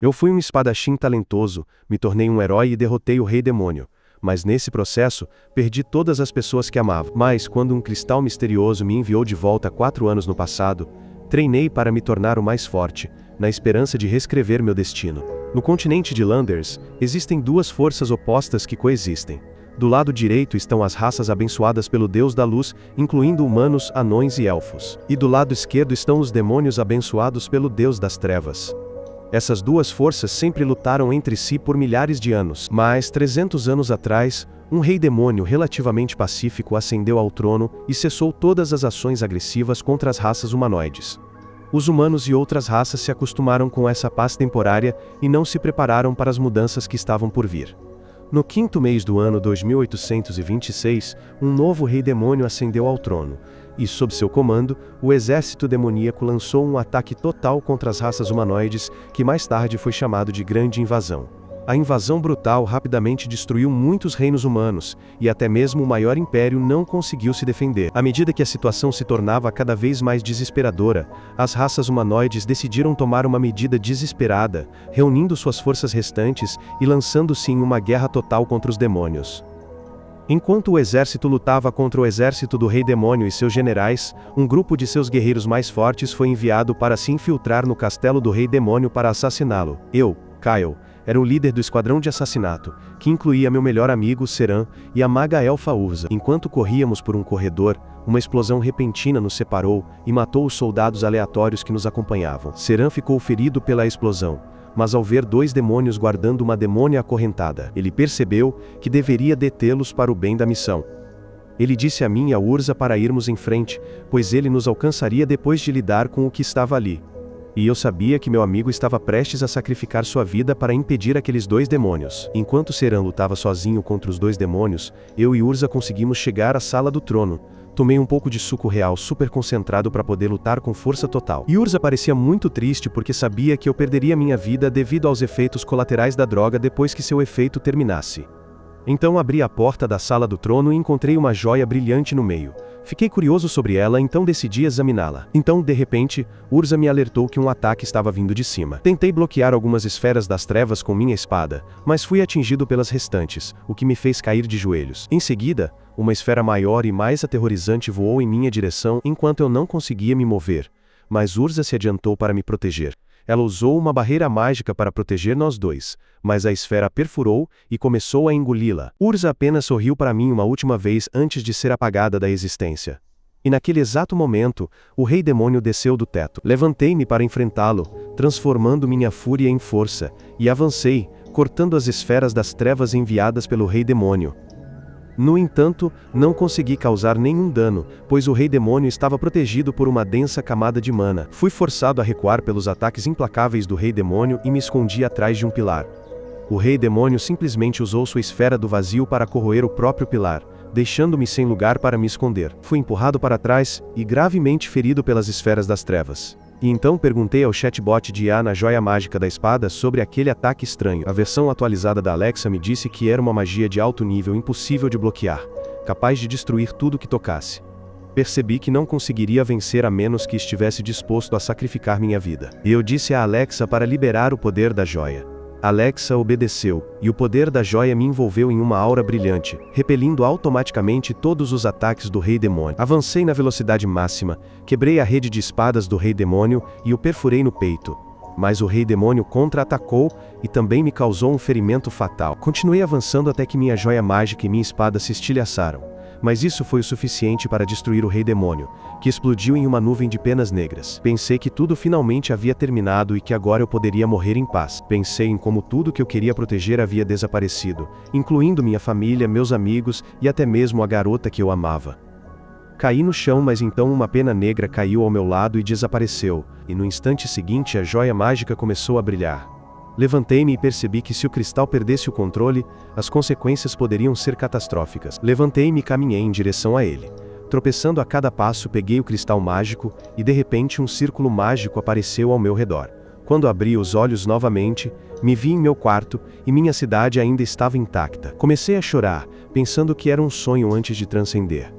Eu fui um espadachim talentoso, me tornei um herói e derrotei o Rei Demônio. Mas nesse processo, perdi todas as pessoas que amava. Mas, quando um cristal misterioso me enviou de volta 4 anos no passado, treinei para me tornar o mais forte, na esperança de reescrever meu destino. No continente de Landers, existem duas forças opostas que coexistem. Do lado direito estão as raças abençoadas pelo Deus da Luz, incluindo humanos, anões e elfos. E do lado esquerdo estão os demônios abençoados pelo Deus das Trevas. Essas duas forças sempre lutaram entre si por milhares de anos. Mas, 300 anos atrás, um rei demônio relativamente pacífico ascendeu ao trono e cessou todas as ações agressivas contra as raças humanoides. Os humanos e outras raças se acostumaram com essa paz temporária e não se prepararam para as mudanças que estavam por vir. No 5º mês do ano 2826, um novo rei demônio ascendeu ao trono, e sob seu comando, o exército demoníaco lançou um ataque total contra as raças humanoides, que mais tarde foi chamado de Grande Invasão. A invasão brutal rapidamente destruiu muitos reinos humanos, e até mesmo o maior império não conseguiu se defender. À medida que a situação se tornava cada vez mais desesperadora, as raças humanoides decidiram tomar uma medida desesperada, reunindo suas forças restantes e lançando-se em uma guerra total contra os demônios. Enquanto o exército lutava contra o exército do Rei Demônio e seus generais, um grupo de seus guerreiros mais fortes foi enviado para se infiltrar no castelo do Rei Demônio para assassiná-lo. Eu, Kyle, era o líder do esquadrão de assassinato, que incluía meu melhor amigo, Seran, e a maga elfa Urza. Enquanto corríamos por um corredor, uma explosão repentina nos separou e matou os soldados aleatórios que nos acompanhavam. Seran ficou ferido pela explosão, mas ao ver 2 demônios guardando uma demônia acorrentada, ele percebeu que deveria detê-los para o bem da missão. Ele disse a mim e a Urza para irmos em frente, pois ele nos alcançaria depois de lidar com o que estava ali. E eu sabia que meu amigo estava prestes a sacrificar sua vida para impedir aqueles 2 demônios. Enquanto Seran lutava sozinho contra os 2 demônios, eu e Urza conseguimos chegar à sala do trono. Tomei um pouco de suco real super concentrado para poder lutar com força total. E Urza parecia muito triste porque sabia que eu perderia minha vida devido aos efeitos colaterais da droga depois que seu efeito terminasse. Então abri a porta da sala do trono e encontrei uma joia brilhante no meio. Fiquei curioso sobre ela, então decidi examiná-la. Então, de repente, Urza me alertou que um ataque estava vindo de cima. Tentei bloquear algumas esferas das trevas com minha espada, mas fui atingido pelas restantes, o que me fez cair de joelhos. Em seguida, uma esfera maior e mais aterrorizante voou em minha direção enquanto eu não conseguia me mover, mas Urza se adiantou para me proteger. Ela usou uma barreira mágica para proteger nós 2, mas a esfera perfurou e começou a engoli-la. Urza apenas sorriu para mim uma última vez antes de ser apagada da existência. E naquele exato momento, o Rei Demônio desceu do teto. Levantei-me para enfrentá-lo, transformando minha fúria em força, e avancei, cortando as esferas das trevas enviadas pelo Rei Demônio. No entanto, não consegui causar nenhum dano, pois o Rei Demônio estava protegido por uma densa camada de mana. Fui forçado a recuar pelos ataques implacáveis do Rei Demônio e me escondi atrás de um pilar. O Rei Demônio simplesmente usou sua esfera do vazio para corroer o próprio pilar, deixando-me sem lugar para me esconder. Fui empurrado para trás e gravemente ferido pelas esferas das trevas. E então perguntei ao chatbot de IA na joia mágica da espada sobre aquele ataque estranho. A versão atualizada da Alexa me disse que era uma magia de alto nível impossível de bloquear, capaz de destruir tudo que tocasse. Percebi que não conseguiria vencer a menos que estivesse disposto a sacrificar minha vida. E eu disse a Alexa para liberar o poder da joia. Alexa obedeceu, e o poder da joia me envolveu em uma aura brilhante, repelindo automaticamente todos os ataques do Rei Demônio. Avancei na velocidade máxima, quebrei a rede de espadas do Rei Demônio e o perfurei no peito. Mas o Rei Demônio contra-atacou e também me causou um ferimento fatal. Continuei avançando até que minha joia mágica e minha espada se estilhaçaram. Mas isso foi o suficiente para destruir o Rei Demônio, que explodiu em uma nuvem de penas negras. Pensei que tudo finalmente havia terminado e que agora eu poderia morrer em paz. Pensei em como tudo que eu queria proteger havia desaparecido, incluindo minha família, meus amigos e até mesmo a garota que eu amava. Caí no chão, mas então uma pena negra caiu ao meu lado e desapareceu, e no instante seguinte a joia mágica começou a brilhar. Levantei-me e percebi que se o cristal perdesse o controle, as consequências poderiam ser catastróficas. Levantei-me e caminhei em direção a ele. Tropeçando a cada passo, peguei o cristal mágico, e de repente um círculo mágico apareceu ao meu redor. Quando abri os olhos novamente, me vi em meu quarto, e minha cidade ainda estava intacta. Comecei a chorar, pensando que era um sonho antes de transcender.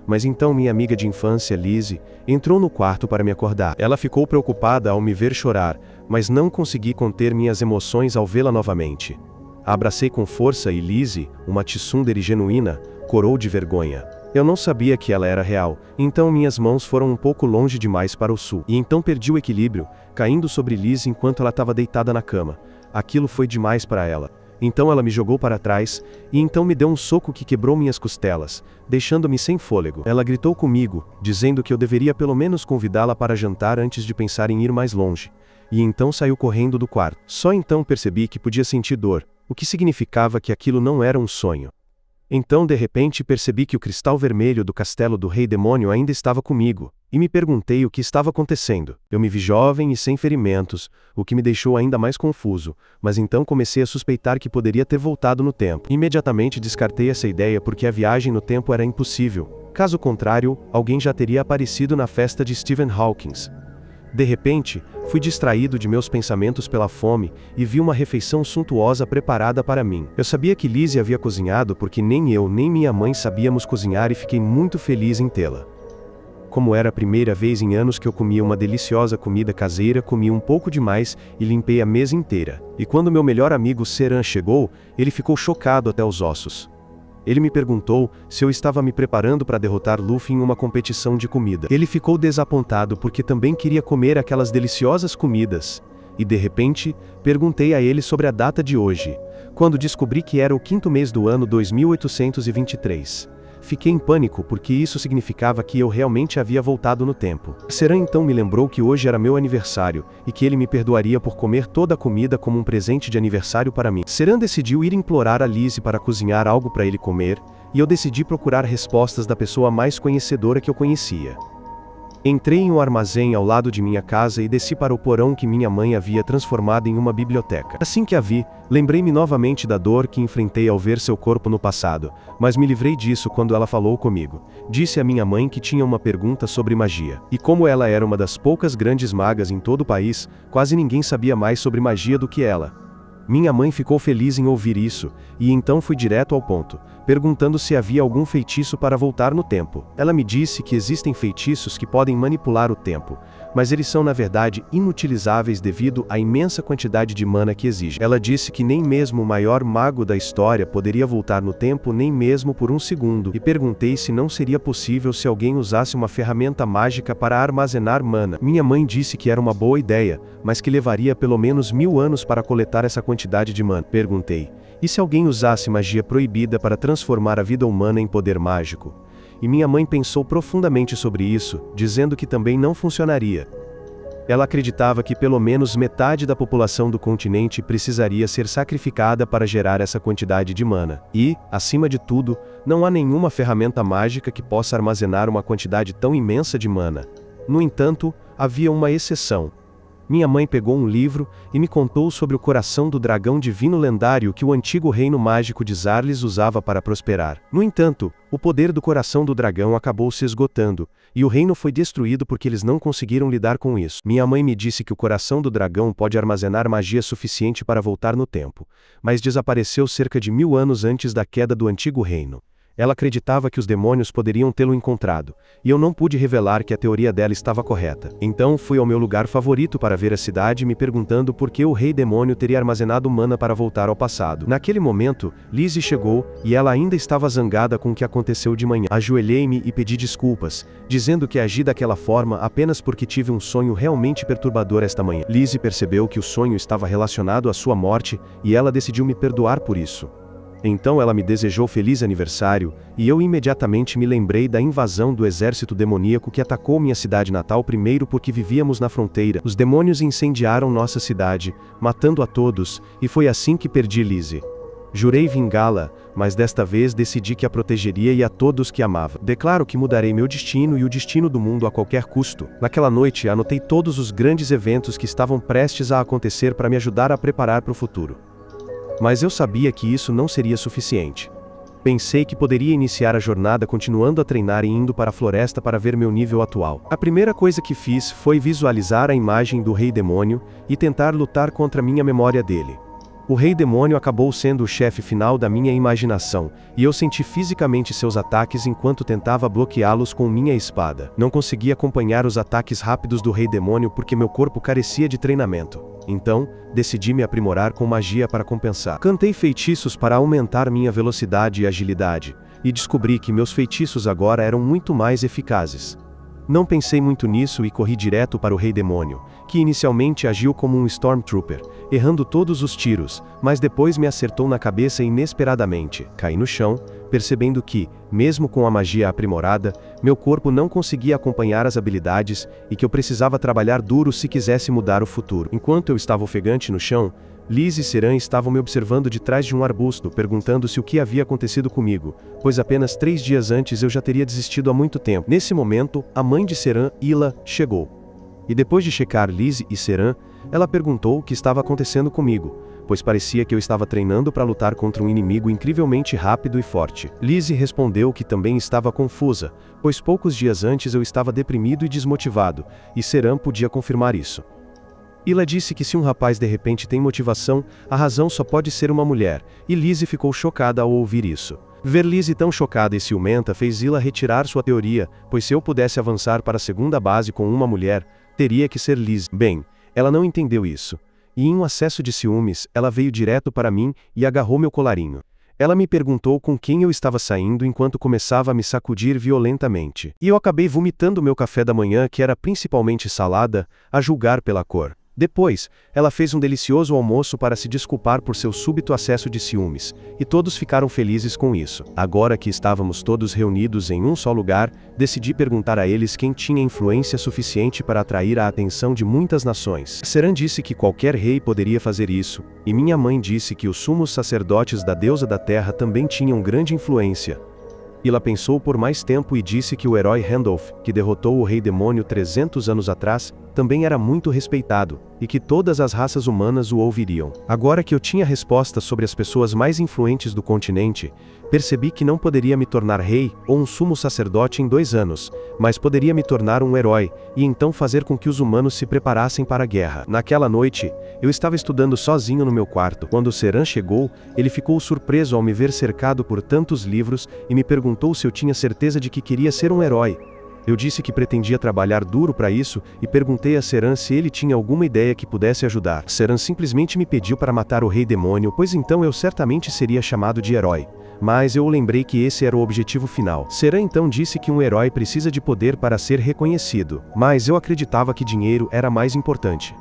Mas então minha amiga de infância, Lizzie, entrou no quarto para me acordar. Ela ficou preocupada ao me ver chorar, mas não consegui conter minhas emoções ao vê-la novamente. A abracei com força e Lizzie, uma tsundere genuína, corou de vergonha. Eu não sabia que ela era real, então minhas mãos foram um pouco longe demais para o sul. E então perdi o equilíbrio, caindo sobre Lizzie enquanto ela estava deitada na cama. Aquilo foi demais para ela. Então ela me jogou para trás, e então me deu um soco que quebrou minhas costelas, deixando-me sem fôlego. Ela gritou comigo, dizendo que eu deveria pelo menos convidá-la para jantar antes de pensar em ir mais longe. E então saiu correndo do quarto. Só então percebi que podia sentir dor, o que significava que aquilo não era um sonho. Então de repente percebi que o cristal vermelho do castelo do Rei Demônio ainda estava comigo, e me perguntei o que estava acontecendo. Eu me vi jovem e sem ferimentos, o que me deixou ainda mais confuso, mas então comecei a suspeitar que poderia ter voltado no tempo. Imediatamente descartei essa ideia porque a viagem no tempo era impossível. Caso contrário, alguém já teria aparecido na festa de Stephen Hawking. De repente, fui distraído de meus pensamentos pela fome e vi uma refeição suntuosa preparada para mim. Eu sabia que Lizzie havia cozinhado porque nem eu nem minha mãe sabíamos cozinhar e fiquei muito feliz em tê-la. Como era a primeira vez em anos que eu comia uma deliciosa comida caseira, comi um pouco demais e limpei a mesa inteira. E quando meu melhor amigo Seran chegou, ele ficou chocado até os ossos. Ele me perguntou se eu estava me preparando para derrotar Luffy em uma competição de comida. Ele ficou desapontado porque também queria comer aquelas deliciosas comidas. E de repente, perguntei a ele sobre a data de hoje, quando descobri que era o 5º mês do ano 2823. Fiquei em pânico porque isso significava que eu realmente havia voltado no tempo. Seran então me lembrou que hoje era meu aniversário, e que ele me perdoaria por comer toda a comida como um presente de aniversário para mim. Seran decidiu ir implorar a Lizzie para cozinhar algo para ele comer, e eu decidi procurar respostas da pessoa mais conhecedora que eu conhecia. Entrei em um armazém ao lado de minha casa e desci para o porão que minha mãe havia transformado em uma biblioteca. Assim que a vi, lembrei-me novamente da dor que enfrentei ao ver seu corpo no passado, mas me livrei disso quando ela falou comigo. Disse a minha mãe que tinha uma pergunta sobre magia. E como ela era uma das poucas grandes magas em todo o país, quase ninguém sabia mais sobre magia do que ela. Minha mãe ficou feliz em ouvir isso, e então fui direto ao ponto, perguntando se havia algum feitiço para voltar no tempo. Ela me disse que existem feitiços que podem manipular o tempo, mas eles são na verdade inutilizáveis devido à imensa quantidade de mana que exige. Ela disse que nem mesmo o maior mago da história poderia voltar no tempo nem mesmo por um segundo, e perguntei se não seria possível se alguém usasse uma ferramenta mágica para armazenar mana. Minha mãe disse que era uma boa ideia, mas que levaria pelo menos 1000 anos para coletar essa quantidade de mana. Perguntei, e se alguém usasse magia proibida para transformar a vida humana em poder mágico? E minha mãe pensou profundamente sobre isso, dizendo que também não funcionaria. Ela acreditava que pelo menos metade da população do continente precisaria ser sacrificada para gerar essa quantidade de mana. E, acima de tudo, não há nenhuma ferramenta mágica que possa armazenar uma quantidade tão imensa de mana. No entanto, havia uma exceção. Minha mãe pegou um livro e me contou sobre o coração do dragão divino lendário que o antigo reino mágico de Zarlis usava para prosperar. No entanto, o poder do coração do dragão acabou se esgotando, e o reino foi destruído porque eles não conseguiram lidar com isso. Minha mãe me disse que o coração do dragão pode armazenar magia suficiente para voltar no tempo, mas desapareceu cerca de 1000 anos antes da queda do antigo reino. Ela acreditava que os demônios poderiam tê-lo encontrado, e eu não pude revelar que a teoria dela estava correta. Então fui ao meu lugar favorito para ver a cidade me perguntando por que o rei demônio teria armazenado mana para voltar ao passado. Naquele momento, Lizzie chegou, e ela ainda estava zangada com o que aconteceu de manhã. Ajoelhei-me e pedi desculpas, dizendo que agi daquela forma apenas porque tive um sonho realmente perturbador esta manhã. Lizzie percebeu que o sonho estava relacionado à sua morte, e ela decidiu me perdoar por isso. Então ela me desejou feliz aniversário, e eu imediatamente me lembrei da invasão do exército demoníaco que atacou minha cidade natal primeiro porque vivíamos na fronteira. Os demônios incendiaram nossa cidade, matando a todos, e foi assim que perdi Lizzie. Jurei vingá-la, mas desta vez decidi que a protegeria e a todos que amava. Declaro que mudarei meu destino e o destino do mundo a qualquer custo. Naquela noite, anotei todos os grandes eventos que estavam prestes a acontecer para me ajudar a preparar para o futuro. Mas eu sabia que isso não seria suficiente. Pensei que poderia iniciar a jornada continuando a treinar e indo para a floresta para ver meu nível atual. A primeira coisa que fiz foi visualizar a imagem do Rei Demônio e tentar lutar contra minha memória dele. O Rei Demônio acabou sendo o chefe final da minha imaginação, e eu senti fisicamente seus ataques enquanto tentava bloqueá-los com minha espada. Não consegui acompanhar os ataques rápidos do Rei Demônio porque meu corpo carecia de treinamento. Então, decidi me aprimorar com magia para compensar. Cantei feitiços para aumentar minha velocidade e agilidade, e descobri que meus feitiços agora eram muito mais eficazes. Não pensei muito nisso e corri direto para o Rei Demônio, que inicialmente agiu como um Stormtrooper, errando todos os tiros, mas depois me acertou na cabeça inesperadamente. Caí no chão, percebendo que, mesmo com a magia aprimorada, meu corpo não conseguia acompanhar as habilidades e que eu precisava trabalhar duro se quisesse mudar o futuro. Enquanto eu estava ofegante no chão, Liz e Seran estavam me observando de trás de um arbusto, perguntando se o que havia acontecido comigo, pois apenas 3 dias antes eu já teria desistido há muito tempo. Nesse momento, a mãe de Seran, Hila, chegou. E depois de checar Liz e Seran, ela perguntou o que estava acontecendo comigo, pois parecia que eu estava treinando para lutar contra um inimigo incrivelmente rápido e forte. Liz respondeu que também estava confusa, pois poucos dias antes eu estava deprimido e desmotivado, e Seran podia confirmar isso. Hila disse que se um rapaz de repente tem motivação, a razão só pode ser uma mulher, e Liz ficou chocada ao ouvir isso. Ver Liz tão chocada e ciumenta fez Hila retirar sua teoria, pois se eu pudesse avançar para a segunda base com uma mulher, teria que ser Liz. Bem, ela não entendeu isso. E em um acesso de ciúmes, ela veio direto para mim e agarrou meu colarinho. Ela me perguntou com quem eu estava saindo enquanto começava a me sacudir violentamente. E eu acabei vomitando meu café da manhã, que era principalmente salada, a julgar pela cor. Depois, ela fez um delicioso almoço para se desculpar por seu súbito acesso de ciúmes, e todos ficaram felizes com isso. Agora que estávamos todos reunidos em um só lugar, decidi perguntar a eles quem tinha influência suficiente para atrair a atenção de muitas nações. Seran disse que qualquer rei poderia fazer isso, e minha mãe disse que os sumos sacerdotes da deusa da terra também tinham grande influência. Hila pensou por mais tempo e disse que o herói Randolph, que derrotou o Rei Demônio 300 anos atrás, também era muito respeitado, e que todas as raças humanas o ouviriam. Agora que eu tinha respostas sobre as pessoas mais influentes do continente, percebi que não poderia me tornar rei ou um sumo sacerdote em 2 anos, mas poderia me tornar um herói, e então fazer com que os humanos se preparassem para a guerra. Naquela noite, eu estava estudando sozinho no meu quarto. Quando Seran chegou, ele ficou surpreso ao me ver cercado por tantos livros e me perguntou se eu tinha certeza de que queria ser um herói. Eu disse que pretendia trabalhar duro para isso e perguntei a Seran se ele tinha alguma ideia que pudesse ajudar. Seran simplesmente me pediu para matar o Rei Demônio, pois então eu certamente seria chamado de herói. Mas eu lembrei que esse era o objetivo final. Seran então disse que um herói precisa de poder para ser reconhecido, mas eu acreditava que dinheiro era mais importante.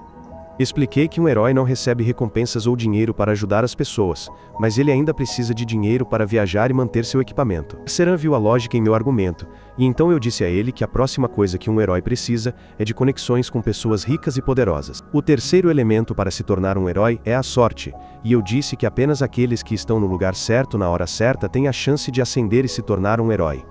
Expliquei que um herói não recebe recompensas ou dinheiro para ajudar as pessoas, mas ele ainda precisa de dinheiro para viajar e manter seu equipamento. Seran viu a lógica em meu argumento, e então eu disse a ele que a próxima coisa que um herói precisa é de conexões com pessoas ricas e poderosas. O terceiro elemento para se tornar um herói é a sorte, e eu disse que apenas aqueles que estão no lugar certo na hora certa têm a chance de ascender e se tornar um herói.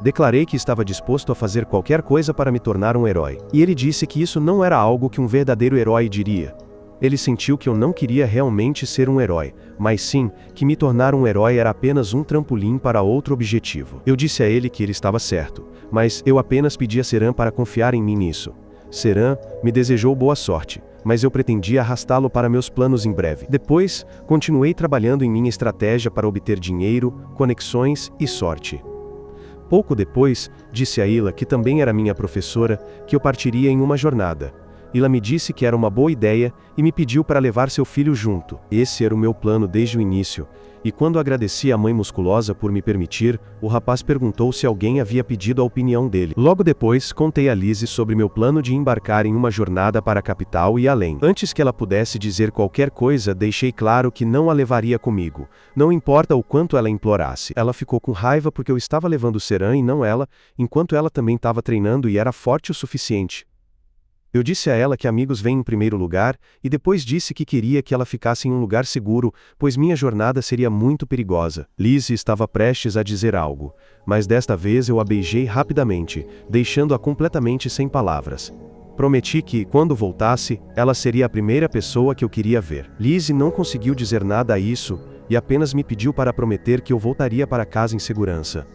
Declarei que estava disposto a fazer qualquer coisa para me tornar um herói. E ele disse que isso não era algo que um verdadeiro herói diria. Ele sentiu que eu não queria realmente ser um herói, mas sim, que me tornar um herói era apenas um trampolim para outro objetivo. Eu disse a ele que ele estava certo, mas eu apenas pedi a Seran para confiar em mim nisso. Seran me desejou boa sorte, mas eu pretendia arrastá-lo para meus planos em breve. Depois, continuei trabalhando em minha estratégia para obter dinheiro, conexões e sorte. Pouco depois, disse a Hila, que também era minha professora, que eu partiria em uma jornada. Hila me disse que era uma boa ideia e me pediu para levar seu filho junto. Esse era o meu plano desde o início, e quando agradeci à mãe musculosa por me permitir, o rapaz perguntou se alguém havia pedido a opinião dele. Logo depois, contei a Liz sobre meu plano de embarcar em uma jornada para a capital e além. Antes que ela pudesse dizer qualquer coisa, deixei claro que não a levaria comigo, não importa o quanto ela implorasse. Ela ficou com raiva porque eu estava levando Seran e não ela, enquanto ela também estava treinando e era forte o suficiente. Eu disse a ela que amigos vêm em primeiro lugar, e depois disse que queria que ela ficasse em um lugar seguro, pois minha jornada seria muito perigosa. Liz estava prestes a dizer algo, mas desta vez eu a beijei rapidamente, deixando-a completamente sem palavras. Prometi que, quando voltasse, ela seria a primeira pessoa que eu queria ver. Liz não conseguiu dizer nada a isso, e apenas me pediu para prometer que eu voltaria para casa em segurança.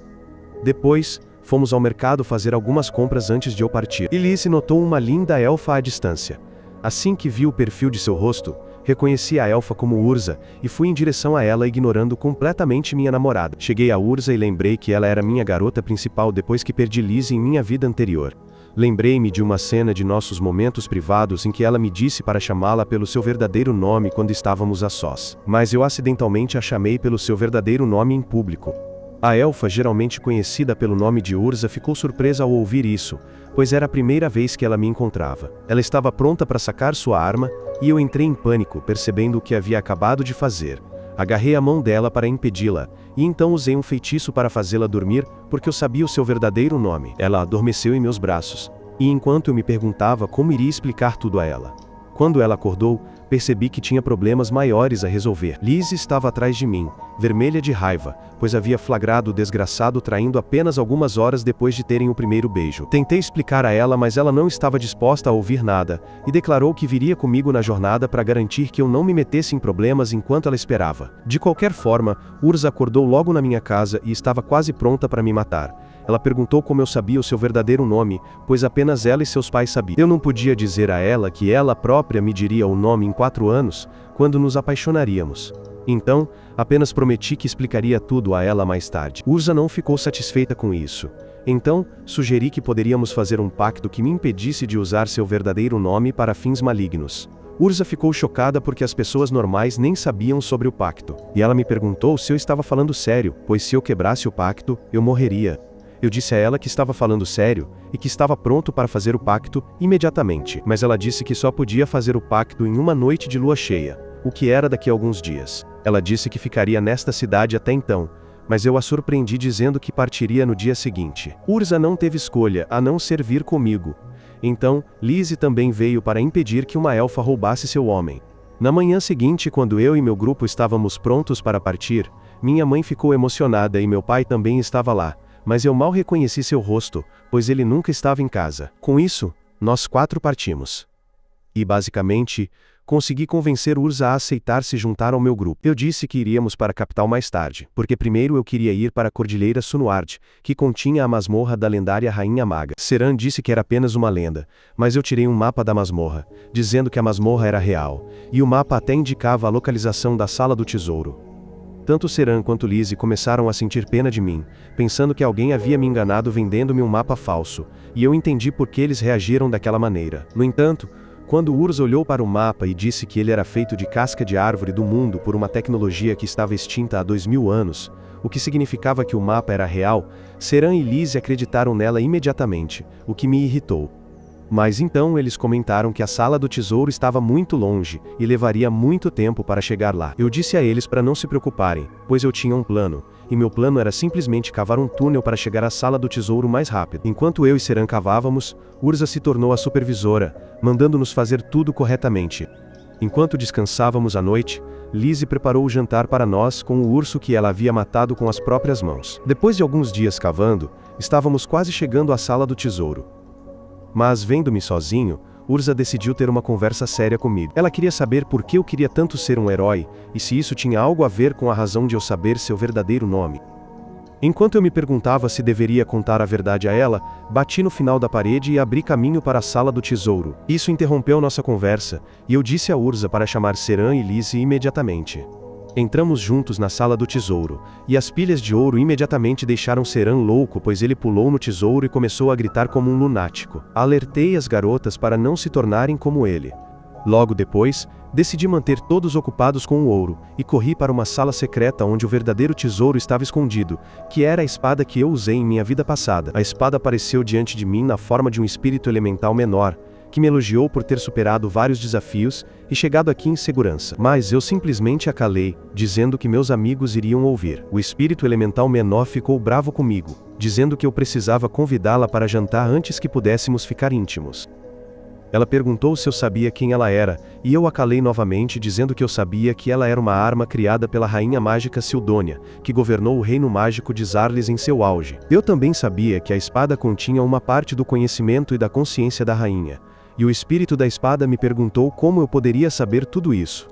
Depois, fomos ao mercado fazer algumas compras antes de eu partir. E Liz notou uma linda elfa à distância. Assim que viu o perfil de seu rosto, Reconheci a elfa como Urza, e fui em direção a ela ignorando completamente minha namorada. Cheguei a Urza e lembrei que ela era minha garota principal depois que perdi Lizzie em minha vida anterior. Lembrei-me de uma cena de nossos momentos privados em que ela me disse para chamá-la pelo seu verdadeiro nome quando estávamos a sós. Mas eu acidentalmente a chamei pelo seu verdadeiro nome em público. A elfa, geralmente conhecida pelo nome de Urza, ficou surpresa ao ouvir isso, pois era a primeira vez que ela me encontrava. Ela estava pronta para sacar sua arma, e eu entrei em pânico, percebendo o que havia acabado de fazer. Agarrei a mão dela para impedi-la, e então usei um feitiço para fazê-la dormir, porque eu sabia o seu verdadeiro nome. Ela adormeceu em meus braços, e enquanto eu me perguntava como iria explicar tudo a ela. Quando ela acordou, percebi que tinha problemas maiores a resolver. Lizzie estava atrás de mim, vermelha de raiva, pois havia flagrado o desgraçado traindo apenas algumas horas depois de terem o primeiro beijo. Tentei explicar a ela, mas ela não estava disposta a ouvir nada, e declarou que viria comigo na jornada para garantir que eu não me metesse em problemas enquanto ela esperava. De qualquer forma, Urza acordou logo na minha casa e estava quase pronta para me matar. Ela perguntou como eu sabia o seu verdadeiro nome, pois apenas ela e seus pais sabiam. Eu não podia dizer a ela que ela própria me diria o nome em 4 anos, quando nos apaixonaríamos. Então, apenas prometi que explicaria tudo a ela mais tarde. Urza não ficou satisfeita com isso. Então, sugeri que poderíamos fazer um pacto que me impedisse de usar seu verdadeiro nome para fins malignos. Urza ficou chocada porque as pessoas normais nem sabiam sobre o pacto. E ela me perguntou se eu estava falando sério, pois se eu quebrasse o pacto, eu morreria. Eu disse a ela que estava falando sério, e que estava pronto para fazer o pacto imediatamente, mas ela disse que só podia fazer o pacto em uma noite de lua cheia, o que era daqui a alguns dias. Ela disse que ficaria nesta cidade até então, mas eu a surpreendi dizendo que partiria no dia seguinte. Urza não teve escolha a não ser vir comigo. Então, Lizzie também veio para impedir que uma elfa roubasse seu homem. Na manhã seguinte, quando eu e meu grupo estávamos prontos para partir, minha mãe ficou emocionada e meu pai também estava lá. Mas eu mal reconheci seu rosto, pois ele nunca estava em casa. Com isso, nós 4 partimos. E basicamente, consegui convencer Urza a aceitar se juntar ao meu grupo. Eu disse que iríamos para a capital mais tarde, porque primeiro eu queria ir para a Cordilheira Sunuard, que continha a masmorra da lendária Rainha Maga. Seran disse que era apenas uma lenda, mas eu tirei um mapa da masmorra, dizendo que a masmorra era real, e o mapa até indicava a localização da Sala do Tesouro. Tanto Seran quanto Lizzie começaram a sentir pena de mim, pensando que alguém havia me enganado vendendo-me um mapa falso, e eu entendi por que eles reagiram daquela maneira. No entanto, quando Urza olhou para o mapa e disse que ele era feito de casca de árvore do mundo por uma tecnologia que estava extinta há 2000 anos, o que significava que o mapa era real, Seran e Lizzie acreditaram nela imediatamente, o que me irritou. Mas então eles comentaram que a Sala do Tesouro estava muito longe, e levaria muito tempo para chegar lá. Eu disse a eles para não se preocuparem, pois eu tinha um plano, e meu plano era simplesmente cavar um túnel para chegar à Sala do Tesouro mais rápido. Enquanto eu e Seran cavávamos, Urza se tornou a supervisora, mandando-nos fazer tudo corretamente. Enquanto descansávamos à noite, Lizzie preparou o jantar para nós com o urso que ela havia matado com as próprias mãos. Depois de alguns dias cavando, estávamos quase chegando à Sala do Tesouro. Mas, vendo-me sozinho, Urza decidiu ter uma conversa séria comigo. Ela queria saber por que eu queria tanto ser um herói, e se isso tinha algo a ver com a razão de eu saber seu verdadeiro nome. Enquanto eu me perguntava se deveria contar a verdade a ela, bati no final da parede e abri caminho para a Sala do Tesouro. Isso interrompeu nossa conversa, e eu disse a Urza para chamar Seran e Lizzie imediatamente. Entramos juntos na Sala do Tesouro, e as pilhas de ouro imediatamente deixaram Seran louco, pois ele pulou no tesouro e começou a gritar como um lunático. Alertei as garotas para não se tornarem como ele. Logo depois, decidi manter todos ocupados com o ouro, e corri para uma sala secreta onde o verdadeiro tesouro estava escondido, que era a espada que eu usei em minha vida passada. A espada apareceu diante de mim na forma de um espírito elemental menor, que me elogiou por ter superado vários desafios e chegado aqui em segurança. Mas eu simplesmente a calei, dizendo que meus amigos iriam ouvir. O espírito elemental menor ficou bravo comigo, dizendo que eu precisava convidá-la para jantar antes que pudéssemos ficar íntimos. Ela perguntou se eu sabia quem ela era, e eu a calei novamente dizendo que eu sabia que ela era uma arma criada pela rainha mágica Sildônia, que governou o reino mágico de Zarlis em seu auge. Eu também sabia que a espada continha uma parte do conhecimento e da consciência da rainha. E o espírito da espada me perguntou como eu poderia saber tudo isso.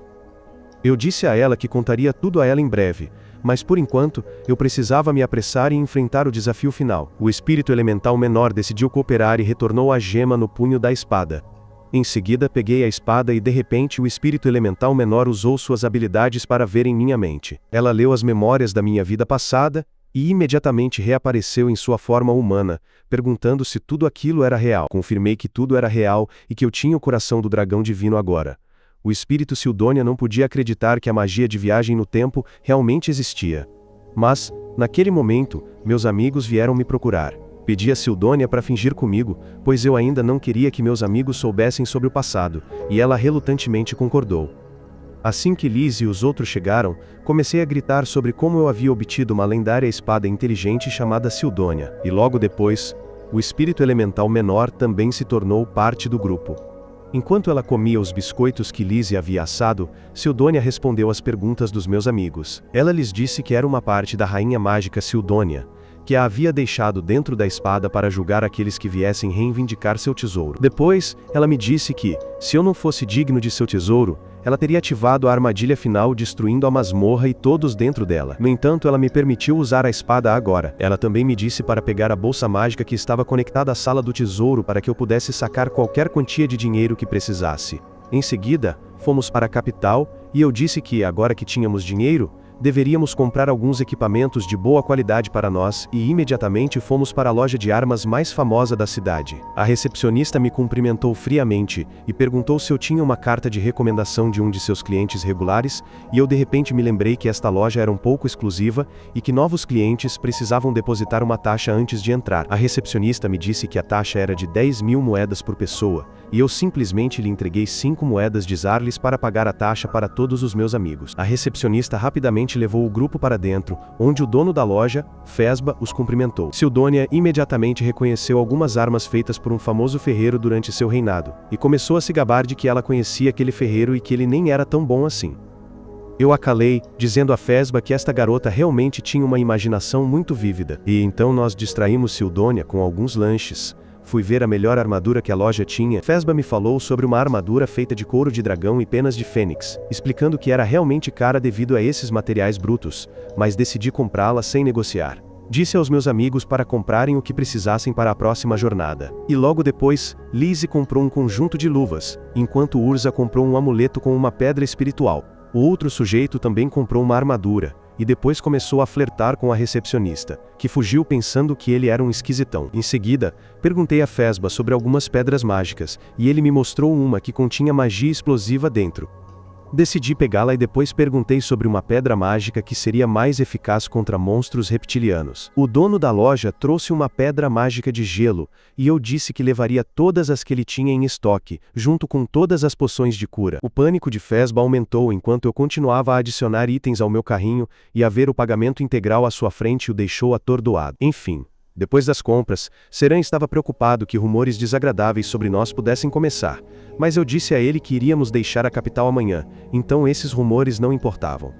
Eu disse a ela que contaria tudo a ela em breve, mas por enquanto, eu precisava me apressar e enfrentar o desafio final. O espírito elemental menor decidiu cooperar e retornou a gema no punho da espada. Em seguida peguei a espada e de repente o espírito elemental menor usou suas habilidades para ver em minha mente. Ela leu as memórias da minha vida passada, e imediatamente reapareceu em sua forma humana, perguntando se tudo aquilo era real. Confirmei que tudo era real e que eu tinha o coração do dragão divino agora. O espírito Sildônia não podia acreditar que a magia de viagem no tempo realmente existia. Mas, naquele momento, meus amigos vieram me procurar. Pedi a Sildônia para fingir comigo, pois eu ainda não queria que meus amigos soubessem sobre o passado, e ela relutantemente concordou. Assim que Liz e os outros chegaram, comecei a gritar sobre como eu havia obtido uma lendária espada inteligente chamada Sildônia, e logo depois, o espírito elemental menor também se tornou parte do grupo. Enquanto ela comia os biscoitos que Liz havia assado, Sildônia respondeu às perguntas dos meus amigos. Ela lhes disse que era uma parte da rainha mágica Sildônia, que a havia deixado dentro da espada para julgar aqueles que viessem reivindicar seu tesouro. Depois, ela me disse que, se eu não fosse digno de seu tesouro, ela teria ativado a armadilha final destruindo a masmorra e todos dentro dela. No entanto, ela me permitiu usar a espada agora. Ela também me disse para pegar a bolsa mágica que estava conectada à sala do tesouro para que eu pudesse sacar qualquer quantia de dinheiro que precisasse. Em seguida, fomos para a capital, e eu disse que, agora que tínhamos dinheiro, deveríamos comprar alguns equipamentos de boa qualidade para nós, e imediatamente fomos para a loja de armas mais famosa da cidade. A recepcionista me cumprimentou friamente, e perguntou se eu tinha uma carta de recomendação de um de seus clientes regulares, e eu de repente me lembrei que esta loja era um pouco exclusiva, e que novos clientes precisavam depositar uma taxa antes de entrar. A recepcionista me disse que a taxa era de 10.000 moedas por pessoa, e eu simplesmente lhe entreguei 5 moedas de Zarlis para pagar a taxa para todos os meus amigos. A recepcionista rapidamente levou o grupo para dentro, onde o dono da loja, Fesba, os cumprimentou. Sildônia imediatamente reconheceu algumas armas feitas por um famoso ferreiro durante seu reinado, e começou a se gabar de que ela conhecia aquele ferreiro e que ele nem era tão bom assim. Eu a calei, dizendo a Fesba que esta garota realmente tinha uma imaginação muito vívida, e então nós distraímos Sildônia com alguns lanches. Fui ver a melhor armadura que a loja tinha. Fesba me falou sobre uma armadura feita de couro de dragão e penas de fênix, explicando que era realmente cara devido a esses materiais brutos, mas decidi comprá-la sem negociar. Disse aos meus amigos para comprarem o que precisassem para a próxima jornada. E logo depois, Lizzie comprou um conjunto de luvas, enquanto Urza comprou um amuleto com uma pedra espiritual. O outro sujeito também comprou uma armadura, e depois começou a flertar com a recepcionista, que fugiu pensando que ele era um esquisitão. Em seguida, perguntei a Fesba sobre algumas pedras mágicas, e ele me mostrou uma que continha magia explosiva dentro. Decidi pegá-la e depois perguntei sobre uma pedra mágica que seria mais eficaz contra monstros reptilianos. O dono da loja trouxe uma pedra mágica de gelo, e eu disse que levaria todas as que ele tinha em estoque, junto com todas as poções de cura. O pânico de Fesba aumentou enquanto eu continuava a adicionar itens ao meu carrinho, e a ver o pagamento integral à sua frente o deixou atordoado. Enfim. Depois das compras, Seran estava preocupado que rumores desagradáveis sobre nós pudessem começar, mas eu disse a ele que iríamos deixar a capital amanhã, então esses rumores não importavam.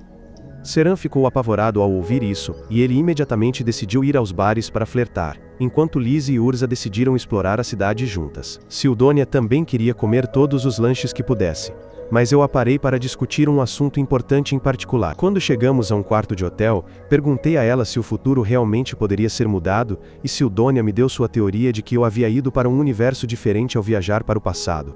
Seran ficou apavorado ao ouvir isso, e ele imediatamente decidiu ir aos bares para flertar, enquanto Liz e Urza decidiram explorar a cidade juntas. Sildônia também queria comer todos os lanches que pudesse, mas eu a parei para discutir um assunto importante em particular. Quando chegamos a um quarto de hotel, perguntei a ela se o futuro realmente poderia ser mudado, e Sildônia me deu sua teoria de que eu havia ido para um universo diferente ao viajar para o passado.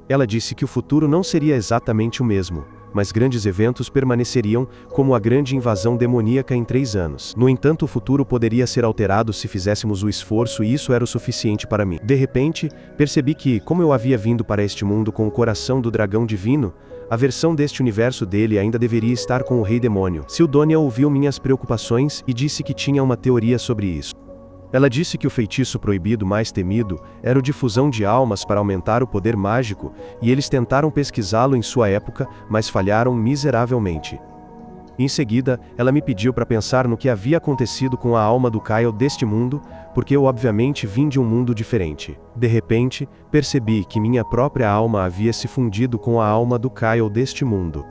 Ela disse que o futuro não seria exatamente o mesmo, mas grandes eventos permaneceriam, como a grande invasão demoníaca em 3 anos. No entanto, o futuro poderia ser alterado se fizéssemos o esforço e isso era o suficiente para mim. De repente, percebi que, como eu havia vindo para este mundo com o coração do dragão divino, a versão deste universo dele ainda deveria estar com o rei demônio. Sildônia ouviu minhas preocupações e disse que tinha uma teoria sobre isso. Ela disse que o feitiço proibido mais temido era o de fusão de almas para aumentar o poder mágico, e eles tentaram pesquisá-lo em sua época, mas falharam miseravelmente. Em seguida, ela me pediu para pensar no que havia acontecido com a alma do Kyle deste mundo, porque eu obviamente vim de um mundo diferente. De repente, percebi que minha própria alma havia se fundido com a alma do Kyle deste mundo.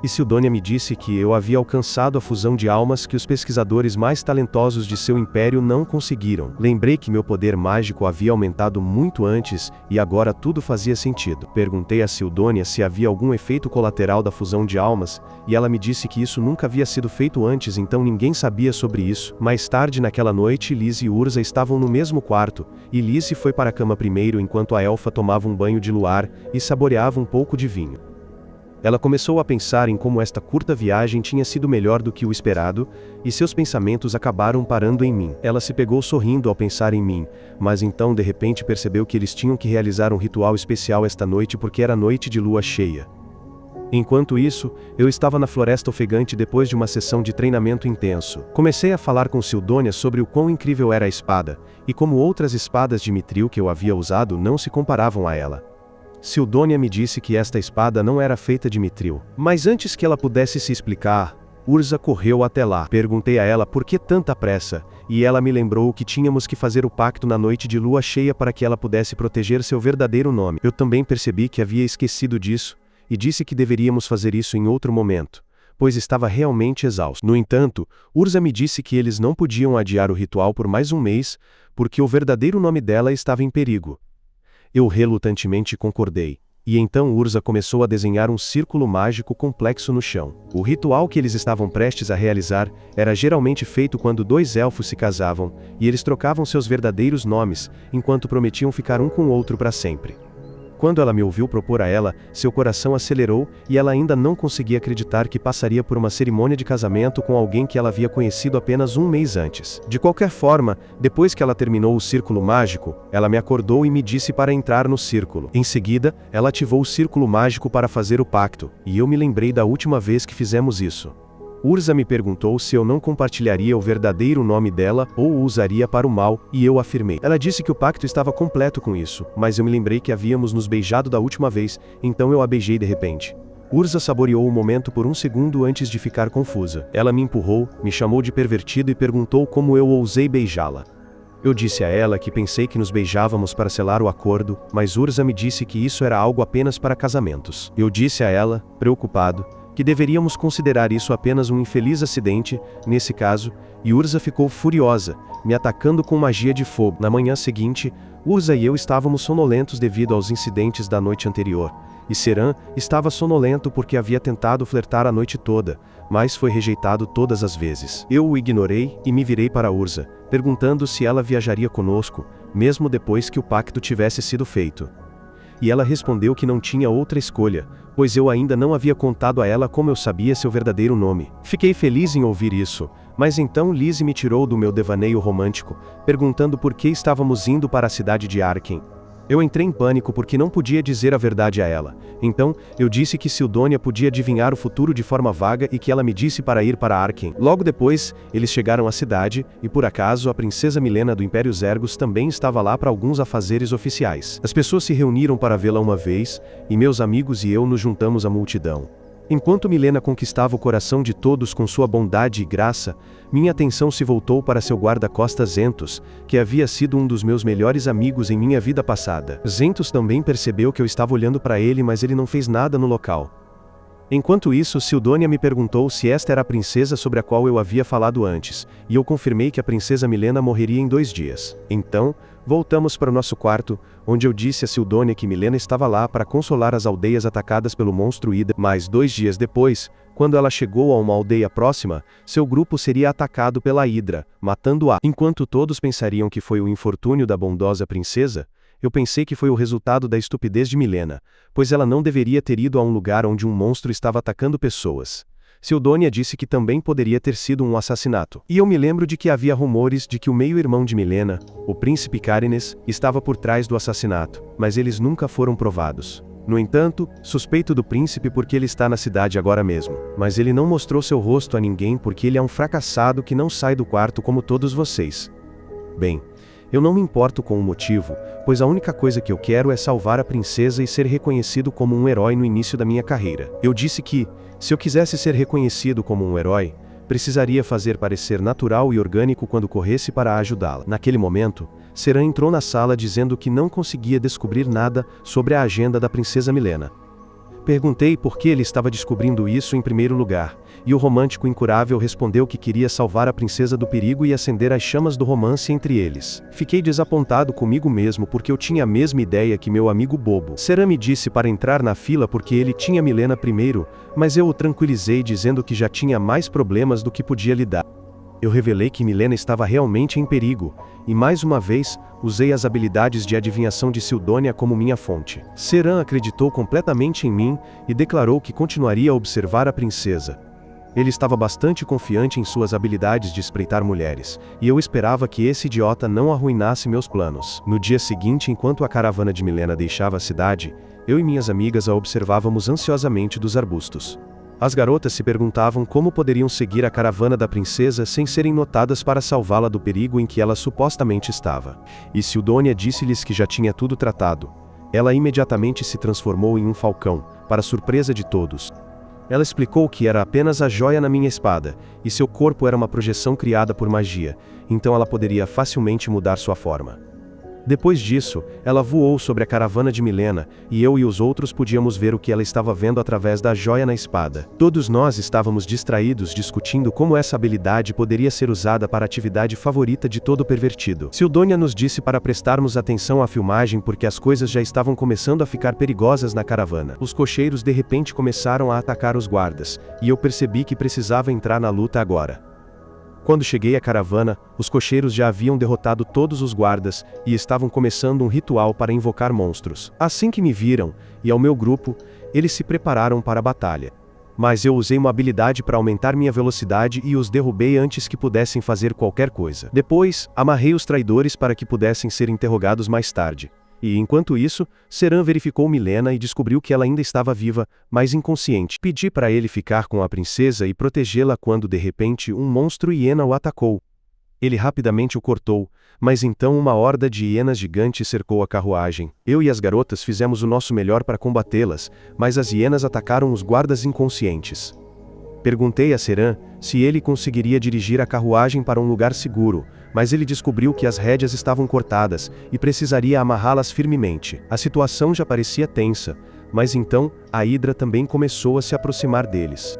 E Sildônia me disse que eu havia alcançado a fusão de almas que os pesquisadores mais talentosos de seu império não conseguiram. Lembrei que meu poder mágico havia aumentado muito antes, e agora tudo fazia sentido. Perguntei a Sildônia se havia algum efeito colateral da fusão de almas, e ela me disse que isso nunca havia sido feito antes, então ninguém sabia sobre isso. Mais tarde naquela noite, Liz e Urza estavam no mesmo quarto, e Liz foi para a cama primeiro enquanto a elfa tomava um banho de luar e saboreava um pouco de vinho. Ela começou a pensar em como esta curta viagem tinha sido melhor do que o esperado, e seus pensamentos acabaram parando em mim. Ela se pegou sorrindo ao pensar em mim, mas então de repente percebeu que eles tinham que realizar um ritual especial esta noite porque era noite de lua cheia. Enquanto isso, eu estava na floresta ofegante depois de uma sessão de treinamento intenso. Comecei a falar com Sildônia sobre o quão incrível era a espada, e como outras espadas de Mithril que eu havia usado não se comparavam a ela. Sildônia me disse que esta espada não era feita de Mithril. Mas antes que ela pudesse se explicar, Urza correu até lá. Perguntei a ela por que tanta pressa, e ela me lembrou que tínhamos que fazer o pacto na noite de lua cheia para que ela pudesse proteger seu verdadeiro nome. Eu também percebi que havia esquecido disso, e disse que deveríamos fazer isso em outro momento, pois estava realmente exausto. No entanto, Urza me disse que eles não podiam adiar o ritual por mais um mês, porque o verdadeiro nome dela estava em perigo. Eu relutantemente concordei, e então Urza começou a desenhar um círculo mágico complexo no chão. O ritual que eles estavam prestes a realizar era geralmente feito quando dois elfos se casavam, e eles trocavam seus verdadeiros nomes, enquanto prometiam ficar um com o outro para sempre. Quando ela me ouviu propor a ela, seu coração acelerou, e ela ainda não conseguia acreditar que passaria por uma cerimônia de casamento com alguém que ela havia conhecido apenas um mês antes. De qualquer forma, depois que ela terminou o círculo mágico, ela me acordou e me disse para entrar no círculo. Em seguida, ela ativou o círculo mágico para fazer o pacto, e eu me lembrei da última vez que fizemos isso. Urza me perguntou se eu não compartilharia o verdadeiro nome dela ou o usaria para o mal, e eu afirmei. Ela disse que o pacto estava completo com isso, mas eu me lembrei que havíamos nos beijado da última vez, então eu a beijei de repente. Urza saboreou o momento por um segundo antes de ficar confusa. Ela me empurrou, me chamou de pervertido e perguntou como eu ousei beijá-la. Eu disse a ela que pensei que nos beijávamos para selar o acordo, mas Urza me disse que isso era algo apenas para casamentos. Eu disse a ela, preocupado, que deveríamos considerar isso apenas um infeliz acidente, nesse caso, e Urza ficou furiosa, me atacando com magia de fogo. Na manhã seguinte, Urza e eu estávamos sonolentos devido aos incidentes da noite anterior, e Seran estava sonolento porque havia tentado flertar a noite toda, mas foi rejeitado todas as vezes. Eu o ignorei e me virei para Urza, perguntando se ela viajaria conosco, mesmo depois que o pacto tivesse sido feito. E ela respondeu que não tinha outra escolha, pois eu ainda não havia contado a ela como eu sabia seu verdadeiro nome. Fiquei feliz em ouvir isso, mas então Liz me tirou do meu devaneio romântico, perguntando por que estávamos indo para a cidade de Arken. Eu entrei em pânico porque não podia dizer a verdade a ela. Então, eu disse que Sildônia podia adivinhar o futuro de forma vaga e que ela me disse para ir para Arken. Logo depois, eles chegaram à cidade, e por acaso a princesa Milena do Império Zergos também estava lá para alguns afazeres oficiais. As pessoas se reuniram para vê-la uma vez, e meus amigos e eu nos juntamos à multidão. Enquanto Milena conquistava o coração de todos com sua bondade e graça, minha atenção se voltou para seu guarda-costas Zentos, que havia sido um dos meus melhores amigos em minha vida passada. Zentos também percebeu que eu estava olhando para ele, mas ele não fez nada no local. Enquanto isso, Sildônia me perguntou se esta era a princesa sobre a qual eu havia falado antes, e eu confirmei que a princesa Milena morreria em 2 dias. Então, voltamos para o nosso quarto, onde eu disse a Sildônia que Milena estava lá para consolar as aldeias atacadas pelo monstro Hidra, mas 2 dias depois, quando ela chegou a uma aldeia próxima, seu grupo seria atacado pela Hidra, matando-a. Enquanto todos pensariam que foi o infortúnio da bondosa princesa, eu pensei que foi o resultado da estupidez de Milena, pois ela não deveria ter ido a um lugar onde um monstro estava atacando pessoas. Sildônia disse que também poderia ter sido um assassinato. E eu me lembro de que havia rumores de que o meio-irmão de Milena, o príncipe Carinnes, estava por trás do assassinato, mas eles nunca foram provados. No entanto, suspeito do príncipe porque ele está na cidade agora mesmo. Mas ele não mostrou seu rosto a ninguém porque ele é um fracassado que não sai do quarto como todos vocês. Bem, eu não me importo com o motivo, pois a única coisa que eu quero é salvar a princesa e ser reconhecido como um herói no início da minha carreira. Eu disse que, se eu quisesse ser reconhecido como um herói, precisaria fazer parecer natural e orgânico quando corresse para ajudá-la. Naquele momento, Seran entrou na sala dizendo que não conseguia descobrir nada sobre a agenda da princesa Milena. Perguntei por que ele estava descobrindo isso em primeiro lugar, e o romântico incurável respondeu que queria salvar a princesa do perigo e acender as chamas do romance entre eles. Fiquei desapontado comigo mesmo porque eu tinha a mesma ideia que meu amigo bobo. Seran me disse para entrar na fila porque ele tinha Milena primeiro, mas eu o tranquilizei dizendo que já tinha mais problemas do que podia lidar. Eu revelei que Milena estava realmente em perigo, e mais uma vez, usei as habilidades de adivinhação de Sildônia como minha fonte. Seran acreditou completamente em mim e declarou que continuaria a observar a princesa. Ele estava bastante confiante em suas habilidades de espreitar mulheres, e eu esperava que esse idiota não arruinasse meus planos. No dia seguinte, enquanto a caravana de Milena deixava a cidade, eu e minhas amigas a observávamos ansiosamente dos arbustos. As garotas se perguntavam como poderiam seguir a caravana da princesa sem serem notadas para salvá-la do perigo em que ela supostamente estava. E Sildônia disse-lhes que já tinha tudo tratado. Ela imediatamente se transformou em um falcão, para surpresa de todos. Ela explicou que era apenas a joia na minha espada, e seu corpo era uma projeção criada por magia, então ela poderia facilmente mudar sua forma. Depois disso, ela voou sobre a caravana de Milena, e eu e os outros podíamos ver o que ela estava vendo através da joia na espada. Todos nós estávamos distraídos discutindo como essa habilidade poderia ser usada para a atividade favorita de todo pervertido. Sildônia nos disse para prestarmos atenção à filmagem porque as coisas já estavam começando a ficar perigosas na caravana. Os cocheiros de repente começaram a atacar os guardas, e eu percebi que precisava entrar na luta agora. Quando cheguei à caravana, os cocheiros já haviam derrotado todos os guardas e estavam começando um ritual para invocar monstros. Assim que me viram, e ao meu grupo, eles se prepararam para a batalha. Mas eu usei uma habilidade para aumentar minha velocidade e os derrubei antes que pudessem fazer qualquer coisa. Depois, amarrei os traidores para que pudessem ser interrogados mais tarde. E, enquanto isso, Seran verificou Milena e descobriu que ela ainda estava viva, mas inconsciente. Pedi para ele ficar com a princesa e protegê-la quando, de repente, um monstro hiena o atacou. Ele rapidamente o cortou, mas então uma horda de hienas gigantes cercou a carruagem. Eu e as garotas fizemos o nosso melhor para combatê-las, mas as hienas atacaram os guardas inconscientes. Perguntei a Seran se ele conseguiria dirigir a carruagem para um lugar seguro, mas ele descobriu que as rédeas estavam cortadas e precisaria amarrá-las firmemente. A situação já parecia tensa, mas então, a Hidra também começou a se aproximar deles.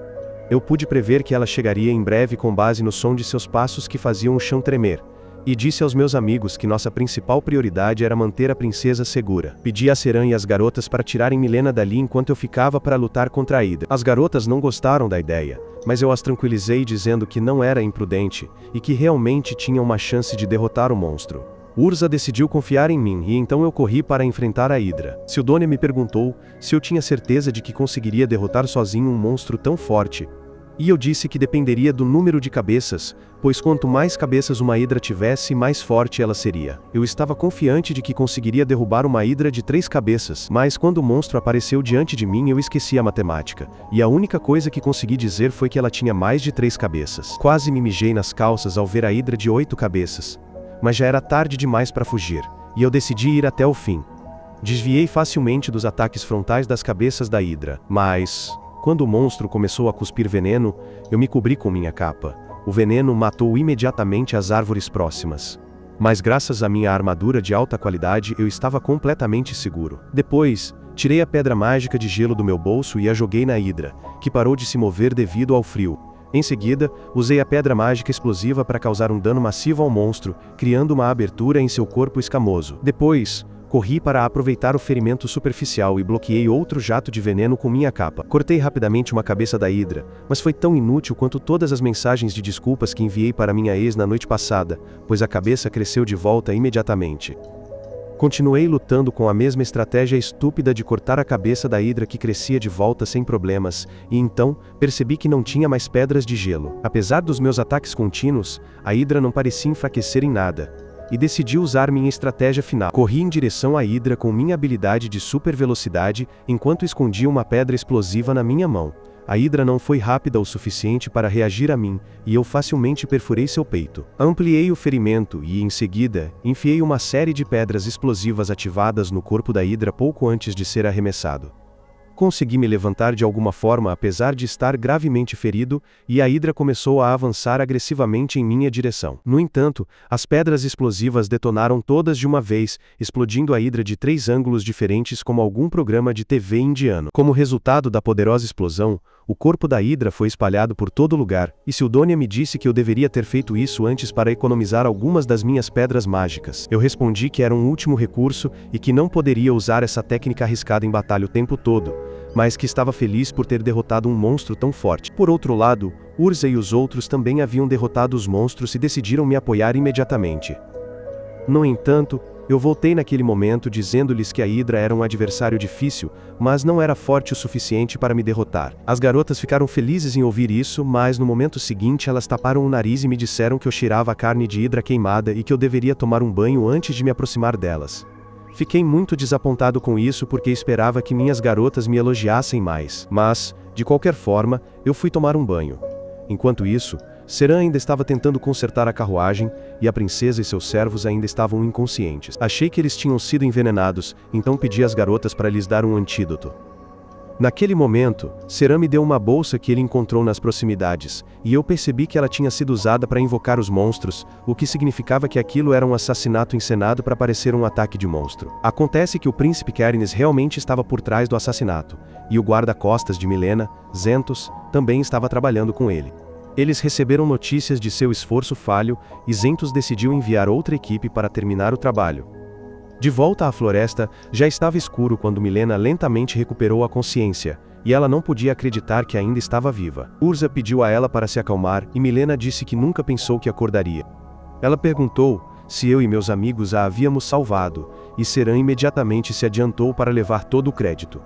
Eu pude prever que ela chegaria em breve com base no som de seus passos que faziam o chão tremer. E disse aos meus amigos que nossa principal prioridade era manter a princesa segura. Pedi a Seran e as garotas para tirarem Milena dali enquanto eu ficava para lutar contra a Hidra. As garotas não gostaram da ideia, mas eu as tranquilizei dizendo que não era imprudente, e que realmente tinha uma chance de derrotar o monstro. Urza decidiu confiar em mim e então eu corri para enfrentar a Hidra. Sildônia me perguntou se eu tinha certeza de que conseguiria derrotar sozinho um monstro tão forte. E eu disse que dependeria do número de cabeças, pois quanto mais cabeças uma Hidra tivesse, mais forte ela seria. Eu estava confiante de que conseguiria derrubar uma Hidra de 3 cabeças, mas quando o monstro apareceu diante de mim eu esqueci a matemática, e a única coisa que consegui dizer foi que ela tinha mais de 3 cabeças. Quase me mijei nas calças ao ver a Hidra de 8 cabeças. Mas já era tarde demais para fugir, e eu decidi ir até o fim. Desviei facilmente dos ataques frontais das cabeças da Hidra, mas quando o monstro começou a cuspir veneno, eu me cobri com minha capa. O veneno matou imediatamente as árvores próximas. Mas graças à minha armadura de alta qualidade eu estava completamente seguro. Depois, tirei a pedra mágica de gelo do meu bolso e a joguei na Hidra, que parou de se mover devido ao frio. Em seguida, usei a pedra mágica explosiva para causar um dano massivo ao monstro, criando uma abertura em seu corpo escamoso. Depois, corri para aproveitar o ferimento superficial e bloqueei outro jato de veneno com minha capa. Cortei rapidamente uma cabeça da Hidra, mas foi tão inútil quanto todas as mensagens de desculpas que enviei para minha ex na noite passada, pois a cabeça cresceu de volta imediatamente. Continuei lutando com a mesma estratégia estúpida de cortar a cabeça da Hidra que crescia de volta sem problemas, e então, percebi que não tinha mais pedras de gelo. Apesar dos meus ataques contínuos, a Hidra não parecia enfraquecer em nada. E decidi usar minha estratégia final. Corri em direção à Hidra com minha habilidade de super velocidade, enquanto escondia uma pedra explosiva na minha mão. A Hidra não foi rápida o suficiente para reagir a mim, e eu facilmente perfurei seu peito. Ampliei o ferimento e, em seguida, enfiei uma série de pedras explosivas ativadas no corpo da Hidra pouco antes de ser arremessado. Consegui me levantar de alguma forma apesar de estar gravemente ferido, e a hidra começou a avançar agressivamente em minha direção. No entanto, as pedras explosivas detonaram todas de uma vez, explodindo a hidra de 3 ângulos diferentes como algum programa de TV indiano. Como resultado da poderosa explosão, o corpo da hidra foi espalhado por todo lugar, e Sildônia me disse que eu deveria ter feito isso antes para economizar algumas das minhas pedras mágicas. Eu respondi que era um último recurso e que não poderia usar essa técnica arriscada em batalha o tempo todo, mas que estava feliz por ter derrotado um monstro tão forte. Por outro lado, Urza e os outros também haviam derrotado os monstros e decidiram me apoiar imediatamente. No entanto, eu voltei naquele momento dizendo-lhes que a hidra era um adversário difícil, mas não era forte o suficiente para me derrotar. As garotas ficaram felizes em ouvir isso, mas no momento seguinte elas taparam o nariz e me disseram que eu cheirava carne de hidra queimada e que eu deveria tomar um banho antes de me aproximar delas. Fiquei muito desapontado com isso porque esperava que minhas garotas me elogiassem mais. Mas, de qualquer forma, eu fui tomar um banho. Enquanto isso, Seran ainda estava tentando consertar a carruagem, e a princesa e seus servos ainda estavam inconscientes. Achei que eles tinham sido envenenados, então pedi às garotas para lhes dar um antídoto. Naquele momento, Seran me deu uma bolsa que ele encontrou nas proximidades, e eu percebi que ela tinha sido usada para invocar os monstros, o que significava que aquilo era um assassinato encenado para parecer um ataque de monstro. Acontece que o príncipe Cairnes realmente estava por trás do assassinato, e o guarda-costas de Milena, Zentos, também estava trabalhando com ele. Eles receberam notícias de seu esforço falho, e Zentos decidiu enviar outra equipe para terminar o trabalho. De volta à floresta, já estava escuro quando Milena lentamente recuperou a consciência, e ela não podia acreditar que ainda estava viva. Urza pediu a ela para se acalmar, e Milena disse que nunca pensou que acordaria. Ela perguntou se eu e meus amigos a havíamos salvado, e Seran imediatamente se adiantou para levar todo o crédito.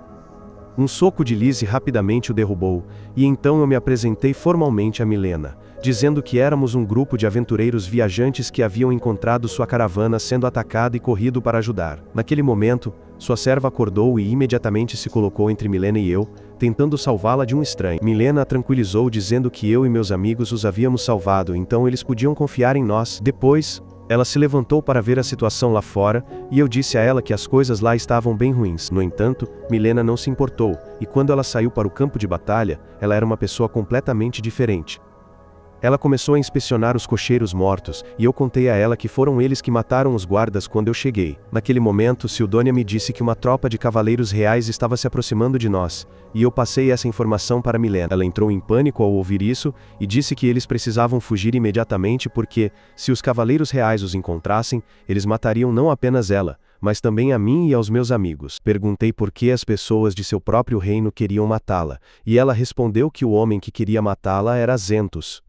Um soco de Lise rapidamente o derrubou, e então eu me apresentei formalmente a Milena, dizendo que éramos um grupo de aventureiros viajantes que haviam encontrado sua caravana sendo atacada e corrido para ajudar. Naquele momento, sua serva acordou e imediatamente se colocou entre Milena e eu, tentando salvá-la de um estranho. Milena a tranquilizou dizendo que eu e meus amigos os havíamos salvado, então eles podiam confiar em nós. Depois, ela se levantou para ver a situação lá fora, e eu disse a ela que as coisas lá estavam bem ruins. No entanto, Milena não se importou, e quando ela saiu para o campo de batalha, ela era uma pessoa completamente diferente. Ela começou a inspecionar os cocheiros mortos, e eu contei a ela que foram eles que mataram os guardas quando eu cheguei. Naquele momento, Sildônia me disse que uma tropa de cavaleiros reais estava se aproximando de nós, e eu passei essa informação para Milena. Ela entrou em pânico ao ouvir isso, e disse que eles precisavam fugir imediatamente porque, se os cavaleiros reais os encontrassem, eles matariam não apenas ela, mas também a mim e aos meus amigos. Perguntei por que as pessoas de seu próprio reino queriam matá-la, e ela respondeu que o homem que queria matá-la era Zentos.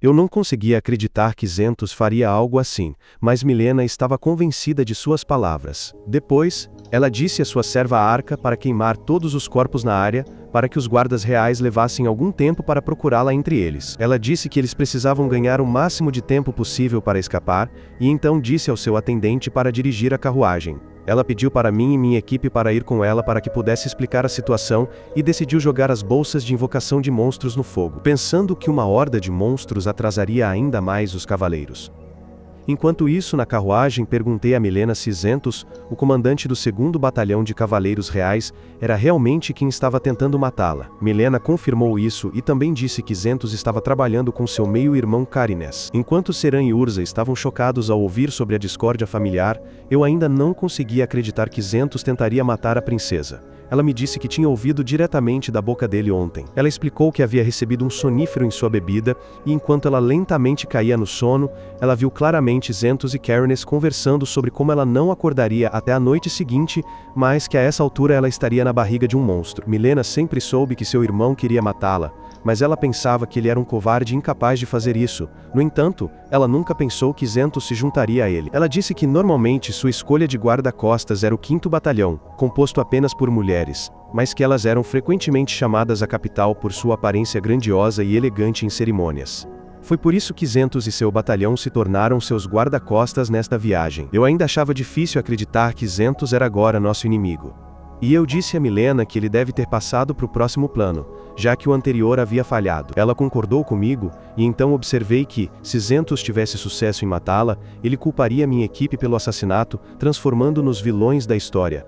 Eu não conseguia acreditar que Zentos faria algo assim, mas Milena estava convencida de suas palavras. Depois, ela disse à sua serva Arca para queimar todos os corpos na área, para que os guardas reais levassem algum tempo para procurá-la entre eles. Ela disse que eles precisavam ganhar o máximo de tempo possível para escapar, e então disse ao seu atendente para dirigir a carruagem. Ela pediu para mim e minha equipe para ir com ela para que pudesse explicar a situação, e decidiu jogar as bolsas de invocação de monstros no fogo, pensando que uma horda de monstros atrasaria ainda mais os cavaleiros. Enquanto isso, na carruagem, perguntei a Milena se Zentos, o comandante do 2º Batalhão de Cavaleiros Reais, era realmente quem estava tentando matá-la. Milena confirmou isso e também disse que Zentos estava trabalhando com seu meio-irmão Carinés. Enquanto Seran e Urza estavam chocados ao ouvir sobre a discórdia familiar, eu ainda não conseguia acreditar que Zentos tentaria matar a princesa. Ela me disse que tinha ouvido diretamente da boca dele ontem. Ela explicou que havia recebido um sonífero em sua bebida, e enquanto ela lentamente caía no sono, ela viu claramente Zentos e Carinés conversando sobre como ela não acordaria até a noite seguinte, mas que a essa altura ela estaria na barriga de um monstro. Milena sempre soube que seu irmão queria matá-la, mas ela pensava que ele era um covarde incapaz de fazer isso. No entanto, ela nunca pensou que Zentos se juntaria a ele. Ela disse que normalmente sua escolha de guarda-costas era o 5º Batalhão, composto apenas por mulheres, mas que elas eram frequentemente chamadas à capital por sua aparência grandiosa e elegante em cerimônias. Foi por isso que Zentos e seu batalhão se tornaram seus guarda-costas nesta viagem. Eu ainda achava difícil acreditar que Zentos era agora nosso inimigo. E eu disse a Milena que ele deve ter passado para o próximo plano, já que o anterior havia falhado. Ela concordou comigo, e então observei que, se Zentos tivesse sucesso em matá-la, ele culparia minha equipe pelo assassinato, transformando-nos vilões da história.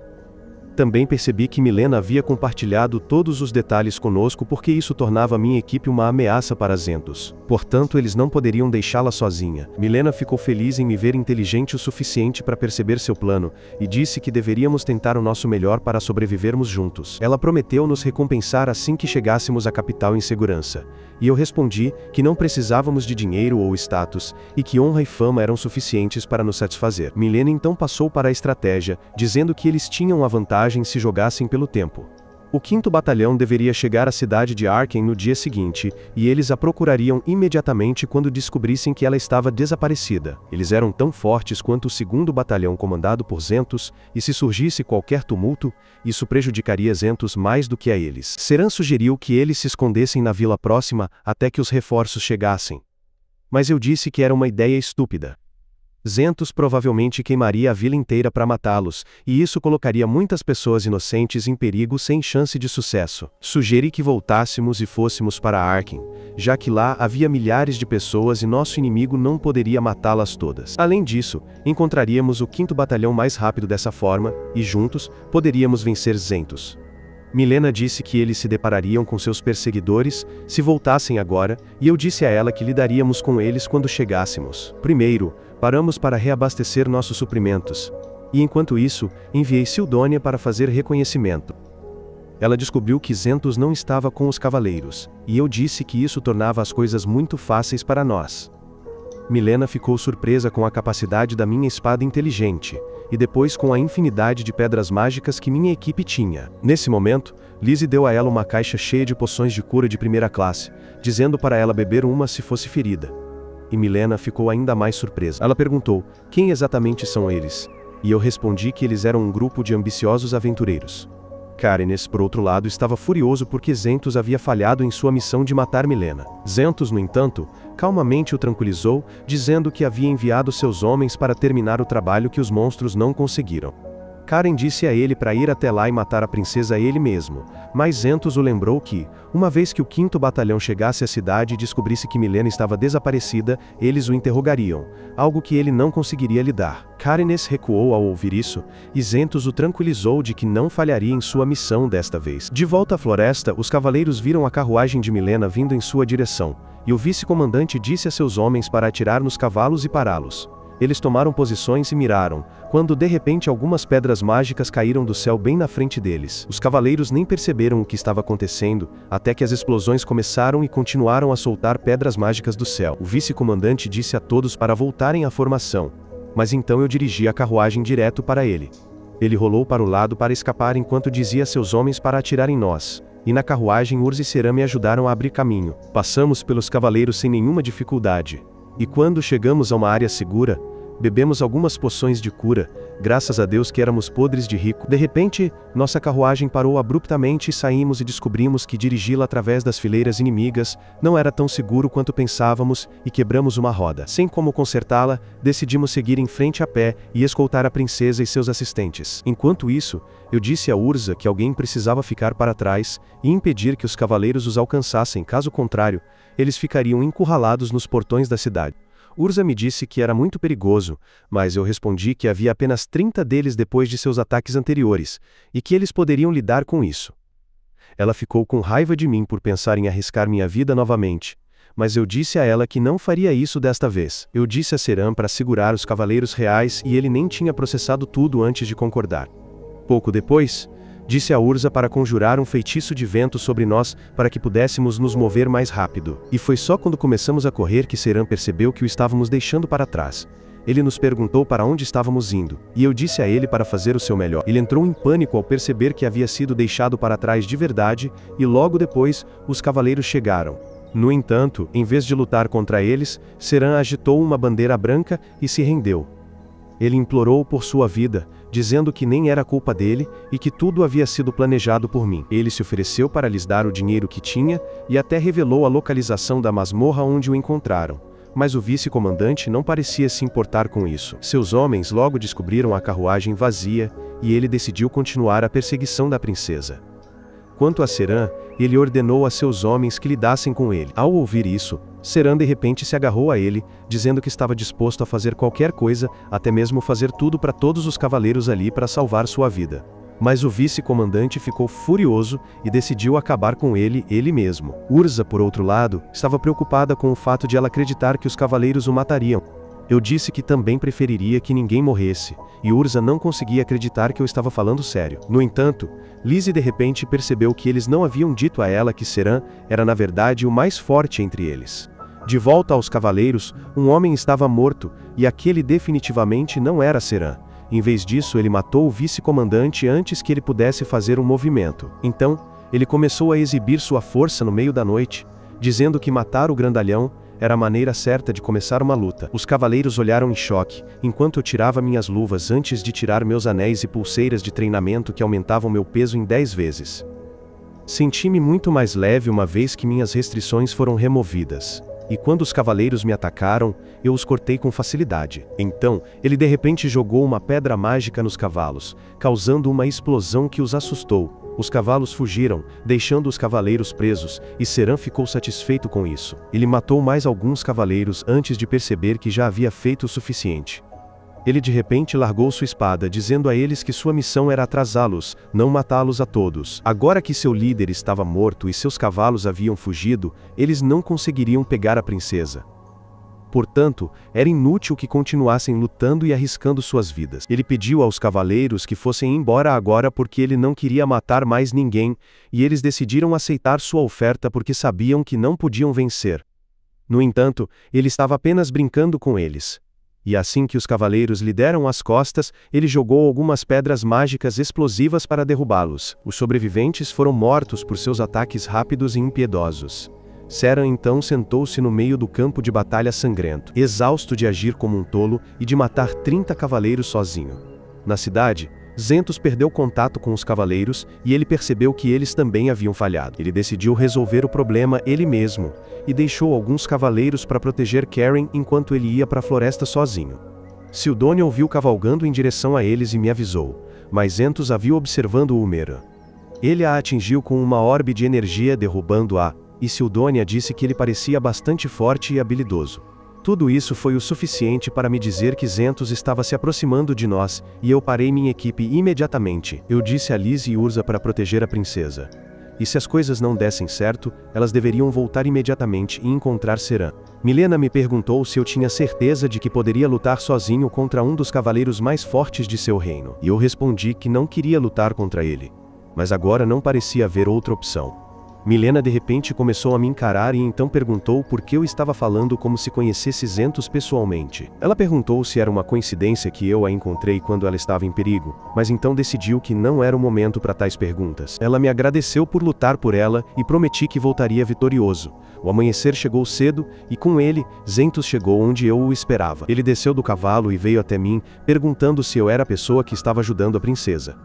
Também percebi que Milena havia compartilhado todos os detalhes conosco porque isso tornava minha equipe uma ameaça para Zentos. Portanto, eles não poderiam deixá-la sozinha. Milena ficou feliz em me ver inteligente o suficiente para perceber seu plano, e disse que deveríamos tentar o nosso melhor para sobrevivermos juntos. Ela prometeu nos recompensar assim que chegássemos à capital em segurança. E eu respondi que não precisávamos de dinheiro ou status, e que honra e fama eram suficientes para nos satisfazer. Milena então passou para a estratégia, dizendo que eles tinham a vantagem se jogassem pelo tempo. O 5º Batalhão deveria chegar à cidade de Arken no dia seguinte, e eles a procurariam imediatamente quando descobrissem que ela estava desaparecida. Eles eram tão fortes quanto o 2º Batalhão comandado por Zentos, e se surgisse qualquer tumulto, isso prejudicaria Zentos mais do que a eles. Seran sugeriu que eles se escondessem na vila próxima até que os reforços chegassem. Mas eu disse que era uma ideia estúpida. Zentos provavelmente queimaria a vila inteira para matá-los, e isso colocaria muitas pessoas inocentes em perigo sem chance de sucesso. Sugeri que voltássemos e fôssemos para Arken, já que lá havia milhares de pessoas e nosso inimigo não poderia matá-las todas. Além disso, encontraríamos o 5º Batalhão mais rápido dessa forma, e juntos, poderíamos vencer Zentos. Milena disse que eles se deparariam com seus perseguidores, se voltassem agora, e eu disse a ela que lidaríamos com eles quando chegássemos. Primeiro, paramos para reabastecer nossos suprimentos. E enquanto isso, enviei Sildônia para fazer reconhecimento. Ela descobriu que Zentos não estava com os cavaleiros, e eu disse que isso tornava as coisas muito fáceis para nós. Milena ficou surpresa com a capacidade da minha espada inteligente, e depois com a infinidade de pedras mágicas que minha equipe tinha. Nesse momento, Lizzie deu a ela uma caixa cheia de poções de cura de primeira classe, dizendo para ela beber uma se fosse ferida. E Milena ficou ainda mais surpresa. Ela perguntou, quem exatamente são eles? E eu respondi que eles eram um grupo de ambiciosos aventureiros. Carenes, por outro lado, estava furioso porque Zentos havia falhado em sua missão de matar Milena. Zentos, no entanto, calmamente o tranquilizou, dizendo que havia enviado seus homens para terminar o trabalho que os monstros não conseguiram. Karen disse a ele para ir até lá e matar a princesa ele mesmo, mas Zentos o lembrou que, uma vez que o 5º Batalhão chegasse à cidade e descobrisse que Milena estava desaparecida, eles o interrogariam, algo que ele não conseguiria lidar. Carenes recuou ao ouvir isso, e Zentos o tranquilizou de que não falharia em sua missão desta vez. De volta à floresta, os cavaleiros viram a carruagem de Milena vindo em sua direção, e o vice-comandante disse a seus homens para atirar nos cavalos e pará-los. Eles tomaram posições e miraram, quando de repente algumas pedras mágicas caíram do céu bem na frente deles. Os cavaleiros nem perceberam o que estava acontecendo, até que as explosões começaram e continuaram a soltar pedras mágicas do céu. O vice-comandante disse a todos para voltarem à formação, mas então eu dirigi a carruagem direto para ele. Ele rolou para o lado para escapar enquanto dizia a seus homens para atirar em nós. E na carruagem Urza e Seran me ajudaram a abrir caminho. Passamos pelos cavaleiros sem nenhuma dificuldade. E quando chegamos a uma área segura, bebemos algumas poções de cura, graças a Deus que éramos podres de rico. De repente, nossa carruagem parou abruptamente e saímos e descobrimos que dirigi-la através das fileiras inimigas não era tão seguro quanto pensávamos e quebramos uma roda. Sem como consertá-la, decidimos seguir em frente a pé e escoltar a princesa e seus assistentes. Enquanto isso, eu disse a Urza que alguém precisava ficar para trás e impedir que os cavaleiros os alcançassem, caso contrário, eles ficariam encurralados nos portões da cidade. Urza me disse que era muito perigoso, mas eu respondi que havia apenas 30 deles depois de seus ataques anteriores, e que eles poderiam lidar com isso. Ela ficou com raiva de mim por pensar em arriscar minha vida novamente, mas eu disse a ela que não faria isso desta vez. Eu disse a Seran para segurar os cavaleiros reais e ele nem tinha processado tudo antes de concordar. Pouco depois, disse a Urza para conjurar um feitiço de vento sobre nós para que pudéssemos nos mover mais rápido. E foi só quando começamos a correr que Seran percebeu que o estávamos deixando para trás. Ele nos perguntou para onde estávamos indo, e eu disse a ele para fazer o seu melhor. Ele entrou em pânico ao perceber que havia sido deixado para trás de verdade, e logo depois, os cavaleiros chegaram. No entanto, em vez de lutar contra eles, Seran agitou uma bandeira branca e se rendeu. Ele implorou por sua vida, dizendo que nem era culpa dele e que tudo havia sido planejado por mim. Ele se ofereceu para lhes dar o dinheiro que tinha e até revelou a localização da masmorra onde o encontraram. Mas o vice-comandante não parecia se importar com isso. Seus homens logo descobriram a carruagem vazia e ele decidiu continuar a perseguição da princesa. Quanto a Seran, ele ordenou a seus homens que lidassem com ele. Ao ouvir isso, Seran de repente se agarrou a ele, dizendo que estava disposto a fazer qualquer coisa, até mesmo fazer tudo para todos os cavaleiros ali para salvar sua vida. Mas o vice-comandante ficou furioso e decidiu acabar com ele mesmo. Urza, por outro lado, estava preocupada com o fato de ela acreditar que os cavaleiros o matariam. Eu disse que também preferiria que ninguém morresse, e Urza não conseguia acreditar que eu estava falando sério. No entanto, Lizzie de repente percebeu que eles não haviam dito a ela que Seran era na verdade o mais forte entre eles. De volta aos cavaleiros, um homem estava morto, e aquele definitivamente não era Seran. Em vez disso, ele matou o vice-comandante antes que ele pudesse fazer um movimento. Então, ele começou a exibir sua força no meio da noite, dizendo que matar o grandalhão era a maneira certa de começar uma luta. Os cavaleiros olharam em choque, enquanto eu tirava minhas luvas antes de tirar meus anéis e pulseiras de treinamento que aumentavam meu peso em 10 vezes. Senti-me muito mais leve uma vez que minhas restrições foram removidas. E quando os cavaleiros me atacaram, eu os cortei com facilidade. Então, ele de repente jogou uma pedra mágica nos cavalos, causando uma explosão que os assustou. Os cavalos fugiram, deixando os cavaleiros presos, e Seran ficou satisfeito com isso. Ele matou mais alguns cavaleiros antes de perceber que já havia feito o suficiente. Ele de repente largou sua espada, dizendo a eles que sua missão era atrasá-los, não matá-los a todos. Agora que seu líder estava morto e seus cavalos haviam fugido, eles não conseguiriam pegar a princesa. Portanto, era inútil que continuassem lutando e arriscando suas vidas. Ele pediu aos cavaleiros que fossem embora agora porque ele não queria matar mais ninguém, e eles decidiram aceitar sua oferta porque sabiam que não podiam vencer. No entanto, ele estava apenas brincando com eles. E assim que os cavaleiros lhe deram as costas, ele jogou algumas pedras mágicas explosivas para derrubá-los. Os sobreviventes foram mortos por seus ataques rápidos e impiedosos. Seran então sentou-se no meio do campo de batalha sangrento, exausto de agir como um tolo e de matar 30 cavaleiros sozinho. Na cidade, Zentos perdeu contato com os cavaleiros e ele percebeu que eles também haviam falhado. Ele decidiu resolver o problema ele mesmo, e deixou alguns cavaleiros para proteger Karen enquanto ele ia para a floresta sozinho. Sildônia o viu cavalgando em direção a eles e me avisou, mas Zentos a viu observando Umera. Ele a atingiu com uma orbe de energia derrubando-a, e Sildônia disse que ele parecia bastante forte e habilidoso. Tudo isso foi o suficiente para me dizer que Zentos estava se aproximando de nós, e eu parei minha equipe imediatamente. Eu disse a Lizzie e Urza para proteger a princesa. E se as coisas não dessem certo, elas deveriam voltar imediatamente e encontrar Seran. Milena me perguntou se eu tinha certeza de que poderia lutar sozinho contra um dos cavaleiros mais fortes de seu reino. E eu respondi que não queria lutar contra ele. Mas agora não parecia haver outra opção. Milena de repente começou a me encarar e então perguntou por que eu estava falando como se conhecesse Zentos pessoalmente. Ela perguntou se era uma coincidência que eu a encontrei quando ela estava em perigo, mas então decidiu que não era o momento para tais perguntas. Ela me agradeceu por lutar por ela e prometi que voltaria vitorioso. O amanhecer chegou cedo e com ele, Zentos chegou onde eu o esperava. Ele desceu do cavalo e veio até mim, perguntando se eu era a pessoa que estava ajudando a princesa.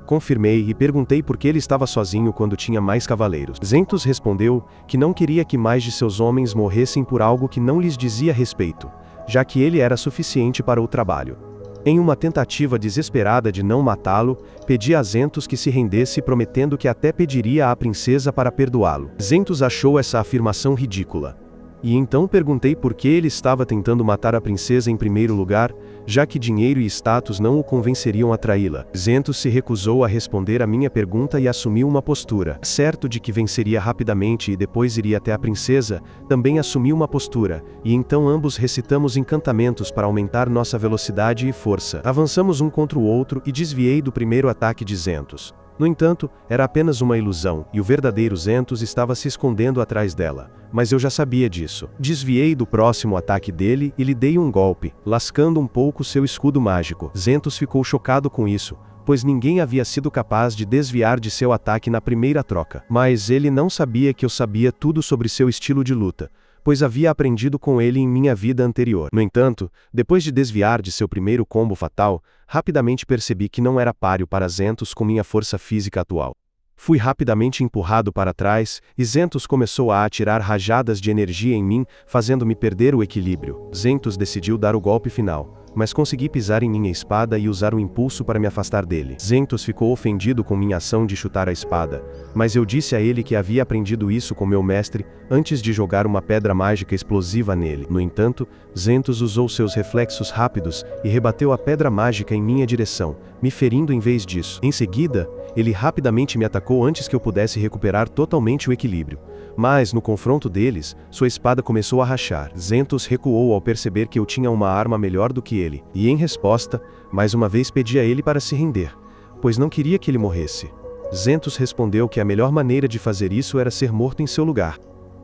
Confirmei e perguntei por que ele estava sozinho quando tinha mais cavaleiros. Zentos respondeu que não queria que mais de seus homens morressem por algo que não lhes dizia respeito, já que ele era suficiente para o trabalho. Em uma tentativa desesperada de não matá-lo, pedi a Zentos que se rendesse prometendo que até pediria à princesa para perdoá-lo. Zentos achou essa afirmação ridícula. E então perguntei por que ele estava tentando matar a princesa em primeiro lugar, já que dinheiro e status não o convenceriam a traí-la. Zentos se recusou a responder a minha pergunta e assumiu uma postura. Certo de que venceria rapidamente e depois iria até a princesa, também assumiu uma postura, e então ambos recitamos encantamentos para aumentar nossa velocidade e força. Avançamos um contra o outro e desviei do primeiro ataque de Zentos. No entanto, era apenas uma ilusão, e o verdadeiro Zentos estava se escondendo atrás dela. Mas eu já sabia disso. Desviei do próximo ataque dele e lhe dei um golpe, lascando um pouco seu escudo mágico. Zentos ficou chocado com isso, pois ninguém havia sido capaz de desviar de seu ataque na primeira troca. Mas ele não sabia que eu sabia tudo sobre seu estilo de luta, pois havia aprendido com ele em minha vida anterior. No entanto, depois de desviar de seu primeiro combo fatal, rapidamente percebi que não era páreo para Zentos com minha força física atual. Fui rapidamente empurrado para trás, e Zentos começou a atirar rajadas de energia em mim, fazendo-me perder o equilíbrio. Zentos decidiu dar o golpe final, mas consegui pisar em minha espada e usar o impulso para me afastar dele. Zentos ficou ofendido com minha ação de chutar a espada, mas eu disse a ele que havia aprendido isso com meu mestre antes de jogar uma pedra mágica explosiva nele. No entanto, Zentos usou seus reflexos rápidos e rebateu a pedra mágica em minha direção, me ferindo em vez disso. Em seguida, ele rapidamente me atacou antes que eu pudesse recuperar totalmente o equilíbrio. Mas, no confronto deles, sua espada começou a rachar. Zentos recuou ao perceber que eu tinha uma arma melhor do que ele, e em resposta, mais uma vez pedi a ele para se render, pois não queria que ele morresse. Zentos respondeu que a melhor maneira de fazer isso era ser morto em seu lugar.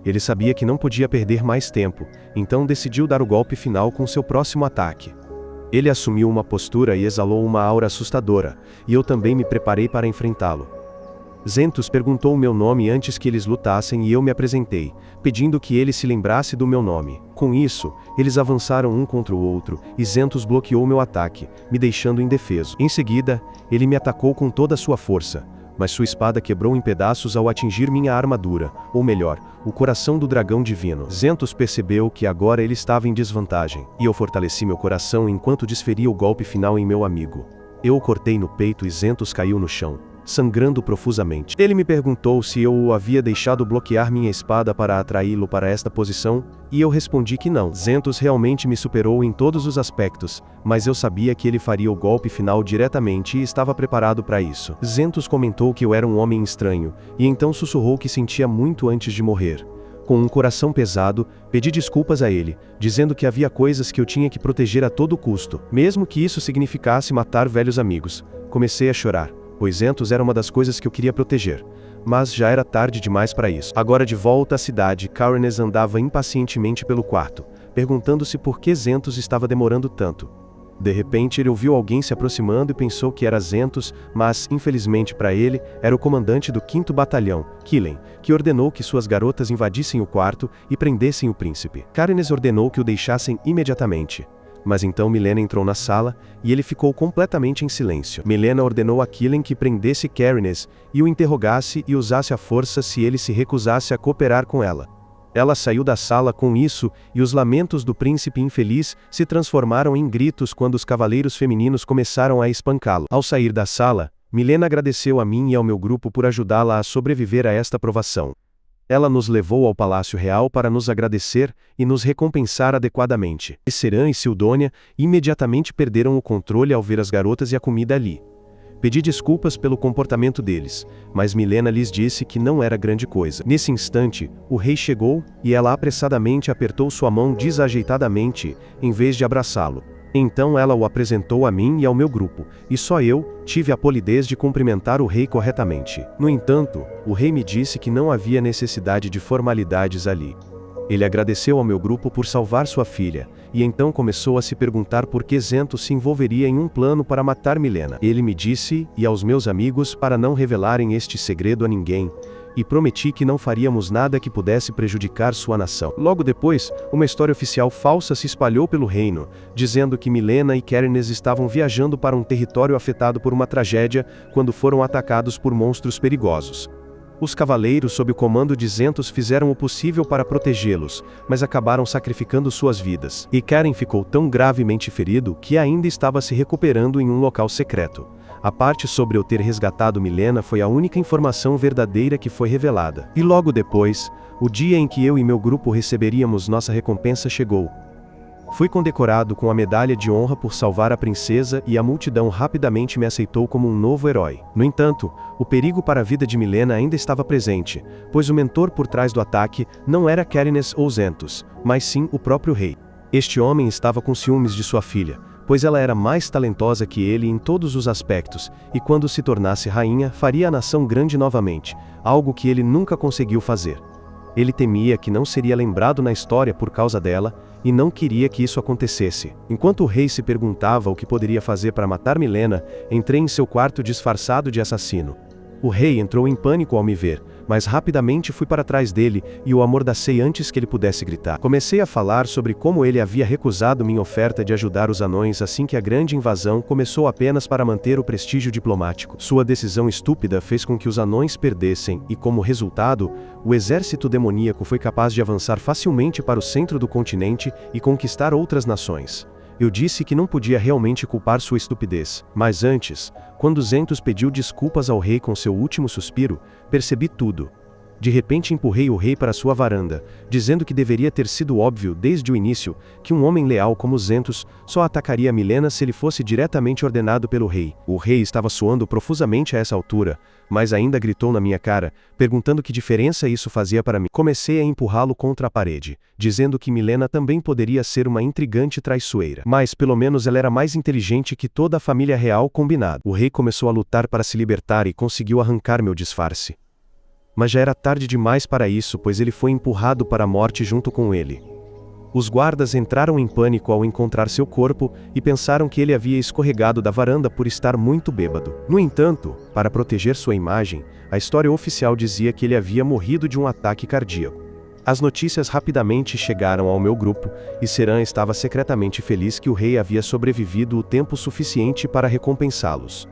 Ele sabia que não podia perder mais tempo, então decidiu dar o golpe final com seu próximo ataque. Ele assumiu uma postura e exalou uma aura assustadora, e eu também me preparei para enfrentá-lo. Zentos perguntou o meu nome antes que eles lutassem e eu me apresentei, pedindo que ele se lembrasse do meu nome. Com isso, eles avançaram um contra o outro, e Zentos bloqueou meu ataque, me deixando indefeso. Em seguida, ele me atacou com toda a sua força, mas sua espada quebrou em pedaços ao atingir minha armadura, ou melhor, o coração do dragão divino. Zentos percebeu que agora ele estava em desvantagem, e eu fortaleci meu coração enquanto desferia o golpe final em meu amigo. Eu o cortei no peito e Zentos caiu no chão, sangrando profusamente. Ele me perguntou se eu o havia deixado bloquear minha espada para atraí-lo para esta posição, e eu respondi que não. Zentos realmente me superou em todos os aspectos, mas eu sabia que ele faria o golpe final diretamente e estava preparado para isso. Zentos comentou que eu era um homem estranho, e então sussurrou que sentia muito antes de morrer. Com um coração pesado, pedi desculpas a ele, dizendo que havia coisas que eu tinha que proteger a todo custo, mesmo que isso significasse matar velhos amigos. Comecei a chorar, pois Zentos era uma das coisas que eu queria proteger. Mas já era tarde demais para isso. Agora de volta à cidade, Cairnes andava impacientemente pelo quarto, perguntando-se por que Zentos estava demorando tanto. De repente ele ouviu alguém se aproximando e pensou que era Zentos, mas, infelizmente para ele, era o comandante do 5º Batalhão, Killen, que ordenou que suas garotas invadissem o quarto e prendessem o príncipe. Cairnes ordenou que o deixassem imediatamente. Mas então Milena entrou na sala, e ele ficou completamente em silêncio. Milena ordenou a Killen que prendesse Cairnes, e o interrogasse e usasse a força se ele se recusasse a cooperar com ela. Ela saiu da sala com isso, e os lamentos do príncipe infeliz se transformaram em gritos quando os cavaleiros femininos começaram a espancá-lo. Ao sair da sala, Milena agradeceu a mim e ao meu grupo por ajudá-la a sobreviver a esta provação. Ela nos levou ao Palácio Real para nos agradecer e nos recompensar adequadamente. Seran e Sildônia imediatamente perderam o controle ao ver as garotas e a comida ali. Pedi desculpas pelo comportamento deles, mas Milena lhes disse que não era grande coisa. Nesse instante, o rei chegou, e ela apressadamente apertou sua mão desajeitadamente, em vez de abraçá-lo. Então ela o apresentou a mim e ao meu grupo, e só eu tive a polidez de cumprimentar o rei corretamente. No entanto, o rei me disse que não havia necessidade de formalidades ali. Ele agradeceu ao meu grupo por salvar sua filha, e então começou a se perguntar por que Zentos se envolveria em um plano para matar Milena. Ele me disse, e aos meus amigos, para não revelarem este segredo a ninguém, e prometi que não faríamos nada que pudesse prejudicar sua nação. Logo depois, uma história oficial falsa se espalhou pelo reino, dizendo que Milena e Cairnes estavam viajando para um território afetado por uma tragédia quando foram atacados por monstros perigosos. Os cavaleiros sob o comando de Zentos fizeram o possível para protegê-los, mas acabaram sacrificando suas vidas. E Karen ficou tão gravemente ferido que ainda estava se recuperando em um local secreto. A parte sobre eu ter resgatado Milena foi a única informação verdadeira que foi revelada. E logo depois, o dia em que eu e meu grupo receberíamos nossa recompensa chegou. Fui condecorado com a medalha de honra por salvar a princesa e a multidão rapidamente me aceitou como um novo herói. No entanto, o perigo para a vida de Milena ainda estava presente, pois o mentor por trás do ataque não era Cairnes ou Zentos, mas sim o próprio rei. Este homem estava com ciúmes de sua filha, pois ela era mais talentosa que ele em todos os aspectos, e quando se tornasse rainha, faria a nação grande novamente, algo que ele nunca conseguiu fazer. Ele temia que não seria lembrado na história por causa dela, e não queria que isso acontecesse. Enquanto o rei se perguntava o que poderia fazer para matar Milena, entrei em seu quarto disfarçado de assassino. O rei entrou em pânico ao me ver, mas rapidamente fui para trás dele e o amordacei antes que ele pudesse gritar. Comecei a falar sobre como ele havia recusado minha oferta de ajudar os anões assim que a grande invasão começou apenas para manter o prestígio diplomático. Sua decisão estúpida fez com que os anões perdessem e, como resultado, o exército demoníaco foi capaz de avançar facilmente para o centro do continente e conquistar outras nações. eu disse que não podia realmente culpar sua estupidez. Mas antes, quando Zentos pediu desculpas ao rei com seu último suspiro, percebi tudo. De repente empurrei o rei para sua varanda, dizendo que deveria ter sido óbvio desde o início que um homem leal como Zentos só atacaria Milena se ele fosse diretamente ordenado pelo rei. O rei estava suando profusamente a essa altura, mas ainda gritou na minha cara, perguntando que diferença isso fazia para mim. Comecei a empurrá-lo contra a parede, dizendo que Milena também poderia ser uma intrigante traiçoeira. Mas pelo menos ela era mais inteligente que toda a família real combinada. O rei começou a lutar para se libertar e conseguiu arrancar meu disfarce. Mas já era tarde demais para isso, pois ele foi empurrado para a morte junto com ele. Os guardas entraram em pânico ao encontrar seu corpo e pensaram que ele havia escorregado da varanda por estar muito bêbado. No entanto, para proteger sua imagem, a história oficial dizia que ele havia morrido de um ataque cardíaco. As notícias rapidamente chegaram ao meu grupo, e Seran estava secretamente feliz que o rei havia sobrevivido o tempo suficiente para recompensá-los.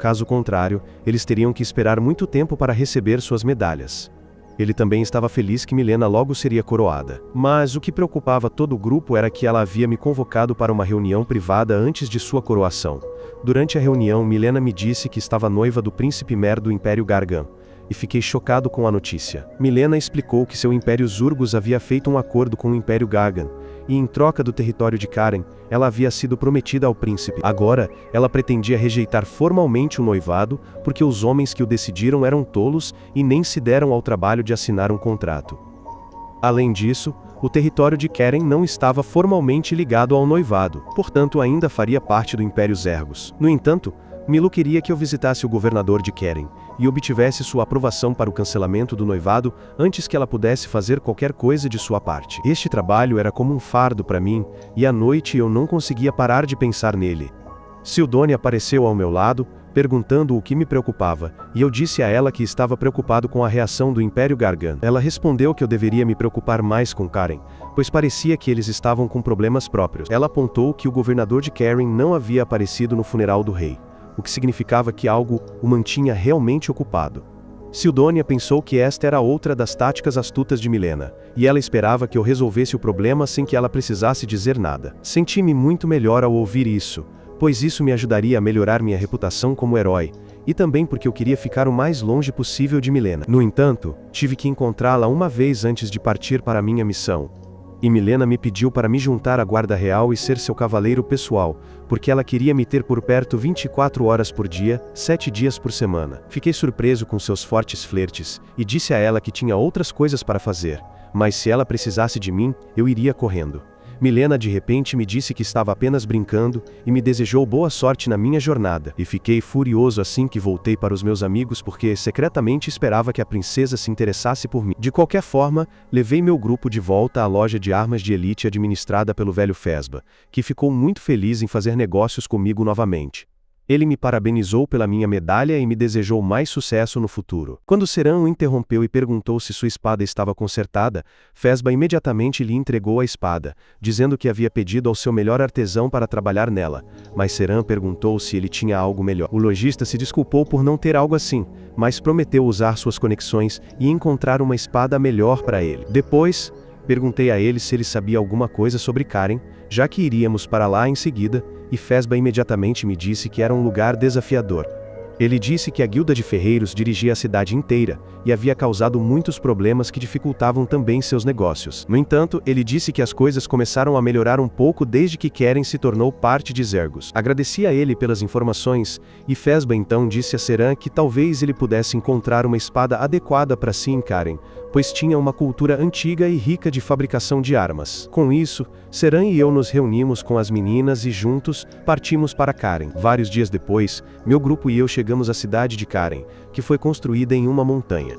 Caso contrário, eles teriam que esperar muito tempo para receber suas medalhas. Ele também estava feliz que Milena logo seria coroada. Mas o que preocupava todo o grupo era que ela havia me convocado para uma reunião privada antes de sua coroação. Durante a reunião, Milena me disse que estava noiva do príncipe Mer do Império Gargan, e fiquei chocado com a notícia. Milena explicou que seu Império Zurgos havia feito um acordo com o Império Gargan, e em troca do território de Karen, ela havia sido prometida ao príncipe. Agora, ela pretendia rejeitar formalmente o noivado, porque os homens que o decidiram eram tolos e nem se deram ao trabalho de assinar um contrato. Além disso, o território de Karen não estava formalmente ligado ao noivado, portanto ainda faria parte do Império Zergos. No entanto, Milu queria que eu visitasse o governador de Keren e obtivesse sua aprovação para o cancelamento do noivado antes que ela pudesse fazer qualquer coisa de sua parte. Este trabalho era como um fardo para mim, e à noite eu não conseguia parar de pensar nele. Sildone apareceu ao meu lado, perguntando o que me preocupava, e eu disse a ela que estava preocupado com a reação do Império Gargan. Ela respondeu que eu deveria me preocupar mais com Karen, pois parecia que eles estavam com problemas próprios. Ela apontou que o governador de Karen não havia aparecido no funeral do rei, o que significava que algo o mantinha realmente ocupado. Sildônia pensou que esta era outra das táticas astutas de Milena, e ela esperava que eu resolvesse o problema sem que ela precisasse dizer nada. Senti-me muito melhor ao ouvir isso, pois isso me ajudaria a melhorar minha reputação como herói, e também porque eu queria ficar o mais longe possível de Milena. No entanto, tive que encontrá-la uma vez antes de partir para a minha missão. E Milena me pediu para me juntar à Guarda Real e ser seu cavaleiro pessoal, porque ela queria me ter por perto 24 horas por dia, 7 dias por semana. Fiquei surpreso com seus fortes flertes, e disse a ela que tinha outras coisas para fazer, mas se ela precisasse de mim, eu iria correndo. Milena de repente me disse que estava apenas brincando, e me desejou boa sorte na minha jornada, e fiquei furioso assim que voltei para os meus amigos porque secretamente esperava que a princesa se interessasse por mim. De qualquer forma, levei meu grupo de volta à loja de armas de elite administrada pelo velho Fesba, que ficou muito feliz em fazer negócios comigo novamente. Ele me parabenizou pela minha medalha e me desejou mais sucesso no futuro. Quando Seran o interrompeu e perguntou se sua espada estava consertada, Fesba imediatamente lhe entregou a espada, dizendo que havia pedido ao seu melhor artesão para trabalhar nela, mas Seran perguntou se ele tinha algo melhor. O lojista se desculpou por não ter algo assim, mas prometeu usar suas conexões e encontrar uma espada melhor para ele. Depois, perguntei a ele se ele sabia alguma coisa sobre Karen, já que iríamos para lá em seguida, e Fesba imediatamente me disse que era um lugar desafiador. Ele disse que a guilda de ferreiros dirigia a cidade inteira, e havia causado muitos problemas que dificultavam também seus negócios. No entanto, ele disse que as coisas começaram a melhorar um pouco desde que Keren se tornou parte de Zergos. Agradeci a ele pelas informações, e Fesba então disse a Seran que talvez ele pudesse encontrar uma espada adequada para si em Karen, pois tinha uma cultura antiga e rica de fabricação de armas. Com isso, Seran e eu nos reunimos com as meninas e juntos, partimos para Karen. Vários dias depois, meu grupo e eu chegamos à cidade de Karen, que foi construída em uma montanha.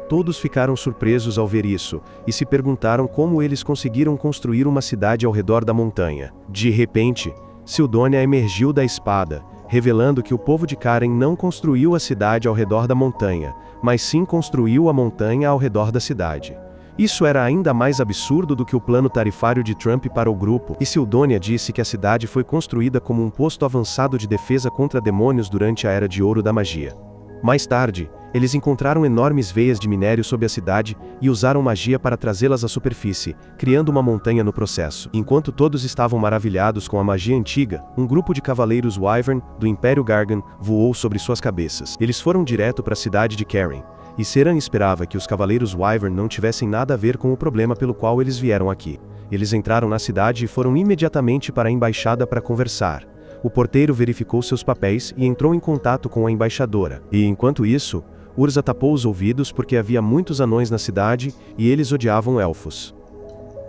Todos ficaram surpresos ao ver isso, e se perguntaram como eles conseguiram construir uma cidade ao redor da montanha. De repente, Sildônia emergiu da espada, revelando que o povo de Karen não construiu a cidade ao redor da montanha, mas sim construiu a montanha ao redor da cidade. Isso era ainda mais absurdo do que o plano tarifário de Trump para o grupo, e Sildônia disse que a cidade foi construída como um posto avançado de defesa contra demônios durante a Era de Ouro da Magia. Mais tarde, Eles encontraram enormes veias de minério sob a cidade e usaram magia para trazê-las à superfície, criando uma montanha no processo. Enquanto todos estavam maravilhados com a magia antiga, um grupo de cavaleiros Wyvern, do Império Gargan, voou sobre suas cabeças. Eles foram direto para a cidade de Cairn, e Seran esperava que os cavaleiros Wyvern não tivessem nada a ver com o problema pelo qual eles vieram aqui. Eles entraram na cidade e foram imediatamente para a embaixada para conversar. O porteiro verificou seus papéis e entrou em contato com a embaixadora. E enquanto isso, Urza tapou os ouvidos porque havia muitos anões na cidade e eles odiavam elfos.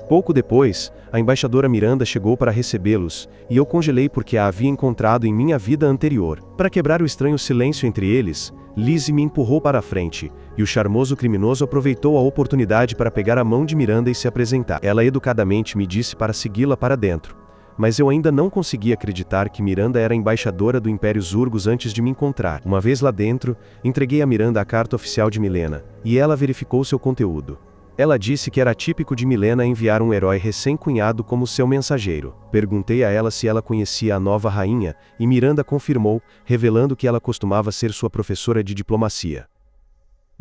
Pouco depois, a embaixadora Miranda chegou para recebê-los, e eu congelei porque a havia encontrado em minha vida anterior. Para quebrar o estranho silêncio entre eles, Lizzie me empurrou para a frente, e o charmoso criminoso aproveitou a oportunidade para pegar a mão de Miranda e se apresentar. Ela educadamente me disse para segui-la para dentro. Mas eu ainda não conseguia acreditar que Miranda era a embaixadora do Império Zurgos antes de me encontrar. Uma vez lá dentro, entreguei a Miranda a carta oficial de Milena, e ela verificou seu conteúdo. Ela disse que era típico de Milena enviar um herói recém-cunhado como seu mensageiro. Perguntei a ela se ela conhecia a nova rainha, e Miranda confirmou, revelando que ela costumava ser sua professora de diplomacia.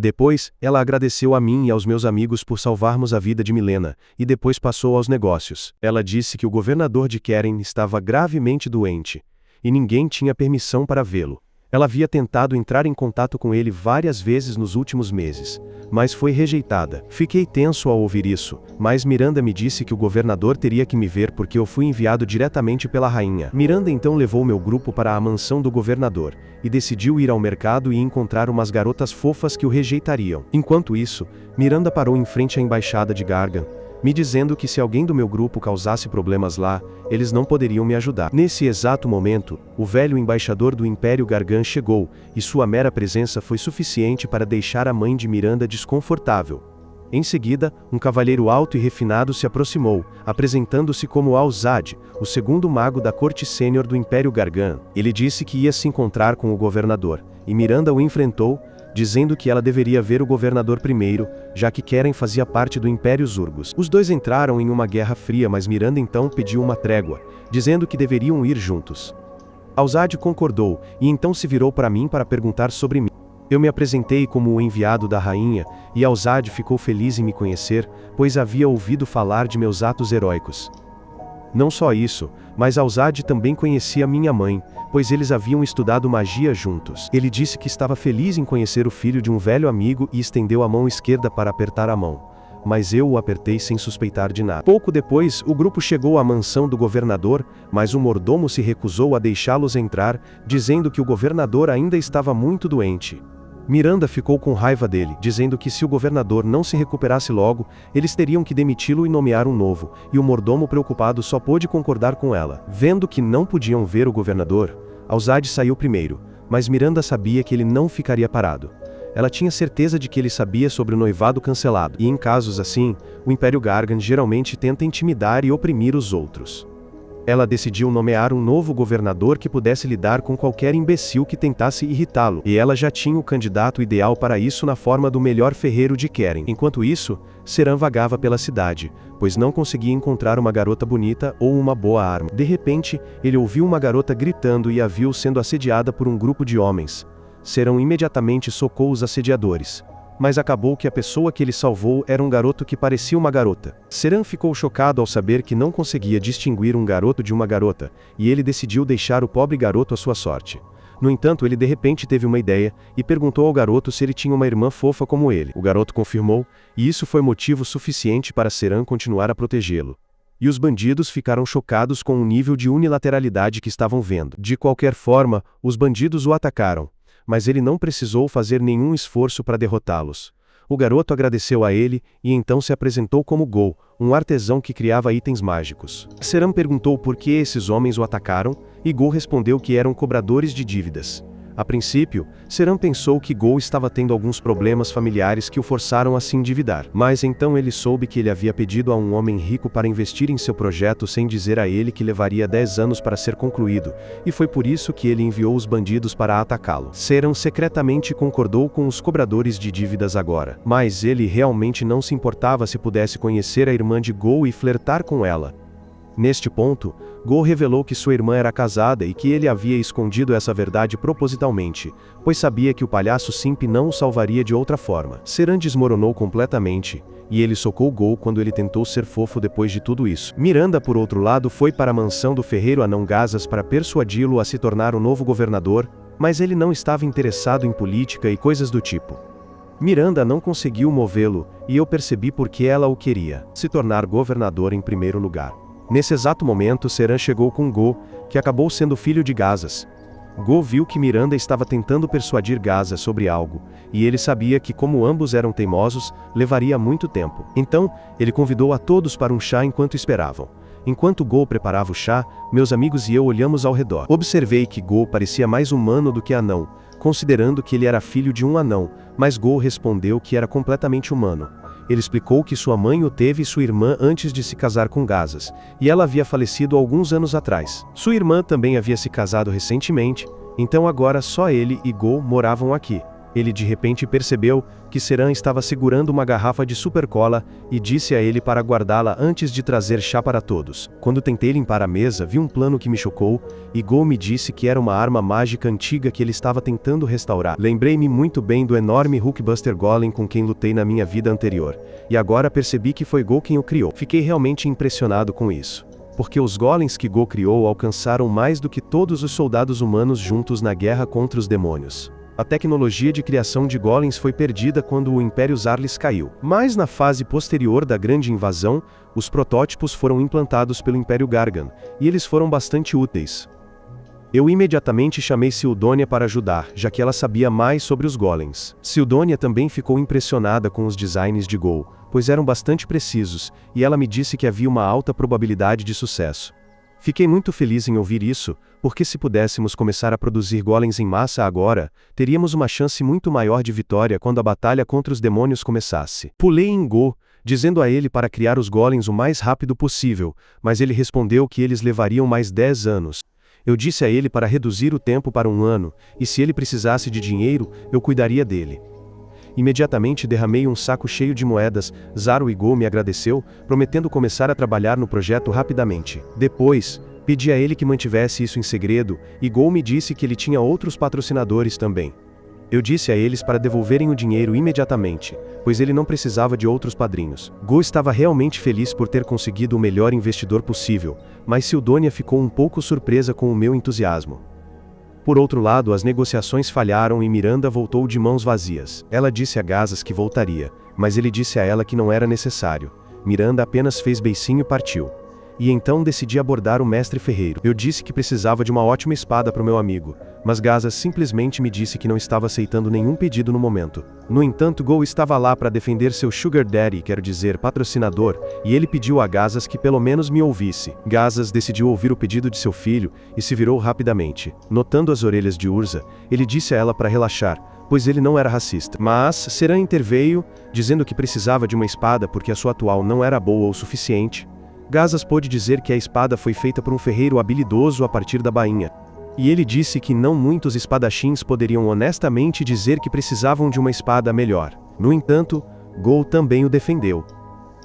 Depois, ela agradeceu a mim e aos meus amigos por salvarmos a vida de Milena, e depois passou aos negócios. Ela disse que o governador de Cairn estava gravemente doente, e ninguém tinha permissão para vê-lo. Ela havia tentado entrar em contato com ele várias vezes nos últimos meses, mas foi rejeitada. Fiquei tenso ao ouvir isso, mas Miranda me disse que o governador teria que me ver porque eu fui enviado diretamente pela rainha. Miranda então levou meu grupo para a mansão do governador, e decidiu ir ao mercado e encontrar umas garotas fofas que o rejeitariam. Enquanto isso, Miranda parou em frente à embaixada de Gargan, me dizendo que se alguém do meu grupo causasse problemas lá, eles não poderiam me ajudar. Nesse exato momento, o velho embaixador do Império Gargan chegou, e sua mera presença foi suficiente para deixar a mãe de Miranda desconfortável. Em seguida, um cavalheiro alto e refinado se aproximou, apresentando-se como Alzad, o segundo mago da corte sênior do Império Gargan. Ele disse que ia se encontrar com o governador, e Miranda o enfrentou, dizendo que ela deveria ver o governador primeiro, já que Cairn fazia parte do Império Zurgos. Os dois entraram em uma guerra fria, mas Miranda então pediu uma trégua, dizendo que deveriam ir juntos. Alzad concordou, e então se virou para mim para perguntar sobre mim. Eu me apresentei como o enviado da rainha, e Alzad ficou feliz em me conhecer, pois havia ouvido falar de meus atos heróicos. Não só isso, mas Alzad também conhecia minha mãe, pois eles haviam estudado magia juntos. Ele disse que estava feliz em conhecer o filho de um velho amigo e estendeu a mão esquerda para apertar a mão. Mas eu o apertei sem suspeitar de nada. Pouco depois, o grupo chegou à mansão do governador, mas o mordomo se recusou a deixá-los entrar, dizendo que o governador ainda estava muito doente. Miranda ficou com raiva dele, dizendo que se o governador não se recuperasse logo, eles teriam que demiti-lo e nomear um novo, e o mordomo preocupado só pôde concordar com ela. Vendo que não podiam ver o governador, Alzad saiu primeiro, mas Miranda sabia que ele não ficaria parado. Ela tinha certeza de que ele sabia sobre o noivado cancelado, e em casos assim, o Império Gargan geralmente tenta intimidar e oprimir os outros. Ela decidiu nomear um novo governador que pudesse lidar com qualquer imbecil que tentasse irritá-lo, e ela já tinha o candidato ideal para isso na forma do melhor ferreiro de Cairn. Enquanto isso, Seran vagava pela cidade, pois não conseguia encontrar uma garota bonita ou uma boa arma. De repente, ele ouviu uma garota gritando e a viu sendo assediada por um grupo de homens. Seran imediatamente socou os assediadores. Mas acabou que a pessoa que ele salvou era um garoto que parecia uma garota. Seran ficou chocado ao saber que não conseguia distinguir um garoto de uma garota, e ele decidiu deixar o pobre garoto à sua sorte. No entanto, ele de repente teve uma ideia, e perguntou ao garoto se ele tinha uma irmã fofa como ele. O garoto confirmou, e isso foi motivo suficiente para Seran continuar a protegê-lo. E os bandidos ficaram chocados com o nível de unilateralidade que estavam vendo. De qualquer forma, os bandidos o atacaram, mas ele não precisou fazer nenhum esforço para derrotá-los. O garoto agradeceu a ele, e então se apresentou como Gol, um artesão que criava itens mágicos. Seran perguntou por que esses homens o atacaram, e Gol respondeu que eram cobradores de dívidas. A princípio, Seran pensou que Gol estava tendo alguns problemas familiares que o forçaram a se endividar. Mas então ele soube que ele havia pedido a um homem rico para investir em seu projeto sem dizer a ele que levaria 10 anos para ser concluído, e foi por isso que ele enviou os bandidos para atacá-lo. Seran secretamente concordou com os cobradores de dívidas agora, mas ele realmente não se importava se pudesse conhecer a irmã de Gol e flertar com ela. Neste ponto, Go revelou que sua irmã era casada e que ele havia escondido essa verdade propositalmente, pois sabia que o palhaço Simp não o salvaria de outra forma. Seran desmoronou completamente, e ele socou Go quando ele tentou ser fofo depois de tudo isso. Miranda, por outro lado, foi para a mansão do ferreiro anão Gazas para persuadi-lo a se tornar o novo governador, mas ele não estava interessado em política e coisas do tipo. Miranda não conseguiu movê-lo, e eu percebi por que ela o queria: se tornar governador em primeiro lugar. Nesse exato momento, Seran chegou com Go, que acabou sendo filho de Gazas. Go viu que Miranda estava tentando persuadir Gazas sobre algo, e ele sabia que, como ambos eram teimosos, levaria muito tempo. Então, ele convidou a todos para um chá enquanto esperavam. Enquanto Go preparava o chá, meus amigos e eu olhamos ao redor. Observei que Go parecia mais humano do que anão, considerando que ele era filho de um anão, mas Go respondeu que era completamente humano. Ele explicou que sua mãe o teve e sua irmã antes de se casar com Gazas, e ela havia falecido alguns anos atrás. Sua irmã também havia se casado recentemente, então agora só ele e Go moravam aqui. Ele de repente percebeu que Seran estava segurando uma garrafa de super cola e disse a ele para guardá-la antes de trazer chá para todos. Quando tentei limpar a mesa, vi um plano que me chocou, e Go me disse que era uma arma mágica antiga que ele estava tentando restaurar. Lembrei-me muito bem do enorme Hulkbuster Golem com quem lutei na minha vida anterior, e agora percebi que foi Go quem o criou. Fiquei realmente impressionado com isso, porque os golems que Go criou alcançaram mais do que todos os soldados humanos juntos na guerra contra os demônios. A tecnologia de criação de golems foi perdida quando o Império Zarlis caiu. Mas na fase posterior da Grande Invasão, os protótipos foram implantados pelo Império Gargan, e eles foram bastante úteis. Eu imediatamente chamei Sildonia para ajudar, já que ela sabia mais sobre os golems. Sildonia também ficou impressionada com os designs de Go, pois eram bastante precisos, e ela me disse que havia uma alta probabilidade de sucesso. Fiquei muito feliz em ouvir isso, porque se pudéssemos começar a produzir golems em massa agora, teríamos uma chance muito maior de vitória quando a batalha contra os demônios começasse. Pulei em Go, dizendo a ele para criar os golems o mais rápido possível, mas ele respondeu que eles levariam mais 10 anos. Eu disse a ele para reduzir o tempo para 1 ano, e se ele precisasse de dinheiro, eu cuidaria dele. Imediatamente derramei um saco cheio de moedas. Zaro e Go me agradeceu, prometendo começar a trabalhar no projeto rapidamente. Depois, pedi a ele que mantivesse isso em segredo, e Go me disse que ele tinha outros patrocinadores também. Eu disse a eles para devolverem o dinheiro imediatamente, pois ele não precisava de outros padrinhos. Go estava realmente feliz por ter conseguido o melhor investidor possível, mas Sildonia ficou um pouco surpresa com o meu entusiasmo. Por outro lado, as negociações falharam e Miranda voltou de mãos vazias. Ela disse a Gazas que voltaria, mas ele disse a ela que não era necessário. Miranda apenas fez beicinho e partiu. E então decidi abordar o mestre ferreiro. Eu disse que precisava de uma ótima espada para o meu amigo, mas Gazas simplesmente me disse que não estava aceitando nenhum pedido no momento. No entanto, Go estava lá para defender seu sugar daddy, quero dizer patrocinador, e ele pediu a Gazas que pelo menos me ouvisse. Gazas decidiu ouvir o pedido de seu filho, e se virou rapidamente. Notando as orelhas de Urza, ele disse a ela para relaxar, pois ele não era racista. Mas Seran interveio, dizendo que precisava de uma espada porque a sua atual não era boa o suficiente. Gazas pôde dizer que a espada foi feita por um ferreiro habilidoso a partir da bainha. E ele disse que não muitos espadachins poderiam honestamente dizer que precisavam de uma espada melhor. No entanto, Go também o defendeu.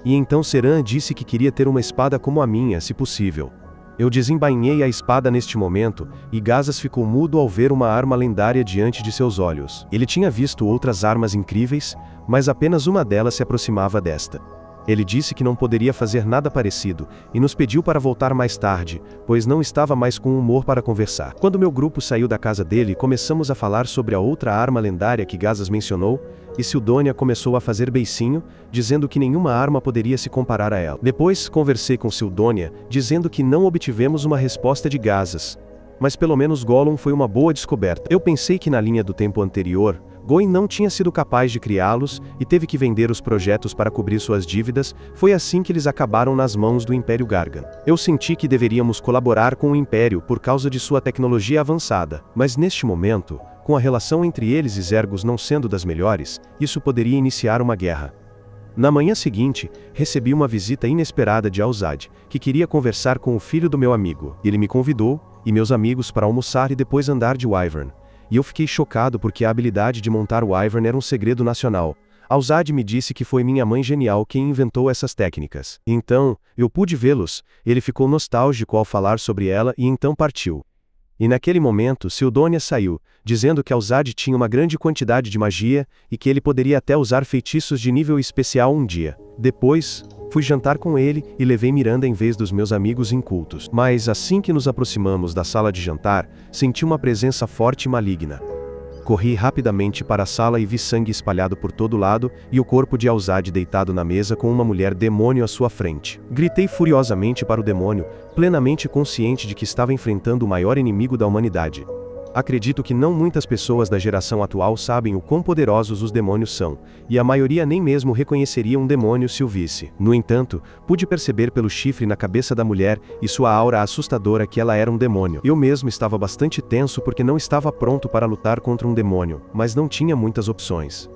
E então Seran disse que queria ter uma espada como a minha, se possível. Eu desembainhei a espada neste momento, e Gazas ficou mudo ao ver uma arma lendária diante de seus olhos. Ele tinha visto outras armas incríveis, mas apenas uma delas se aproximava desta. Ele disse que não poderia fazer nada parecido, e nos pediu para voltar mais tarde, pois não estava mais com humor para conversar. Quando meu grupo saiu da casa dele, começamos a falar sobre a outra arma lendária que Gazas mencionou, e Sildonia começou a fazer beicinho, dizendo que nenhuma arma poderia se comparar a ela. Depois, conversei com Sildonia, dizendo que não obtivemos uma resposta de Gazas. Mas pelo menos Gollum foi uma boa descoberta. Eu pensei que na linha do tempo anterior, Goin não tinha sido capaz de criá-los, e teve que vender os projetos para cobrir suas dívidas. Foi assim que eles acabaram nas mãos do Império Gargan. Eu senti que deveríamos colaborar com o Império por causa de sua tecnologia avançada, mas neste momento, com a relação entre eles e Zergos não sendo das melhores, isso poderia iniciar uma guerra. Na manhã seguinte, recebi uma visita inesperada de Alzad, que queria conversar com o filho do meu amigo. Ele me convidou, e meus amigos, para almoçar e depois andar de Wyvern. E eu fiquei chocado porque a habilidade de montar o Wyvern era um segredo nacional. Alzad me disse que foi minha mãe genial quem inventou essas técnicas. Então, eu pude vê-los. Ele ficou nostálgico ao falar sobre ela e então partiu. E naquele momento, Sildonia saiu, dizendo que Alzad tinha uma grande quantidade de magia e que ele poderia até usar feitiços de nível especial um dia. Depois, fui jantar com ele e levei Miranda em vez dos meus amigos incultos. Mas assim que nos aproximamos da sala de jantar, senti uma presença forte e maligna. Corri rapidamente para a sala e vi sangue espalhado por todo lado e o corpo de Alzad deitado na mesa com uma mulher demônio à sua frente. Gritei furiosamente para o demônio, plenamente consciente de que estava enfrentando o maior inimigo da humanidade. Acredito que não muitas pessoas da geração atual sabem o quão poderosos os demônios são, e a maioria nem mesmo reconheceria um demônio se o visse. No entanto, pude perceber pelo chifre na cabeça da mulher e sua aura assustadora que ela era um demônio. Eu mesmo estava bastante tenso porque não estava pronto para lutar contra um demônio, mas não tinha muitas opções.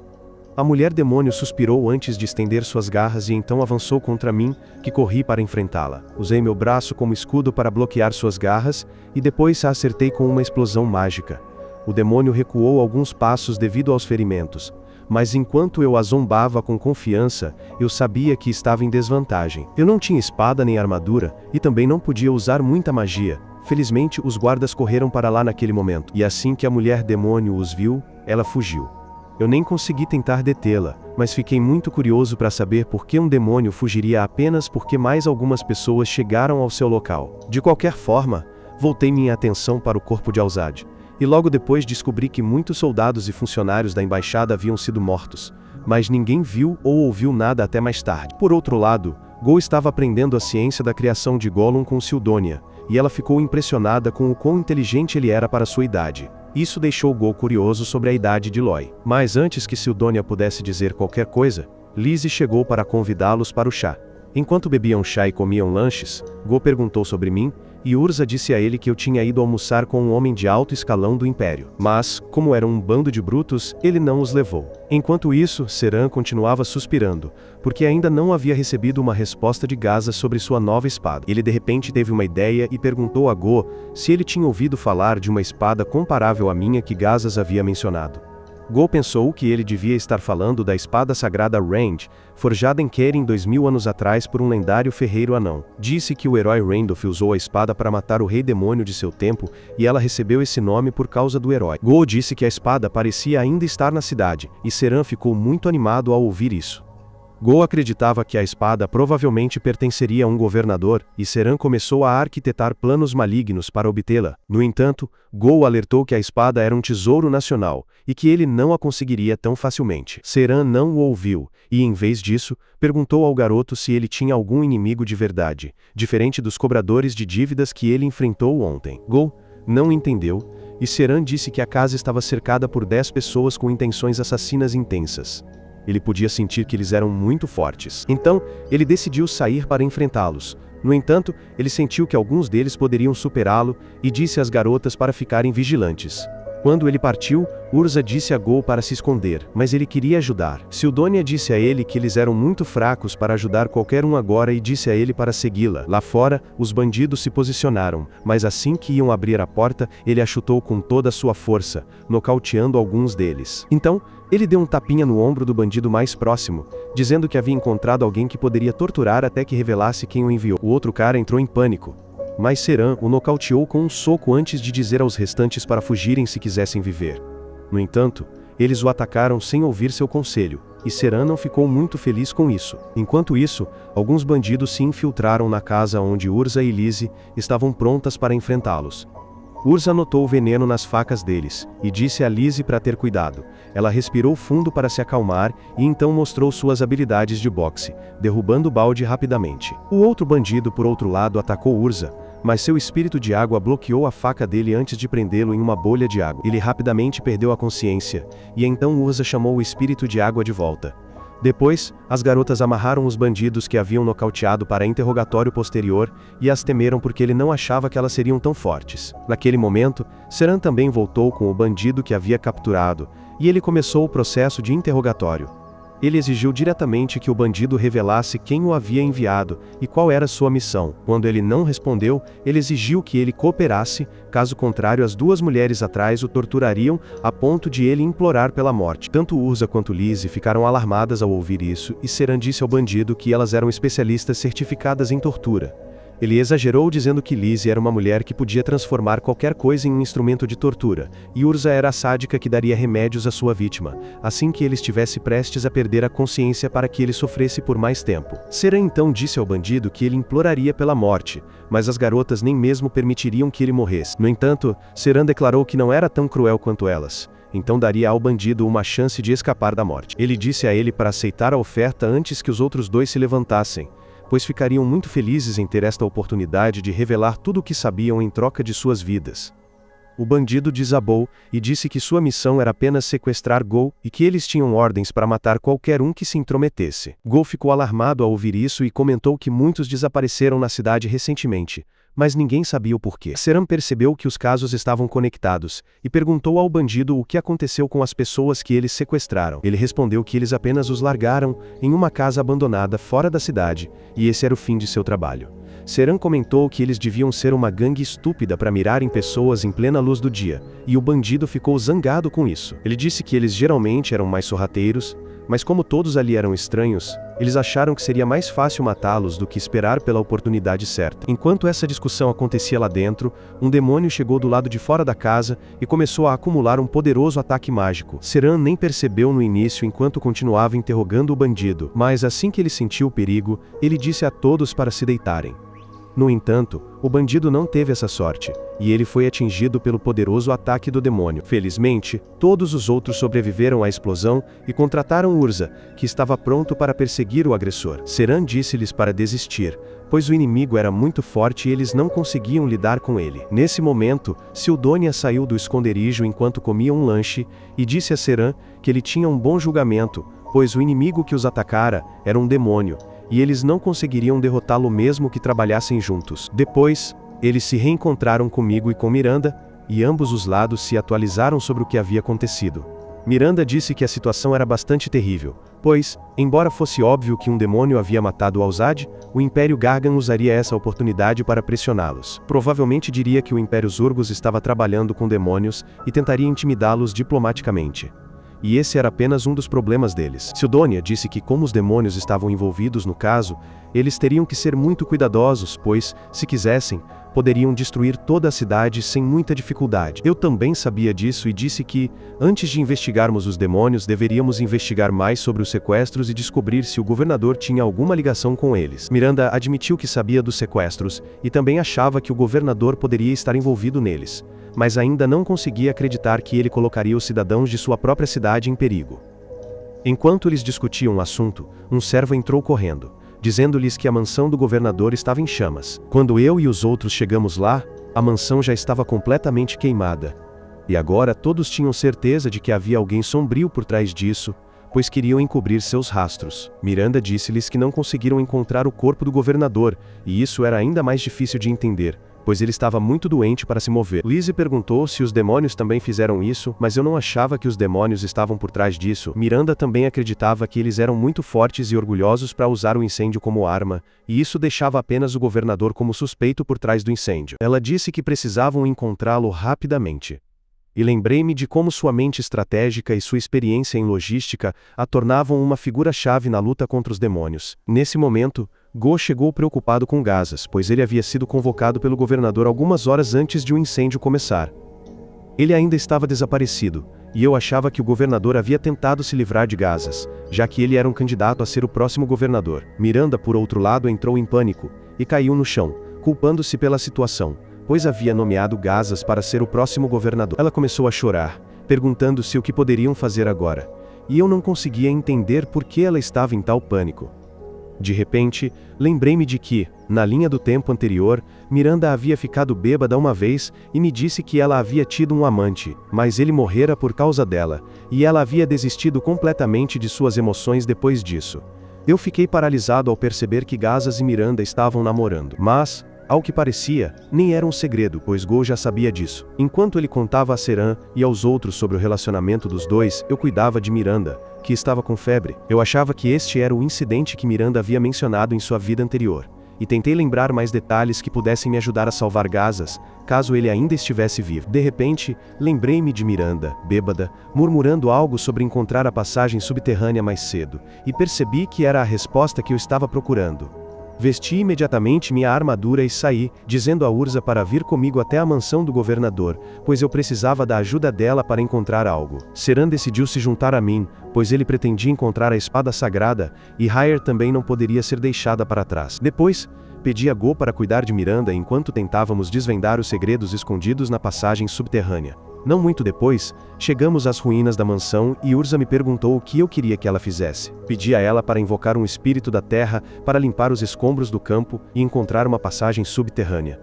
A mulher demônio suspirou antes de estender suas garras e então avançou contra mim, que corri para enfrentá-la. Usei meu braço como escudo para bloquear suas garras, e depois a acertei com uma explosão mágica. O demônio recuou alguns passos devido aos ferimentos, mas enquanto eu a zombava com confiança, eu sabia que estava em desvantagem. Eu não tinha espada nem armadura, e também não podia usar muita magia. Felizmente, os guardas correram para lá naquele momento, e assim que a mulher demônio os viu, ela fugiu. Eu nem consegui tentar detê-la, mas fiquei muito curioso para saber por que um demônio fugiria apenas porque mais algumas pessoas chegaram ao seu local. De qualquer forma, voltei minha atenção para o corpo de Alzad, e logo depois descobri que muitos soldados e funcionários da embaixada haviam sido mortos, mas ninguém viu ou ouviu nada até mais tarde. Por outro lado, Go estava aprendendo a ciência da criação de Gollum com Sildonia, e ela ficou impressionada com o quão inteligente ele era para sua idade. Isso deixou Go curioso sobre a idade de Loy. Mas antes que Sildonia pudesse dizer qualquer coisa, Lizzie chegou para convidá-los para o chá. Enquanto bebiam chá e comiam lanches, Go perguntou sobre mim, e Urza disse a ele que eu tinha ido almoçar com um homem de alto escalão do Império. Mas, como eram um bando de brutos, ele não os levou. Enquanto isso, Seran continuava suspirando, porque ainda não havia recebido uma resposta de Gaza sobre sua nova espada. Ele de repente teve uma ideia e perguntou a Go se ele tinha ouvido falar de uma espada comparável à minha que Gazas havia mencionado. Go pensou que ele devia estar falando da espada sagrada Rand, forjada em Kerin 2000 anos atrás por um lendário ferreiro anão. Disse que o herói Randolph usou a espada para matar o rei demônio de seu tempo, e ela recebeu esse nome por causa do herói. Go disse que a espada parecia ainda estar na cidade, e Seran ficou muito animado ao ouvir isso. Go acreditava que a espada provavelmente pertenceria a um governador, e Seran começou a arquitetar planos malignos para obtê-la. No entanto, Go alertou que a espada era um tesouro nacional, e que ele não a conseguiria tão facilmente. Seran não o ouviu, e em vez disso, perguntou ao garoto se ele tinha algum inimigo de verdade, diferente dos cobradores de dívidas que ele enfrentou ontem. Go não entendeu, e Seran disse que a casa estava cercada por 10 pessoas com intenções assassinas intensas. Ele podia sentir que eles eram muito fortes. Então, ele decidiu sair para enfrentá-los. No entanto, ele sentiu que alguns deles poderiam superá-lo, e disse às garotas para ficarem vigilantes. Quando ele partiu, Urza disse a Go para se esconder, mas ele queria ajudar. Sildonia disse a ele que eles eram muito fracos para ajudar qualquer um agora e disse a ele para segui-la. Lá fora, os bandidos se posicionaram, mas assim que iam abrir a porta, ele a chutou com toda a sua força, nocauteando alguns deles. Então, ele deu um tapinha no ombro do bandido mais próximo, dizendo que havia encontrado alguém que poderia torturar até que revelasse quem o enviou. O outro cara entrou em pânico, mas Seran o nocauteou com um soco antes de dizer aos restantes para fugirem se quisessem viver. No entanto, eles o atacaram sem ouvir seu conselho, e Seran não ficou muito feliz com isso. Enquanto isso, alguns bandidos se infiltraram na casa onde Urza e Lizzie estavam prontas para enfrentá-los. Urza notou o veneno nas facas deles, e disse a Lizzie para ter cuidado. Ela respirou fundo para se acalmar, e então mostrou suas habilidades de boxe, derrubando o balde rapidamente. O outro bandido, por outro lado, atacou Urza, mas seu espírito de água bloqueou a faca dele antes de prendê-lo em uma bolha de água. Ele rapidamente perdeu a consciência, e então Urza chamou o espírito de água de volta. Depois, as garotas amarraram os bandidos que haviam nocauteado para interrogatório posterior, e as temeram porque ele não achava que elas seriam tão fortes. Naquele momento, Seran também voltou com o bandido que havia capturado, e ele começou o processo de interrogatório. Ele exigiu diretamente que o bandido revelasse quem o havia enviado e qual era sua missão. Quando ele não respondeu, ele exigiu que ele cooperasse, caso contrário as duas mulheres atrás o torturariam a ponto de ele implorar pela morte. Tanto Urza quanto Lizzie ficaram alarmadas ao ouvir isso e Seran disse ao bandido que elas eram especialistas certificadas em tortura. Ele exagerou dizendo que Lizzie era uma mulher que podia transformar qualquer coisa em um instrumento de tortura, e Urza era a sádica que daria remédios à sua vítima, assim que ele estivesse prestes a perder a consciência para que ele sofresse por mais tempo. Seran então disse ao bandido que ele imploraria pela morte, mas as garotas nem mesmo permitiriam que ele morresse. No entanto, Seran declarou que não era tão cruel quanto elas. Então daria ao bandido uma chance de escapar da morte. Ele disse a ele para aceitar a oferta antes que os outros dois se levantassem, pois ficariam muito felizes em ter esta oportunidade de revelar tudo o que sabiam em troca de suas vidas. O bandido desabou e disse que sua missão era apenas sequestrar Go e que eles tinham ordens para matar qualquer um que se intrometesse. Go ficou alarmado ao ouvir isso e comentou que muitos desapareceram na cidade recentemente, mas ninguém sabia o porquê. Seran percebeu que os casos estavam conectados e perguntou ao bandido o que aconteceu com as pessoas que eles sequestraram. Ele respondeu que eles apenas os largaram em uma casa abandonada fora da cidade, e esse era o fim de seu trabalho. Seran comentou que eles deviam ser uma gangue estúpida para mirar em pessoas em plena luz do dia, e o bandido ficou zangado com isso. Ele disse que eles geralmente eram mais sorrateiros, mas como todos ali eram estranhos, eles acharam que seria mais fácil matá-los do que esperar pela oportunidade certa. Enquanto essa discussão acontecia lá dentro, um demônio chegou do lado de fora da casa e começou a acumular um poderoso ataque mágico. Seran nem percebeu no início enquanto continuava interrogando o bandido, mas assim que ele sentiu o perigo, ele disse a todos para se deitarem. No entanto, o bandido não teve essa sorte, e ele foi atingido pelo poderoso ataque do demônio. Felizmente, todos os outros sobreviveram à explosão e contrataram Urza, que estava pronto para perseguir o agressor. Seran disse-lhes para desistir, pois o inimigo era muito forte e eles não conseguiam lidar com ele. Nesse momento, Sildonia saiu do esconderijo enquanto comia um lanche e disse a Seran que ele tinha um bom julgamento, pois o inimigo que os atacara era um demônio, e eles não conseguiriam derrotá-lo mesmo que trabalhassem juntos. Depois, eles se reencontraram comigo e com Miranda, e ambos os lados se atualizaram sobre o que havia acontecido. Miranda disse que a situação era bastante terrível, pois, embora fosse óbvio que um demônio havia matado Alzad, o Império Gargan usaria essa oportunidade para pressioná-los. Provavelmente diria que o Império Zurgos estava trabalhando com demônios e tentaria intimidá-los diplomaticamente. E esse era apenas um dos problemas deles. Sildonia disse que como os demônios estavam envolvidos no caso, eles teriam que ser muito cuidadosos, pois, se quisessem, poderiam destruir toda a cidade sem muita dificuldade. Eu também sabia disso e disse que, antes de investigarmos os demônios, deveríamos investigar mais sobre os sequestros e descobrir se o governador tinha alguma ligação com eles. Miranda admitiu que sabia dos sequestros, e também achava que o governador poderia estar envolvido neles, mas ainda não conseguia acreditar que ele colocaria os cidadãos de sua própria cidade em perigo. Enquanto eles discutiam o assunto, um servo entrou correndo, dizendo-lhes que a mansão do governador estava em chamas. Quando eu e os outros chegamos lá, a mansão já estava completamente queimada. E agora todos tinham certeza de que havia alguém sombrio por trás disso, pois queriam encobrir seus rastros. Miranda disse-lhes que não conseguiram encontrar o corpo do governador, e isso era ainda mais difícil de entender, pois ele estava muito doente para se mover. Lizzie perguntou se os demônios também fizeram isso, mas eu não achava que os demônios estavam por trás disso. Miranda também acreditava que eles eram muito fortes e orgulhosos para usar o incêndio como arma, e isso deixava apenas o governador como suspeito por trás do incêndio. Ela disse que precisavam encontrá-lo rapidamente. E lembrei-me de como sua mente estratégica e sua experiência em logística a tornavam uma figura-chave na luta contra os demônios. Nesse momento, Go chegou preocupado com Gazas, pois ele havia sido convocado pelo governador algumas horas antes de o incêndio começar. Ele ainda estava desaparecido, e eu achava que o governador havia tentado se livrar de Gazas, já que ele era um candidato a ser o próximo governador. Miranda, por outro lado, entrou em pânico, e caiu no chão, culpando-se pela situação, pois havia nomeado Gazas para ser o próximo governador. Ela começou a chorar, perguntando-se o que poderiam fazer agora, e eu não conseguia entender por que ela estava em tal pânico. De repente, lembrei-me de que, na linha do tempo anterior, Miranda havia ficado bêbada uma vez e me disse que ela havia tido um amante, mas ele morrera por causa dela, e ela havia desistido completamente de suas emoções depois disso. Eu fiquei paralisado ao perceber que Gazas e Miranda estavam namorando. Mas, ao que parecia, nem era um segredo, pois Go já sabia disso. Enquanto ele contava a Seran e aos outros sobre o relacionamento dos dois, eu cuidava de Miranda, que estava com febre. Eu achava que este era o incidente que Miranda havia mencionado em sua vida anterior, e tentei lembrar mais detalhes que pudessem me ajudar a salvar Gazas, caso ele ainda estivesse vivo. De repente, lembrei-me de Miranda, bêbada, murmurando algo sobre encontrar a passagem subterrânea mais cedo, e percebi que era a resposta que eu estava procurando. Vesti imediatamente minha armadura e saí, dizendo a Urza para vir comigo até a mansão do governador, pois eu precisava da ajuda dela para encontrar algo. Seran decidiu se juntar a mim, pois ele pretendia encontrar a espada sagrada, e Hyer também não poderia ser deixada para trás. Depois, pedi a Go para cuidar de Miranda enquanto tentávamos desvendar os segredos escondidos na passagem subterrânea. Não muito depois, chegamos às ruínas da mansão e Urza me perguntou o que eu queria que ela fizesse. Pedi a ela para invocar um espírito da terra para limpar os escombros do campo e encontrar uma passagem subterrânea.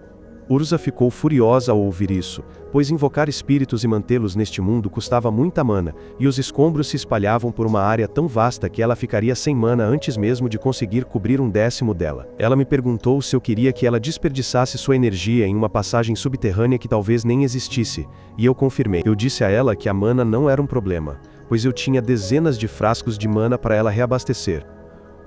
Urza ficou furiosa ao ouvir isso, pois invocar espíritos e mantê-los neste mundo custava muita mana, e os escombros se espalhavam por uma área tão vasta que ela ficaria sem mana antes mesmo de conseguir cobrir 1/10 dela. Ela me perguntou se eu queria que ela desperdiçasse sua energia em uma passagem subterrânea que talvez nem existisse, e eu confirmei. Eu disse a ela que a mana não era um problema, pois eu tinha dezenas de frascos de mana para ela reabastecer.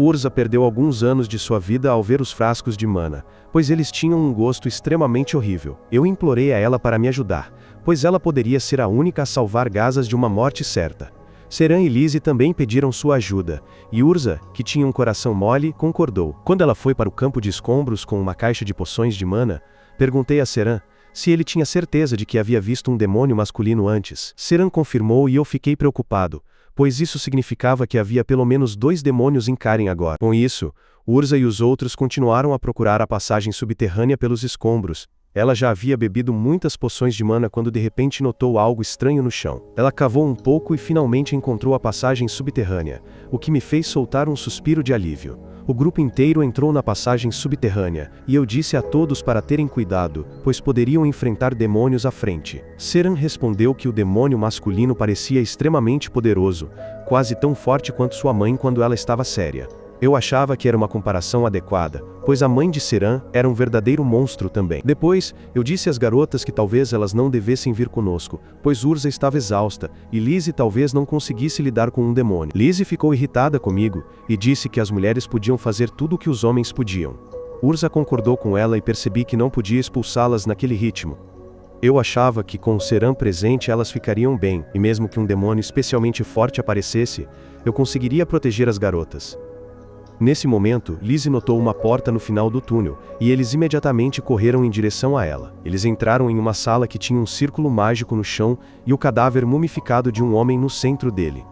Urza perdeu alguns anos de sua vida ao ver os frascos de mana, pois eles tinham um gosto extremamente horrível. Eu implorei a ela para me ajudar, pois ela poderia ser a única a salvar Gazas de uma morte certa. Seran e Lizzie também pediram sua ajuda, e Urza, que tinha um coração mole, concordou. Quando ela foi para o campo de escombros com uma caixa de poções de mana, perguntei a Seran se ele tinha certeza de que havia visto um demônio masculino antes. Seran confirmou e eu fiquei preocupado, pois isso significava que havia pelo menos 2 demônios em Karen agora. Com isso, Urza e os outros continuaram a procurar a passagem subterrânea pelos escombros. Ela já havia bebido muitas poções de mana quando de repente notou algo estranho no chão. Ela cavou um pouco e finalmente encontrou a passagem subterrânea, o que me fez soltar um suspiro de alívio. O grupo inteiro entrou na passagem subterrânea, e eu disse a todos para terem cuidado, pois poderiam enfrentar demônios à frente. Seran respondeu que o demônio masculino parecia extremamente poderoso, quase tão forte quanto sua mãe quando ela estava séria. Eu achava que era uma comparação adequada, pois a mãe de Seran era um verdadeiro monstro também. Depois, eu disse às garotas que talvez elas não devessem vir conosco, pois Urza estava exausta, e Lizzie talvez não conseguisse lidar com um demônio. Lizzie ficou irritada comigo, e disse que as mulheres podiam fazer tudo o que os homens podiam. Urza concordou com ela e percebi que não podia expulsá-las naquele ritmo. Eu achava que com o Seran presente elas ficariam bem, e mesmo que um demônio especialmente forte aparecesse, eu conseguiria proteger as garotas. Nesse momento, Lizzie notou uma porta no final do túnel, e eles imediatamente correram em direção a ela. Eles entraram em uma sala que tinha um círculo mágico no chão e o cadáver mumificado de um homem no centro dele.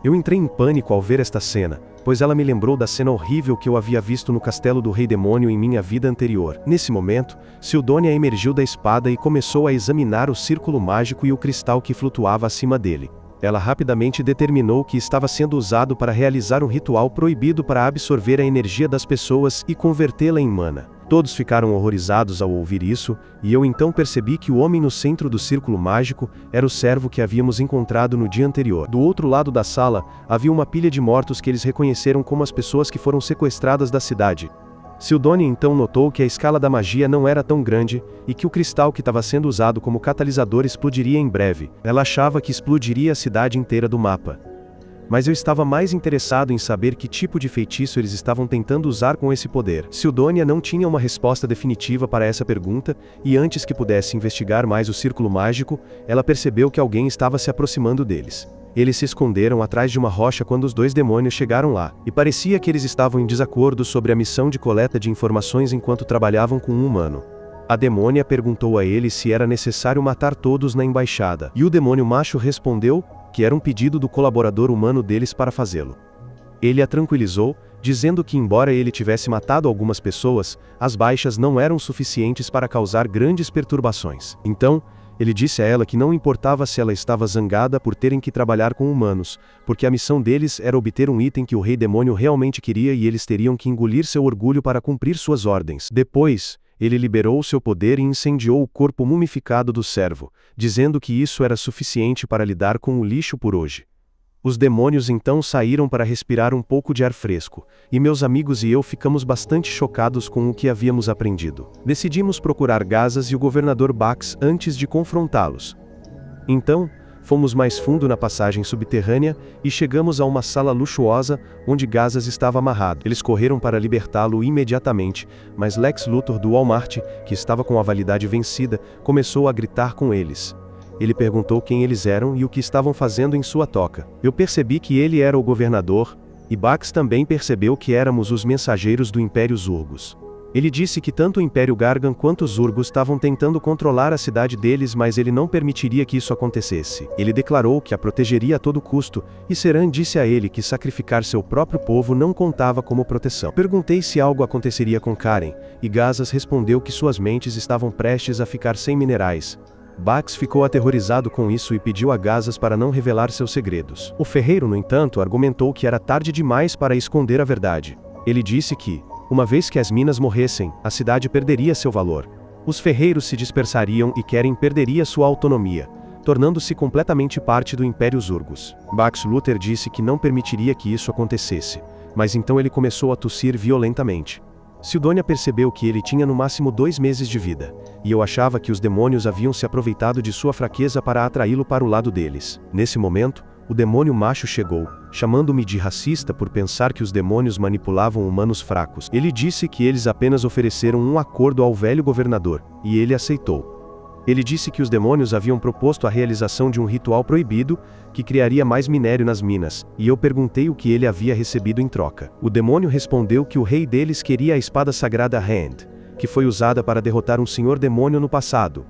Eu entrei em pânico ao ver esta cena, pois ela me lembrou da cena horrível que eu havia visto no castelo do Rei Demônio em minha vida anterior. Nesse momento, Sildônia emergiu da espada e começou a examinar o círculo mágico e o cristal que flutuava acima dele. Ela rapidamente determinou que estava sendo usado para realizar um ritual proibido para absorver a energia das pessoas e convertê-la em mana. Todos ficaram horrorizados ao ouvir isso, e eu então percebi que o homem no centro do círculo mágico era o servo que havíamos encontrado no dia anterior. Do outro lado da sala, havia uma pilha de mortos que eles reconheceram como as pessoas que foram sequestradas da cidade. Sildônia então notou que a escala da magia não era tão grande, e que o cristal que estava sendo usado como catalisador explodiria em breve. Ela achava que explodiria a cidade inteira do mapa. Mas eu estava mais interessado em saber que tipo de feitiço eles estavam tentando usar com esse poder. Sildônia não tinha uma resposta definitiva para essa pergunta, e antes que pudesse investigar mais o círculo mágico, ela percebeu que alguém estava se aproximando deles. Eles se esconderam atrás de uma rocha quando os 2 demônios chegaram lá, e parecia que eles estavam em desacordo sobre a missão de coleta de informações enquanto trabalhavam com um humano. A demônia perguntou a ele se era necessário matar todos na embaixada, e o demônio macho respondeu que era um pedido do colaborador humano deles para fazê-lo. Ele a tranquilizou, dizendo que embora ele tivesse matado algumas pessoas, as baixas não eram suficientes para causar grandes perturbações. Então, ele disse a ela que não importava se ela estava zangada por terem que trabalhar com humanos, porque a missão deles era obter um item que o Rei Demônio realmente queria e eles teriam que engolir seu orgulho para cumprir suas ordens. Depois, ele liberou seu poder e incendiou o corpo mumificado do servo, dizendo que isso era suficiente para lidar com o lixo por hoje. Os demônios então saíram para respirar um pouco de ar fresco, e meus amigos e eu ficamos bastante chocados com o que havíamos aprendido. Decidimos procurar Gazas e o governador Bax antes de confrontá-los. Então, Fomos mais fundo na passagem subterrânea e chegamos a uma sala luxuosa onde Gazas estava amarrado. Eles correram para libertá-lo imediatamente, mas Lex Luthor do Walmart, que estava com a validade vencida, começou a gritar com eles. Ele perguntou quem eles eram e o que estavam fazendo em sua toca. Eu percebi que ele era o governador, e Bax também percebeu que éramos os mensageiros do Império Zurgos. Ele disse que tanto o Império Gargan quanto os Zurgos estavam tentando controlar a cidade deles, mas ele não permitiria que isso acontecesse. Ele declarou que a protegeria a todo custo, e Seran disse a ele que sacrificar seu próprio povo não contava como proteção. Perguntei se algo aconteceria com Karen, e Gazas respondeu que suas mentes estavam prestes a ficar sem minerais. Bax ficou aterrorizado com isso e pediu a Gazas para não revelar seus segredos. O ferreiro, no entanto, argumentou que era tarde demais para esconder a verdade. Ele disse que, uma vez que as minas morressem, a cidade perderia seu valor. Os ferreiros se dispersariam e Keren perderia sua autonomia, tornando-se completamente parte do Império Zurgos. Bax Luthor disse que não permitiria que isso acontecesse, mas então ele começou a tossir violentamente. Sidonia percebeu que ele tinha no máximo 2 meses de vida, e eu achava que os demônios haviam se aproveitado de sua fraqueza para atraí-lo para o lado deles. Nesse momento, o demônio macho chegou, chamando-me de racista por pensar que os demônios manipulavam humanos fracos. Ele disse que eles apenas ofereceram um acordo ao velho governador, e ele aceitou. Ele disse que os demônios haviam proposto a realização de um ritual proibido, que criaria mais minério nas minas, e eu perguntei o que ele havia recebido em troca. O demônio respondeu que o rei deles queria a espada sagrada Hand, que foi usada para derrotar um senhor demônio no passado.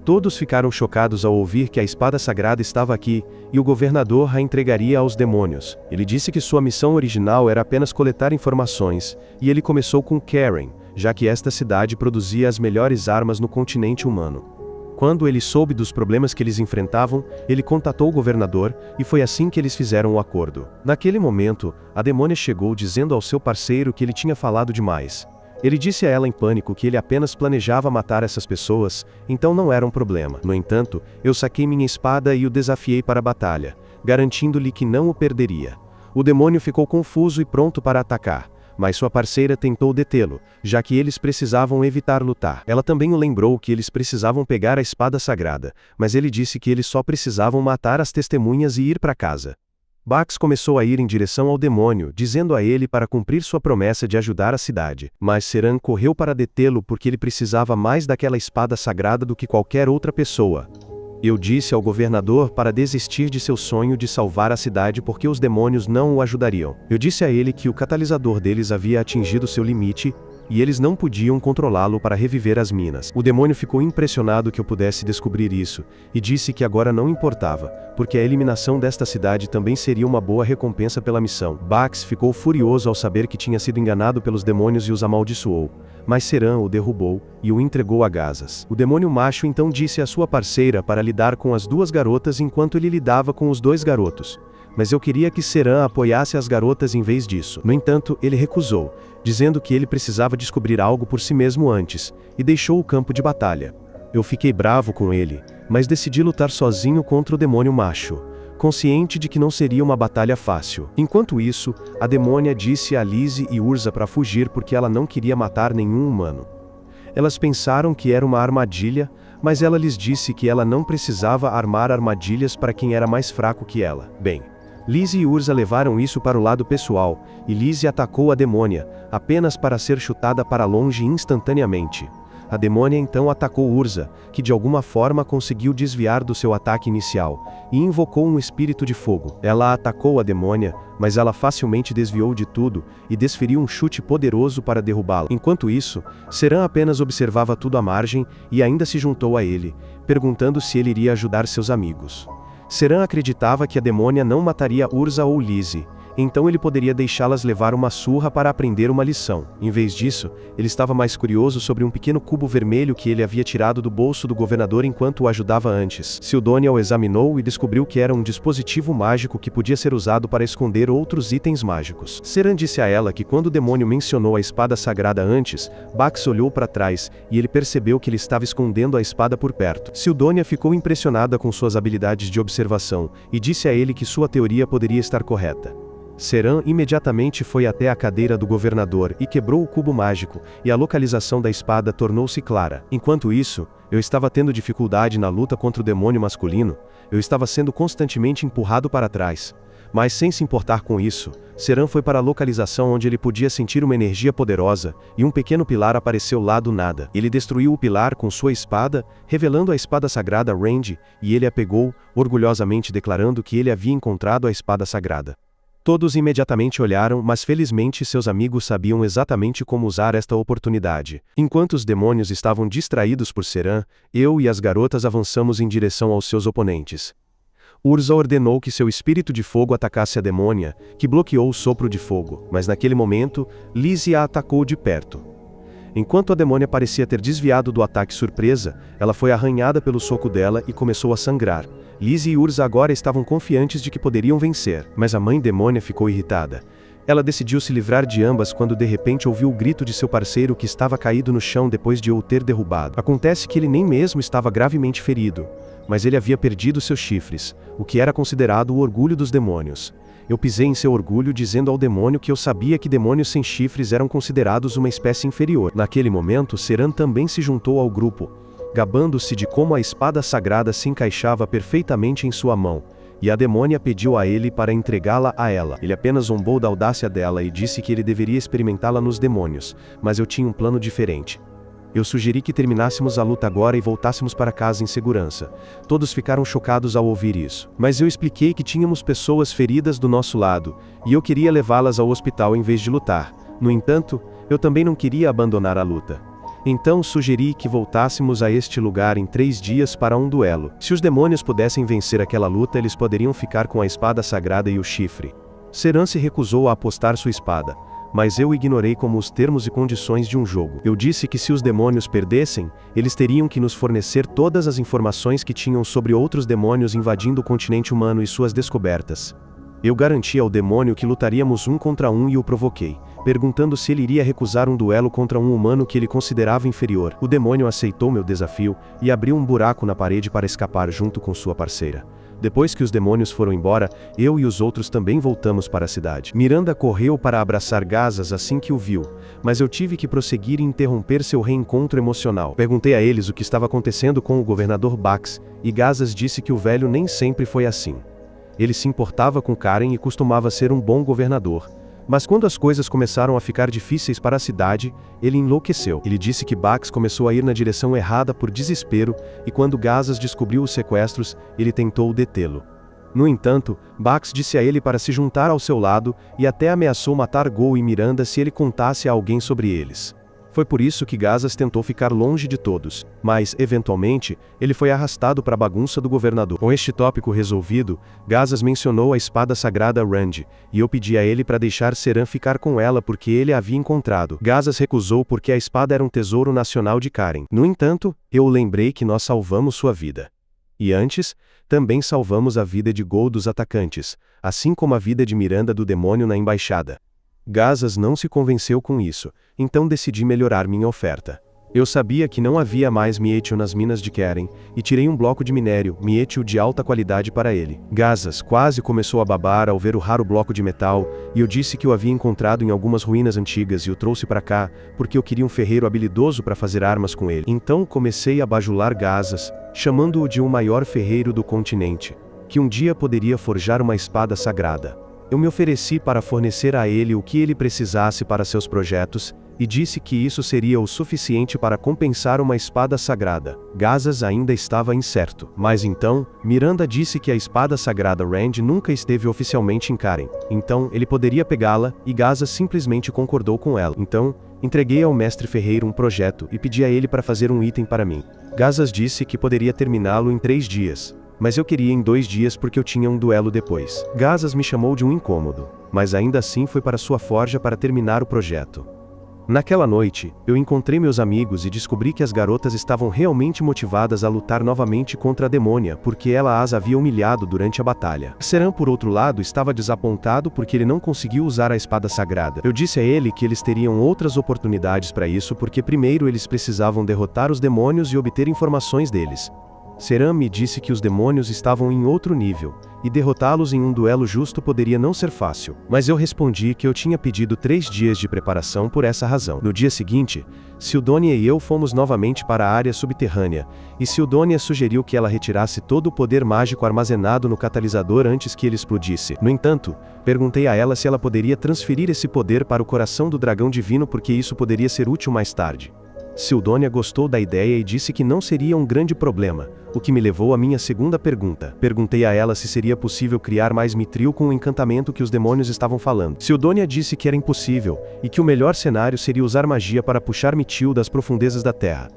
Todos ficaram chocados ao ouvir que a espada sagrada estava aqui, e o governador a entregaria aos demônios. Ele disse que sua missão original era apenas coletar informações, e ele começou com Karen, já que esta cidade produzia as melhores armas no continente humano. Quando ele soube dos problemas que eles enfrentavam, ele contatou o governador, e foi assim que eles fizeram o acordo. Naquele momento, a demônia chegou dizendo ao seu parceiro que ele tinha falado demais. Ele disse a ela em pânico que ele apenas planejava matar essas pessoas, então não era um problema. No entanto, eu saquei minha espada e o desafiei para a batalha, garantindo-lhe que não o perderia. O demônio ficou confuso e pronto para atacar, mas sua parceira tentou detê-lo, já que eles precisavam evitar lutar. Ela também o lembrou que eles precisavam pegar a espada sagrada, mas ele disse que eles só precisavam matar as testemunhas e ir para casa. Bax começou a ir em direção ao demônio, dizendo a ele para cumprir sua promessa de ajudar a cidade. Mas Seran correu para detê-lo porque ele precisava mais daquela espada sagrada do que qualquer outra pessoa. Eu disse ao governador para desistir de seu sonho de salvar a cidade porque os demônios não o ajudariam. Eu disse a ele que o catalisador deles havia atingido seu limite, e eles não podiam controlá-lo para reviver as minas. O demônio ficou impressionado que eu pudesse descobrir isso, e disse que agora não importava, porque a eliminação desta cidade também seria uma boa recompensa pela missão. Bax ficou furioso ao saber que tinha sido enganado pelos demônios e os amaldiçoou, mas Seran o derrubou, e o entregou a Gazas. O demônio macho então disse à sua parceira para lidar com as 2 garotas enquanto ele lidava com os 2 garotos. Mas eu queria que Seran apoiasse as garotas em vez disso. No entanto, ele recusou, dizendo que ele precisava descobrir algo por si mesmo antes, e deixou o campo de batalha. Eu fiquei bravo com ele, mas decidi lutar sozinho contra o demônio macho, consciente de que não seria uma batalha fácil. Enquanto isso, a demônia disse a Lizzie e Urza para fugir porque ela não queria matar nenhum humano. Elas pensaram que era uma armadilha, mas ela lhes disse que ela não precisava armar armadilhas para quem era mais fraco que ela. Bem, Lizzie e Urza levaram isso para o lado pessoal, e Lizzie atacou a demônia, apenas para ser chutada para longe instantaneamente. A demônia então atacou Urza, que de alguma forma conseguiu desviar do seu ataque inicial, e invocou um espírito de fogo. Ela atacou a demônia, mas ela facilmente desviou de tudo, e desferiu um chute poderoso para derrubá-la. Enquanto isso, Seran apenas observava tudo à margem, e ainda se juntou a ele, perguntando se ele iria ajudar seus amigos. Seran acreditava que a demônia não mataria Urza ou Lizzie, então ele poderia deixá-las levar uma surra para aprender uma lição. Em vez disso, ele estava mais curioso sobre um pequeno cubo vermelho que ele havia tirado do bolso do governador enquanto o ajudava antes. Sidonia o examinou e descobriu que era um dispositivo mágico que podia ser usado para esconder outros itens mágicos. Seran disse a ela que quando o demônio mencionou a espada sagrada antes, Bax olhou para trás, e ele percebeu que ele estava escondendo a espada por perto. Sidonia ficou impressionada com suas habilidades de observação, e disse a ele que sua teoria poderia estar correta. Seran imediatamente foi até a cadeira do governador e quebrou o cubo mágico, e a localização da espada tornou-se clara. Enquanto isso, eu estava tendo dificuldade na luta contra o demônio masculino, eu estava sendo constantemente empurrado para trás. Mas sem se importar com isso, Seran foi para a localização onde ele podia sentir uma energia poderosa, e um pequeno pilar apareceu lá do nada. Ele destruiu o pilar com sua espada, revelando a espada sagrada Randy, e ele a pegou, orgulhosamente declarando que ele havia encontrado a espada sagrada. Todos imediatamente olharam, mas felizmente seus amigos sabiam exatamente como usar esta oportunidade. Enquanto os demônios estavam distraídos por Seran, eu e as garotas avançamos em direção aos seus oponentes. Urza ordenou que seu espírito de fogo atacasse a demônia, que bloqueou o sopro de fogo, mas naquele momento, Lizzie a atacou de perto. Enquanto a demônia parecia ter desviado do ataque surpresa, ela foi arranhada pelo soco dela e começou a sangrar. Lizzie e Urza agora estavam confiantes de que poderiam vencer, mas a mãe demônia ficou irritada. Ela decidiu se livrar de ambas quando de repente ouviu o grito de seu parceiro que estava caído no chão depois de o ter derrubado. Acontece que ele nem mesmo estava gravemente ferido, mas ele havia perdido seus chifres, o que era considerado o orgulho dos demônios. Eu pisei em seu orgulho dizendo ao demônio que eu sabia que demônios sem chifres eram considerados uma espécie inferior. Naquele momento, Seran também se juntou ao grupo, gabando-se de como a espada sagrada se encaixava perfeitamente em sua mão, e a demônia pediu a ele para entregá-la a ela. Ele apenas zombou da audácia dela e disse que ele deveria experimentá-la nos demônios, mas eu tinha um plano diferente. Eu sugeri que terminássemos a luta agora e voltássemos para casa em segurança. Todos ficaram chocados ao ouvir isso. Mas eu expliquei que tínhamos pessoas feridas do nosso lado, e eu queria levá-las ao hospital em vez de lutar. No entanto, eu também não queria abandonar a luta. Então sugeri que voltássemos a este lugar em 3 dias para um duelo. Se os demônios pudessem vencer aquela luta, eles poderiam ficar com a espada sagrada e o chifre. Seran se recusou a apostar sua espada, mas eu ignorei como os termos e condições de um jogo. Eu disse que se os demônios perdessem, eles teriam que nos fornecer todas as informações que tinham sobre outros demônios invadindo o continente humano e suas descobertas. Eu garanti ao demônio que lutaríamos 1 contra 1 e o provoquei, perguntando se ele iria recusar um duelo contra um humano que ele considerava inferior. O demônio aceitou meu desafio e abriu um buraco na parede para escapar junto com sua parceira. Depois que os demônios foram embora, eu e os outros também voltamos para a cidade. Miranda correu para abraçar Gazas assim que o viu, mas eu tive que prosseguir e interromper seu reencontro emocional. Perguntei a eles o que estava acontecendo com o governador Bax, e Gazas disse que o velho nem sempre foi assim. Ele se importava com Karen e costumava ser um bom governador. Mas quando as coisas começaram a ficar difíceis para a cidade, ele enlouqueceu. Ele disse que Bax começou a ir na direção errada por desespero, e quando Gazas descobriu os sequestros, ele tentou detê-lo. No entanto, Bax disse a ele para se juntar ao seu lado, e até ameaçou matar Go e Miranda se ele contasse a alguém sobre eles. Foi por isso que Gazas tentou ficar longe de todos, mas, eventualmente, ele foi arrastado para a bagunça do governador. Com este tópico resolvido, Gazas mencionou a espada sagrada Randy, e eu pedi a ele para deixar Seran ficar com ela porque ele a havia encontrado. Gazas recusou porque a espada era um tesouro nacional de Karen. No entanto, eu o lembrei que nós salvamos sua vida. E antes, também salvamos a vida de Go dos atacantes, assim como a vida de Miranda do demônio na embaixada. Gazas não se convenceu com isso, então decidi melhorar minha oferta. Eu sabia que não havia mais Mietio nas minas de Keren, e tirei um bloco de minério, Mietio de alta qualidade para ele. Gazas quase começou a babar ao ver o raro bloco de metal, e eu disse que o havia encontrado em algumas ruínas antigas e o trouxe para cá, porque eu queria um ferreiro habilidoso para fazer armas com ele. Então comecei a bajular Gazas, chamando-o de um maior ferreiro do continente, que um dia poderia forjar uma espada sagrada. Eu me ofereci para fornecer a ele o que ele precisasse para seus projetos, e disse que isso seria o suficiente para compensar uma espada sagrada. Gazas ainda estava incerto. Mas então, Miranda disse que a espada sagrada Randy nunca esteve oficialmente em Karen. Então, ele poderia pegá-la, e Gazas simplesmente concordou com ela. Então, entreguei ao mestre ferreiro um projeto, e pedi a ele para fazer um item para mim. Gazas disse que poderia terminá-lo em 3 dias. Mas eu queria em 2 dias porque eu tinha um duelo depois. Gazas me chamou de um incômodo, mas ainda assim foi para sua forja para terminar o projeto. Naquela noite, eu encontrei meus amigos e descobri que as garotas estavam realmente motivadas a lutar novamente contra a demônia porque ela as havia humilhado durante a batalha. Seran, por outro lado, estava desapontado porque ele não conseguiu usar a espada sagrada. Eu disse a ele que eles teriam outras oportunidades para isso porque primeiro eles precisavam derrotar os demônios e obter informações deles. Seran me disse que os demônios estavam em outro nível, e derrotá-los em um duelo justo poderia não ser fácil. Mas eu respondi que eu tinha pedido 3 dias de preparação por essa razão. No dia seguinte, Sildônia e eu fomos novamente para a área subterrânea, e Sildônia sugeriu que ela retirasse todo o poder mágico armazenado no catalisador antes que ele explodisse. No entanto, perguntei a ela se ela poderia transferir esse poder para o coração do dragão divino porque isso poderia ser útil mais tarde. Sildônia gostou da ideia e disse que não seria um grande problema, o que me levou à minha segunda pergunta. Perguntei a ela se seria possível criar mais Mithril com o encantamento que os demônios estavam falando. Sildônia disse que era impossível, e que o melhor cenário seria usar magia para puxar Mithril das profundezas da terra.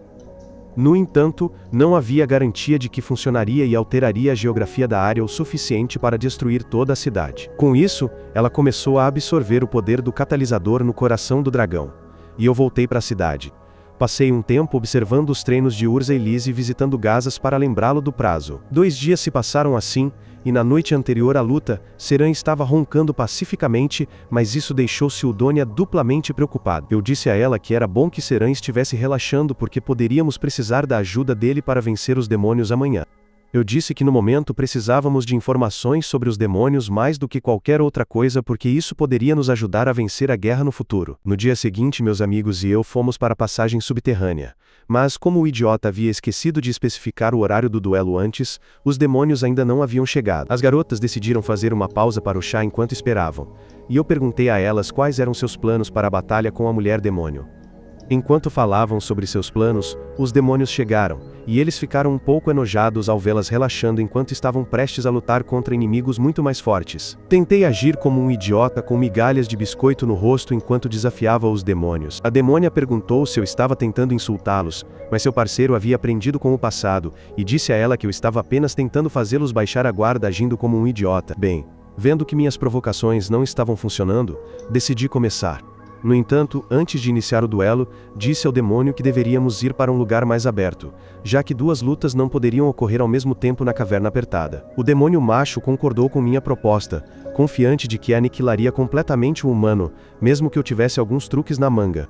No entanto, não havia garantia de que funcionaria e alteraria a geografia da área o suficiente para destruir toda a cidade. Com isso, ela começou a absorver o poder do catalisador no coração do dragão. E eu voltei para a cidade. Passei um tempo observando os treinos de Urza e Lise e visitando Gazas para lembrá-lo do prazo. 2 dias se passaram assim, e na noite anterior à luta, Seran estava roncando pacificamente, mas isso deixou Sildônia duplamente preocupada. Eu disse a ela que era bom que Seran estivesse relaxando porque poderíamos precisar da ajuda dele para vencer os demônios amanhã. Eu disse que no momento precisávamos de informações sobre os demônios mais do que qualquer outra coisa porque isso poderia nos ajudar a vencer a guerra no futuro. No dia seguinte, meus amigos e eu fomos para a passagem subterrânea. Mas como o idiota havia esquecido de especificar o horário do duelo antes, os demônios ainda não haviam chegado. As garotas decidiram fazer uma pausa para o chá enquanto esperavam. E eu perguntei a elas quais eram seus planos para a batalha com a mulher demônio. Enquanto falavam sobre seus planos, os demônios chegaram, e eles ficaram um pouco enojados ao vê-las relaxando enquanto estavam prestes a lutar contra inimigos muito mais fortes. Tentei agir como um idiota com migalhas de biscoito no rosto enquanto desafiava os demônios. A demônia perguntou se eu estava tentando insultá-los, mas seu parceiro havia aprendido com o passado, e disse a ela que eu estava apenas tentando fazê-los baixar a guarda agindo como um idiota. Bem, vendo que minhas provocações não estavam funcionando, decidi começar. No entanto, antes de iniciar o duelo, disse ao demônio que deveríamos ir para um lugar mais aberto, já que 2 lutas não poderiam ocorrer ao mesmo tempo na caverna apertada. O demônio macho concordou com minha proposta, confiante de que aniquilaria completamente o humano, mesmo que eu tivesse alguns truques na manga.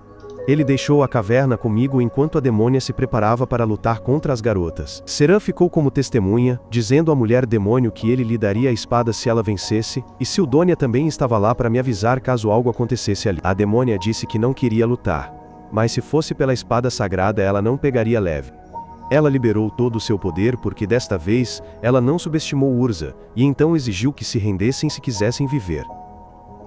Ele deixou a caverna comigo enquanto a demônia se preparava para lutar contra as garotas. Seran ficou como testemunha, dizendo à mulher demônio que ele lhe daria a espada se ela vencesse, e Sildônia também estava lá para me avisar caso algo acontecesse ali. A demônia disse que não queria lutar, mas se fosse pela espada sagrada ela não pegaria leve. Ela liberou todo o seu poder porque desta vez, ela não subestimou Urza, e então exigiu que se rendessem se quisessem viver.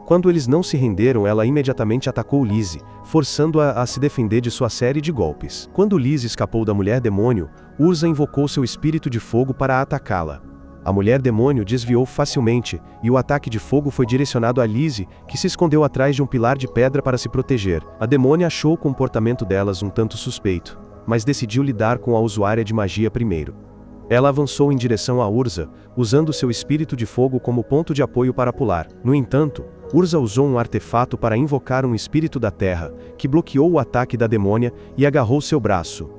Quando eles não se renderam, ela imediatamente atacou Lise, forçando-a a se defender de sua série de golpes. Quando Lise escapou da mulher demônio, Urza invocou seu espírito de fogo para atacá-la. A mulher demônio desviou facilmente, e o ataque de fogo foi direcionado a Lise, que se escondeu atrás de um pilar de pedra para se proteger. A demônia achou o comportamento delas um tanto suspeito, mas decidiu lidar com a usuária de magia primeiro. Ela avançou em direção a Urza, usando seu espírito de fogo como ponto de apoio para pular. No entanto, Urza usou um artefato para invocar um espírito da terra, que bloqueou o ataque da demônia e agarrou seu braço.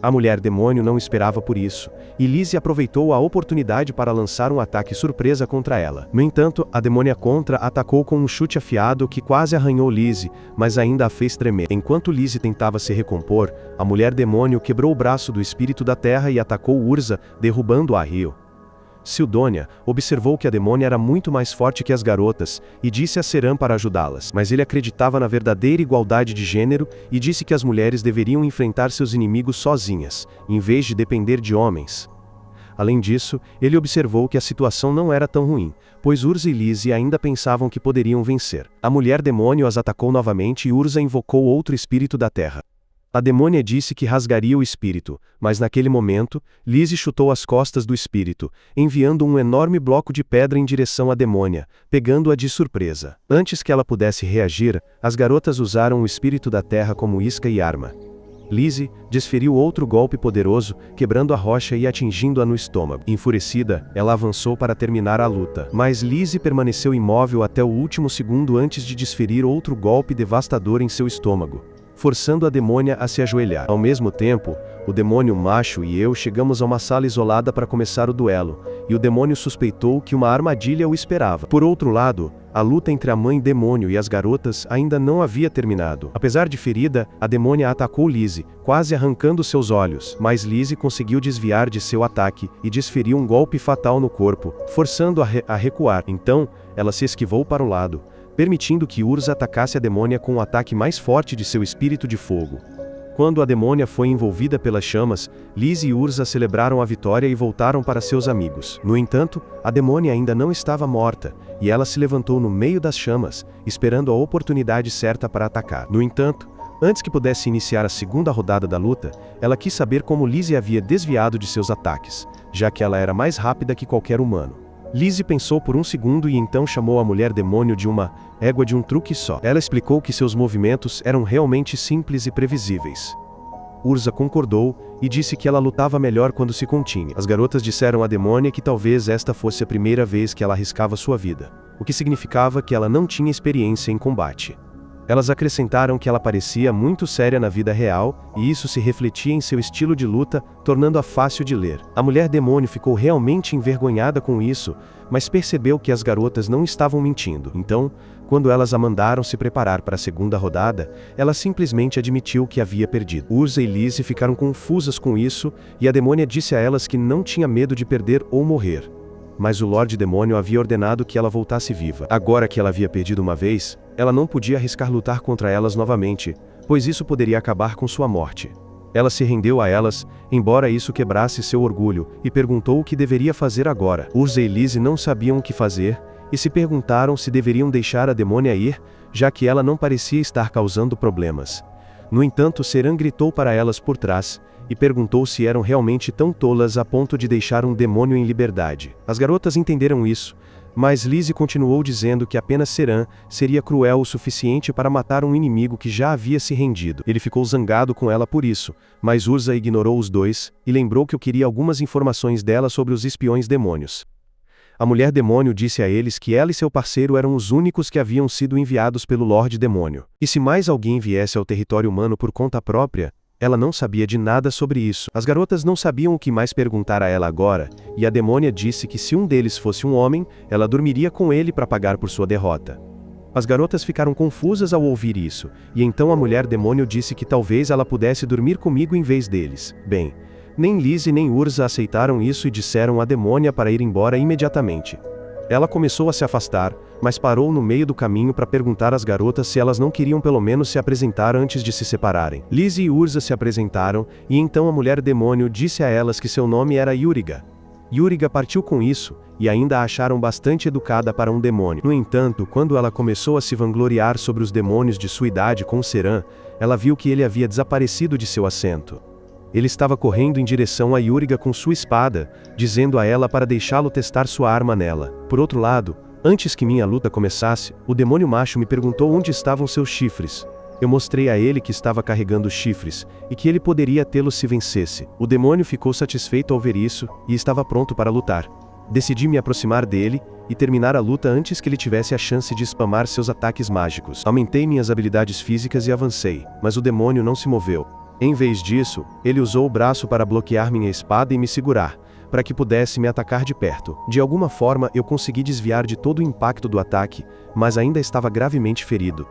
A mulher demônio não esperava por isso, e Lise aproveitou a oportunidade para lançar um ataque surpresa contra ela. No entanto, a demônia contra-atacou com um chute afiado que quase arranhou Lise, mas ainda a fez tremer. Enquanto Lise tentava se recompor, a mulher demônio quebrou o braço do espírito da terra e atacou Urza, derrubando-a a rio. Sildônia observou que a demônia era muito mais forte que as garotas, e disse a Seran para ajudá-las. Mas ele acreditava na verdadeira igualdade de gênero, e disse que as mulheres deveriam enfrentar seus inimigos sozinhas, em vez de depender de homens. Além disso, ele observou que a situação não era tão ruim, pois Urza e Lise ainda pensavam que poderiam vencer. A mulher demônio as atacou novamente e Urza invocou outro espírito da terra. A demônia disse que rasgaria o espírito, mas naquele momento, Lise chutou as costas do espírito, enviando um enorme bloco de pedra em direção à demônia, pegando-a de surpresa. Antes que ela pudesse reagir, as garotas usaram o espírito da terra como isca e arma. Lise desferiu outro golpe poderoso, quebrando a rocha e atingindo-a no estômago. Enfurecida, ela avançou para terminar a luta. Mas Lise permaneceu imóvel até o último segundo antes de desferir outro golpe devastador em seu estômago. forçando a demônia a se ajoelhar. Ao mesmo tempo, o demônio macho e eu chegamos a uma sala isolada para começar o duelo, e o demônio suspeitou que uma armadilha o esperava. Por outro lado, a luta entre a mãe demônio e as garotas ainda não havia terminado. Apesar de ferida, a demônia atacou Lizzie, quase arrancando seus olhos, mas Lizzie conseguiu desviar de seu ataque e desferiu um golpe fatal no corpo, forçando-a a recuar. Então, ela se esquivou para o lado, permitindo que Urza atacasse a demônia com o ataque mais forte de seu espírito de fogo. Quando a demônia foi envolvida pelas chamas, Lizzie e Urza celebraram a vitória e voltaram para seus amigos. No entanto, a demônia ainda não estava morta, e ela se levantou no meio das chamas, esperando a oportunidade certa para atacar. No entanto, antes que pudesse iniciar a segunda rodada da luta, ela quis saber como Lizzie havia desviado de seus ataques, já que ela era mais rápida que qualquer humano. Lizzie pensou por um segundo e então chamou a mulher demônio de uma égua de um truque só. Ela explicou que seus movimentos eram realmente simples e previsíveis. Urza concordou e disse que ela lutava melhor quando se continha. As garotas disseram à demônia que talvez esta fosse a primeira vez que ela arriscava sua vida, o que significava que ela não tinha experiência em combate. Elas acrescentaram que ela parecia muito séria na vida real, e isso se refletia em seu estilo de luta, tornando-a fácil de ler. A mulher demônio ficou realmente envergonhada com isso, mas percebeu que as garotas não estavam mentindo. Então, quando elas a mandaram se preparar para a segunda rodada, ela simplesmente admitiu que havia perdido. Urza e Lizzie ficaram confusas com isso, e a demônia disse a elas que não tinha medo de perder ou morrer. Mas o Lorde Demônio havia ordenado que ela voltasse viva. Agora que ela havia perdido uma vez, ela não podia arriscar lutar contra elas novamente, pois isso poderia acabar com sua morte. Ela se rendeu a elas, embora isso quebrasse seu orgulho, e perguntou o que deveria fazer agora. Urza e Lizzie não sabiam o que fazer, e se perguntaram se deveriam deixar a demônia ir, já que ela não parecia estar causando problemas. No entanto, Seran gritou para elas por trás, e perguntou se eram realmente tão tolas a ponto de deixar um demônio em liberdade. As garotas entenderam isso, mas Lizzie continuou dizendo que apenas Seran seria cruel o suficiente para matar um inimigo que já havia se rendido. Ele ficou zangado com ela por isso, mas Urza ignorou os dois, e lembrou que eu queria algumas informações dela sobre os espiões demônios. A mulher demônio disse a eles que ela e seu parceiro eram os únicos que haviam sido enviados pelo Lorde Demônio. E se mais alguém viesse ao território humano por conta própria, ela não sabia de nada sobre isso. As garotas não sabiam o que mais perguntar a ela agora, e a demônia disse que se um deles fosse um homem, ela dormiria com ele para pagar por sua derrota. As garotas ficaram confusas ao ouvir isso, e então a mulher demônio disse que talvez ela pudesse dormir comigo em vez deles. Bem, nem Lizzie nem Urza aceitaram isso e disseram à demônia para ir embora imediatamente. Ela começou a se afastar, mas parou no meio do caminho para perguntar às garotas se elas não queriam pelo menos se apresentar antes de se separarem. Lizzie e Urza se apresentaram, e então a mulher demônio disse a elas que seu nome era Yuriga. Yuriga partiu com isso, e ainda a acharam bastante educada para um demônio. No entanto, quando ela começou a se vangloriar sobre os demônios de sua idade com Seran, ela viu que ele havia desaparecido de seu assento. Ele estava correndo em direção a Yuriga com sua espada, dizendo a ela para deixá-lo testar sua arma nela. Por outro lado, antes que minha luta começasse, o demônio macho me perguntou onde estavam seus chifres. Eu mostrei a ele que estava carregando os chifres, e que ele poderia tê-los se vencesse. O demônio ficou satisfeito ao ver isso, e estava pronto para lutar. Decidi me aproximar dele, e terminar a luta antes que ele tivesse a chance de spamar seus ataques mágicos. Aumentei minhas habilidades físicas e avancei, mas o demônio não se moveu. Em vez disso, ele usou o braço para bloquear minha espada e me segurar, para que pudesse me atacar de perto. De alguma forma, eu consegui desviar de todo o impacto do ataque, mas ainda estava gravemente ferido.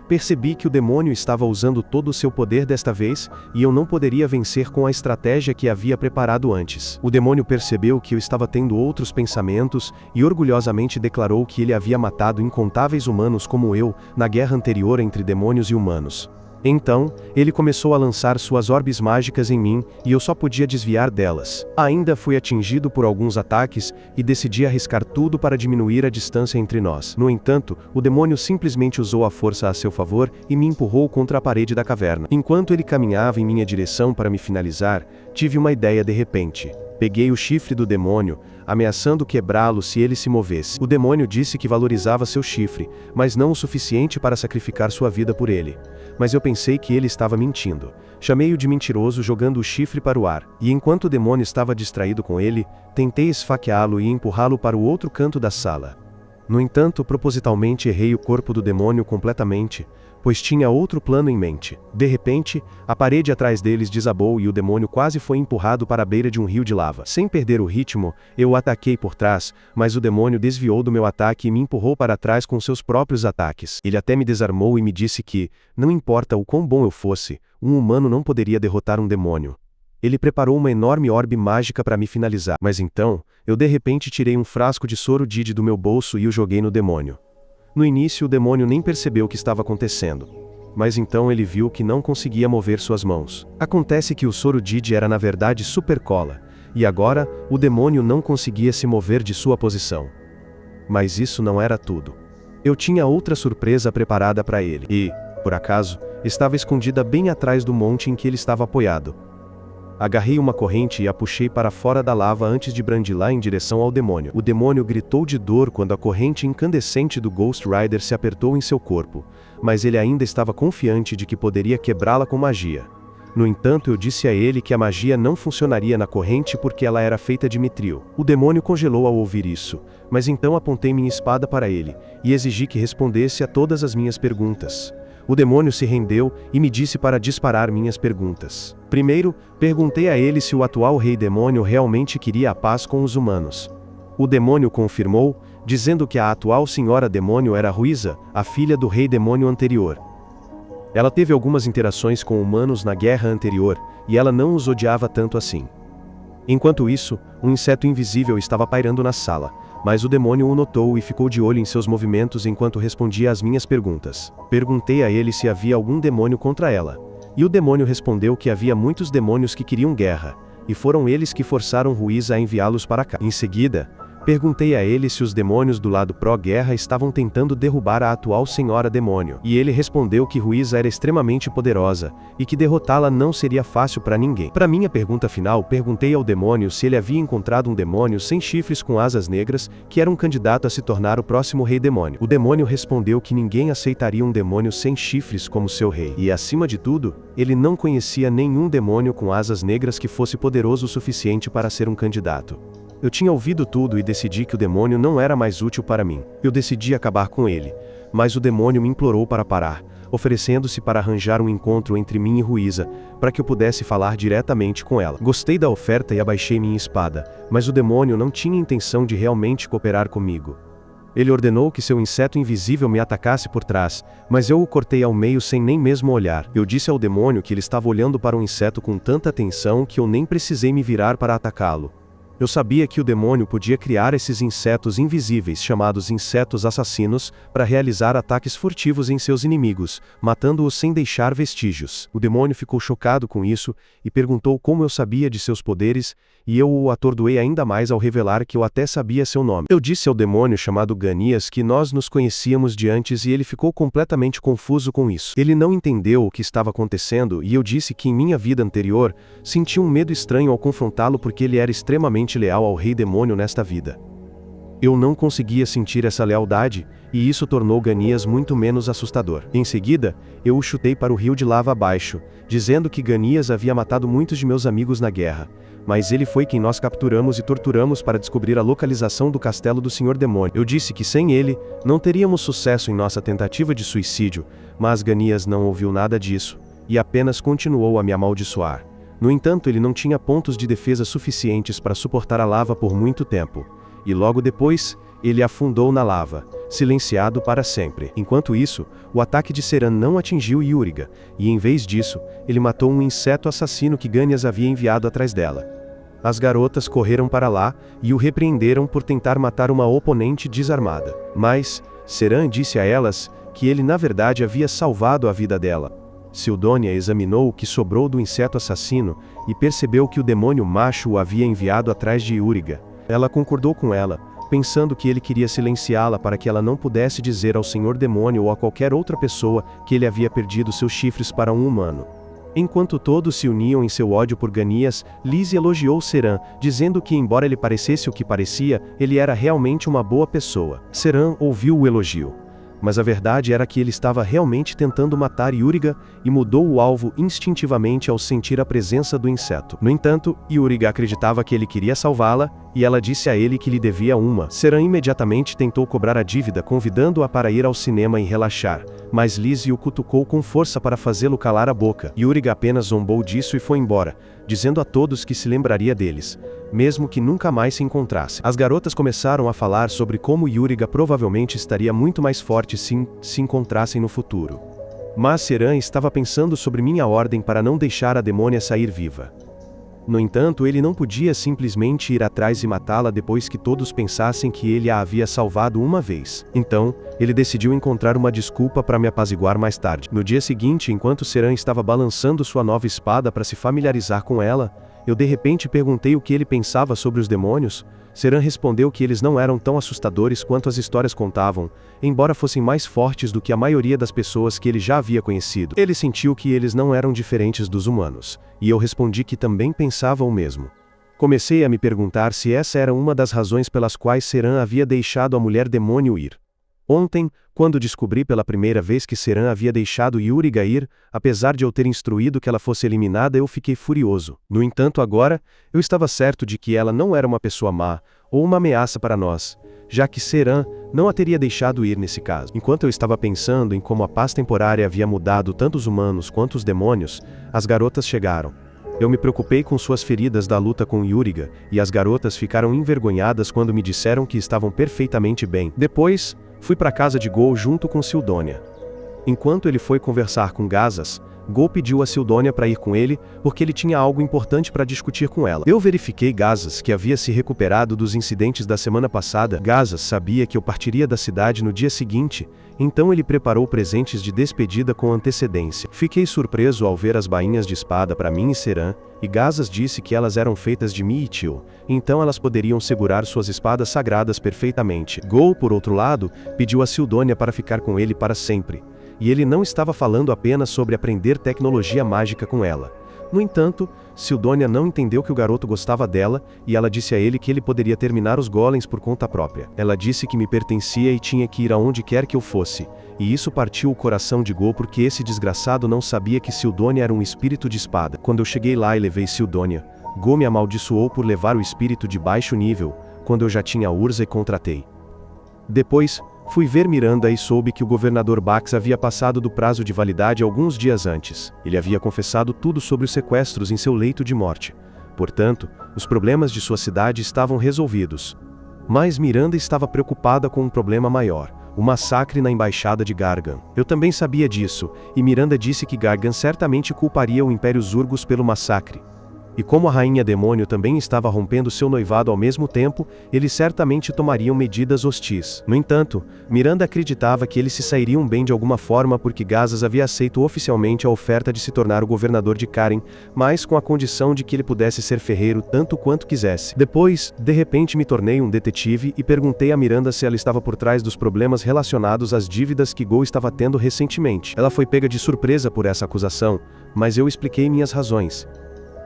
Percebi que o demônio estava usando todo o seu poder desta vez, e eu não poderia vencer com a estratégia que havia preparado antes. O demônio percebeu que eu estava tendo outros pensamentos, e orgulhosamente declarou que ele havia matado incontáveis humanos como eu, na guerra anterior entre demônios e humanos. Então, ele começou a lançar suas orbes mágicas em mim, e eu só podia desviar delas. Ainda fui atingido por alguns ataques, e decidi arriscar tudo para diminuir a distância entre nós. No entanto, o demônio simplesmente usou a força a seu favor, e me empurrou contra a parede da caverna. Enquanto ele caminhava em minha direção para me finalizar, tive uma ideia de repente. Peguei o chifre do demônio, ameaçando quebrá-lo se ele se movesse. O demônio disse que valorizava seu chifre, mas não o suficiente para sacrificar sua vida por ele. Mas eu pensei que ele estava mentindo. Chamei-o de mentiroso jogando o chifre para o ar, e enquanto o demônio estava distraído com ele, tentei esfaqueá-lo e empurrá-lo para o outro canto da sala. No entanto, propositalmente errei o corpo do demônio completamente, pois tinha outro plano em mente. De repente, a parede atrás deles desabou e o demônio quase foi empurrado para a beira de um rio de lava. Sem perder o ritmo, eu o ataquei por trás, mas o demônio desviou do meu ataque e me empurrou para trás com seus próprios ataques. Ele até me desarmou e me disse que, não importa o quão bom eu fosse, um humano não poderia derrotar um demônio. Ele preparou uma enorme orbe mágica para me finalizar, mas então, eu de repente tirei um frasco de soro Didi do meu bolso e o joguei no demônio. No início o demônio nem percebeu o que estava acontecendo. Mas então ele viu que não conseguia mover suas mãos. Acontece que o soro Didi era na verdade super cola, e agora, o demônio não conseguia se mover de sua posição. Mas isso não era tudo. Eu tinha outra surpresa preparada para ele, e, por acaso, estava escondida bem atrás do monte em que ele estava apoiado. Agarrei uma corrente e a puxei para fora da lava antes de brandi-la em direção ao demônio. O demônio gritou de dor quando a corrente incandescente do Ghost Rider se apertou em seu corpo, mas ele ainda estava confiante de que poderia quebrá-la com magia. No entanto, eu disse a ele que a magia não funcionaria na corrente porque ela era feita de mitril. O demônio congelou ao ouvir isso, mas então apontei minha espada para ele, e exigi que respondesse a todas as minhas perguntas. O demônio se rendeu e me disse para disparar minhas perguntas. Primeiro, perguntei a ele se o atual rei demônio realmente queria a paz com os humanos. O demônio confirmou, dizendo que a atual senhora demônio era Ruiza, a filha do rei demônio anterior. Ela teve algumas interações com humanos na guerra anterior, e ela não os odiava tanto assim. Enquanto isso, um inseto invisível estava pairando na sala, mas o demônio o notou e ficou de olho em seus movimentos enquanto respondia às minhas perguntas. Perguntei a ele se havia algum demônio contra ela, e o demônio respondeu que havia muitos demônios que queriam guerra, e foram eles que forçaram Ruiza a enviá-los para cá. Em seguida, perguntei a ele se os demônios do lado pró-guerra estavam tentando derrubar a atual senhora demônio, e ele respondeu que Ruiza era extremamente poderosa, e que derrotá-la não seria fácil para ninguém. Para minha pergunta final, perguntei ao demônio se ele havia encontrado um demônio sem chifres com asas negras, que era um candidato a se tornar o próximo rei demônio. O demônio respondeu que ninguém aceitaria um demônio sem chifres como seu rei, e acima de tudo, ele não conhecia nenhum demônio com asas negras que fosse poderoso o suficiente para ser um candidato. Eu tinha ouvido tudo e decidi que o demônio não era mais útil para mim. Eu decidi acabar com ele, mas o demônio me implorou para parar, oferecendo-se para arranjar um encontro entre mim e Ruiza, para que eu pudesse falar diretamente com ela. Gostei da oferta e abaixei minha espada, mas o demônio não tinha intenção de realmente cooperar comigo. Ele ordenou que seu inseto invisível me atacasse por trás, mas eu o cortei ao meio sem nem mesmo olhar. Eu disse ao demônio que ele estava olhando para o inseto com tanta atenção que eu nem precisei me virar para atacá-lo. Eu sabia que o demônio podia criar esses insetos invisíveis chamados insetos assassinos para realizar ataques furtivos em seus inimigos, matando-os sem deixar vestígios. O demônio ficou chocado com isso e perguntou como eu sabia de seus poderes, e eu o atordoei ainda mais ao revelar que eu até sabia seu nome. Eu disse ao demônio chamado Ganias que nós nos conhecíamos de antes e ele ficou completamente confuso com isso. Ele não entendeu o que estava acontecendo e eu disse que em minha vida anterior, senti um medo estranho ao confrontá-lo porque ele era extremamente leal ao rei demônio nesta vida. Eu não conseguia sentir essa lealdade, e isso tornou Ganias muito menos assustador. Em seguida, eu o chutei para o rio de lava abaixo, dizendo que Ganias havia matado muitos de meus amigos na guerra, mas ele foi quem nós capturamos e torturamos para descobrir a localização do castelo do Senhor Demônio. Eu disse que sem ele, não teríamos sucesso em nossa tentativa de suicídio, mas Ganias não ouviu nada disso, e apenas continuou a me amaldiçoar. No entanto, ele não tinha pontos de defesa suficientes para suportar a lava por muito tempo. E logo depois, ele afundou na lava, silenciado para sempre. Enquanto isso, o ataque de Seran não atingiu Yuriga, e em vez disso, ele matou um inseto assassino que Ganias havia enviado atrás dela. As garotas correram para lá, e o repreenderam por tentar matar uma oponente desarmada. Mas, Seran disse a elas, que ele na verdade havia salvado a vida dela. Sildônia examinou o que sobrou do inseto assassino, e percebeu que o demônio macho o havia enviado atrás de Yuriga. Ela concordou com ela, pensando que ele queria silenciá-la para que ela não pudesse dizer ao Senhor Demônio ou a qualquer outra pessoa que ele havia perdido seus chifres para um humano. Enquanto todos se uniam em seu ódio por Ganias, Liz elogiou Seran, dizendo que embora ele parecesse o que parecia, ele era realmente uma boa pessoa. Seran ouviu o elogio. mas a verdade era que ele estava realmente tentando matar Yuriga e mudou o alvo instintivamente ao sentir a presença do inseto. No entanto, Yuriga acreditava que ele queria salvá-la, e ela disse a ele que lhe devia uma. Seran imediatamente tentou cobrar a dívida, convidando-a para ir ao cinema e relaxar, mas Lizzie o cutucou com força para fazê-lo calar a boca. Yuriga apenas zombou disso e foi embora, dizendo a todos que se lembraria deles, mesmo que nunca mais se encontrasse. As garotas começaram a falar sobre como Yuriga provavelmente estaria muito mais forte se encontrassem no futuro. Mas Seran estava pensando sobre minha ordem para não deixar a demônia sair viva. No entanto, ele não podia simplesmente ir atrás e matá-la depois que todos pensassem que ele a havia salvado uma vez. Então, ele decidiu encontrar uma desculpa para me apaziguar mais tarde. No dia seguinte, enquanto Seran estava balançando sua nova espada para se familiarizar com ela, eu de repente perguntei o que ele pensava sobre os demônios. Seran respondeu que eles não eram tão assustadores quanto as histórias contavam, embora fossem mais fortes do que a maioria das pessoas que ele já havia conhecido. Ele sentiu que eles não eram diferentes dos humanos, e eu respondi que também pensava o mesmo. Comecei a me perguntar se essa era uma das razões pelas quais Seran havia deixado a mulher demônio ir. Ontem, quando descobri pela primeira vez que Seran havia deixado Yuriga ir, apesar de eu ter instruído que ela fosse eliminada, eu fiquei furioso. No entanto, agora, eu estava certo de que ela não era uma pessoa má, ou uma ameaça para nós, já que Seran não a teria deixado ir nesse caso. Enquanto eu estava pensando em como a paz temporária havia mudado tanto os humanos quanto os demônios, as garotas chegaram. Eu me preocupei com suas feridas da luta com Yuriga, e as garotas ficaram envergonhadas quando me disseram que estavam perfeitamente bem. Depois, fui para a casa de Gol junto com Sildônia. Enquanto ele foi conversar com Gazas, Gol pediu a Sildônia para ir com ele, porque ele tinha algo importante para discutir com ela. Eu verifiquei Gazas, que havia se recuperado dos incidentes da semana passada. Gazas sabia que eu partiria da cidade no dia seguinte, então ele preparou presentes de despedida com antecedência. Fiquei surpreso ao ver as bainhas de espada para mim e Seran, e Gazas disse que elas eram feitas de mithril, então elas poderiam segurar suas espadas sagradas perfeitamente. Gol, por outro lado, pediu a Sildônia para ficar com ele para sempre. E ele não estava falando apenas sobre aprender tecnologia mágica com ela. No entanto, Sildônia não entendeu que o garoto gostava dela, e ela disse a ele que ele poderia terminar os golems por conta própria. Ela disse que me pertencia e tinha que ir aonde quer que eu fosse, e isso partiu o coração de Gol porque esse desgraçado não sabia que Sildônia era um espírito de espada. Quando eu cheguei lá e levei Sildônia, Gol me amaldiçoou por levar o espírito de baixo nível, quando eu já tinha Urza e contratei. Depois, fui ver Miranda e soube que o governador Bax havia passado do prazo de validade alguns dias antes. Ele havia confessado tudo sobre os sequestros em seu leito de morte. Portanto, os problemas de sua cidade estavam resolvidos. Mas Miranda estava preocupada com um problema maior: o massacre na embaixada de Gargan. Eu também sabia disso, e Miranda disse que Gargan certamente culparia o Império Zurgos pelo massacre. E como a rainha demônio também estava rompendo seu noivado ao mesmo tempo, eles certamente tomariam medidas hostis. No entanto, Miranda acreditava que eles se sairiam bem de alguma forma porque Gazas havia aceito oficialmente a oferta de se tornar o governador de Karen, mas com a condição de que ele pudesse ser ferreiro tanto quanto quisesse. Depois, de repente me tornei um detetive e perguntei a Miranda se ela estava por trás dos problemas relacionados às dívidas que Gol estava tendo recentemente. Ela foi pega de surpresa por essa acusação, mas eu expliquei minhas razões.